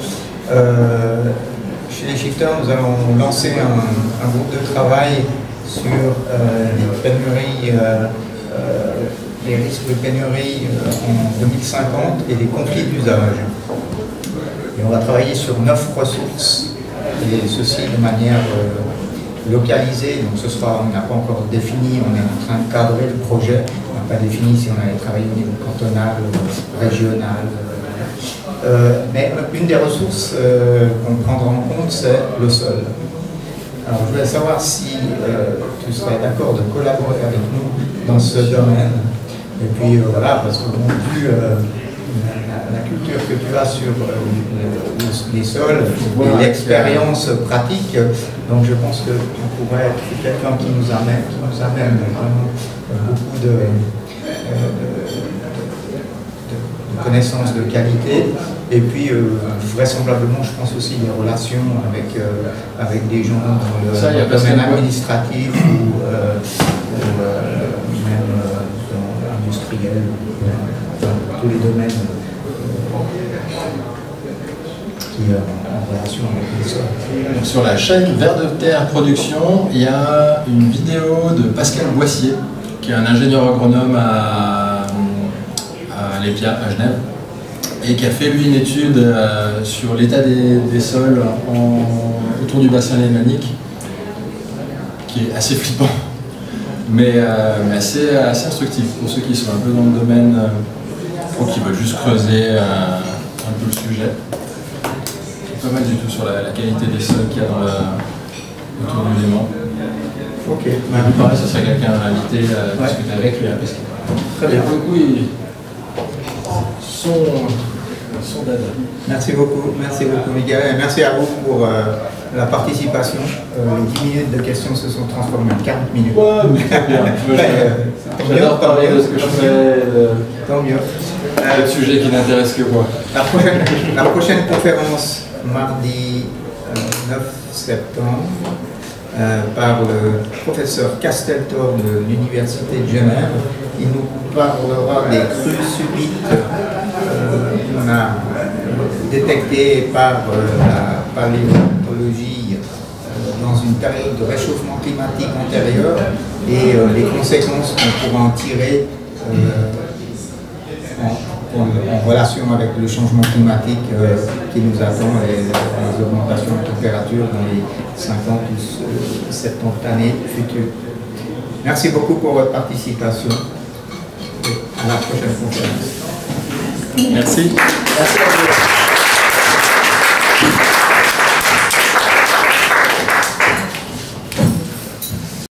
Chez les shifters, nous allons lancer un groupe de travail sur les pénuries, les risques de pénurie en 2050 et les conflits d'usage. Et on va travailler sur 9 ressources, et ceci de manière localisée. Donc ce sera, on n'a pas encore défini, on est en train de cadrer le projet. On n'a pas défini si on allait travailler au niveau cantonal, régional. Mais une des ressources qu'on prendra en compte, c'est le sol. Alors je voulais savoir si tu serais d'accord de collaborer avec nous dans ce domaine. Et puis voilà, parce que bon, vu la culture que tu as sur les sols et l'expérience pratique, donc je pense que tu pourrais être quelqu'un qui nous amène vraiment beaucoup de connaissances de qualité. Et puis, vraisemblablement, je pense aussi des relations avec des gens dans le domaine administratif ou même industriel, dans tous les domaines qui ont en relation avec les sols. Donc, sur la chaîne Vers de Terre Production, il y a une vidéo de Pascal Boissier, qui est un ingénieur agronome à l'EPIA, à Genève, et qui a fait lui une étude sur l'état des sols autour du bassin lémanique, qui est assez flippant, mais assez instructif pour ceux qui sont un peu dans le domaine ou qui veulent juste creuser un peu le sujet. Pas mal du tout sur la qualité des sols qu'il y a autour du Léman. Ok. Pareil, ça serait quelqu'un à inviter à discuter avec lui, parce que très bien. Beaucoup, ils sont dada. Merci beaucoup, Miguel. Et merci à vous pour la participation. Les 10 minutes de questions se sont transformées en 40 minutes. Ouais, mais c'est bien. J'adore parler de ce que je fais. Tant mieux. Le sujet qui n'intéresse que moi. La prochaine conférence, mardi 9 septembre, par le professeur Casteltor de l'Université de Genève. Il nous parlera des crues subites qu'on a détectées par la paléontologie dans une période de réchauffement climatique antérieur et les conséquences qu'on pourra en tirer en relation avec le changement climatique qui nous attend et les augmentations de température dans les 50 ou 70 années futures. Merci beaucoup pour votre participation et à la prochaine conférence. Merci. Merci à vous.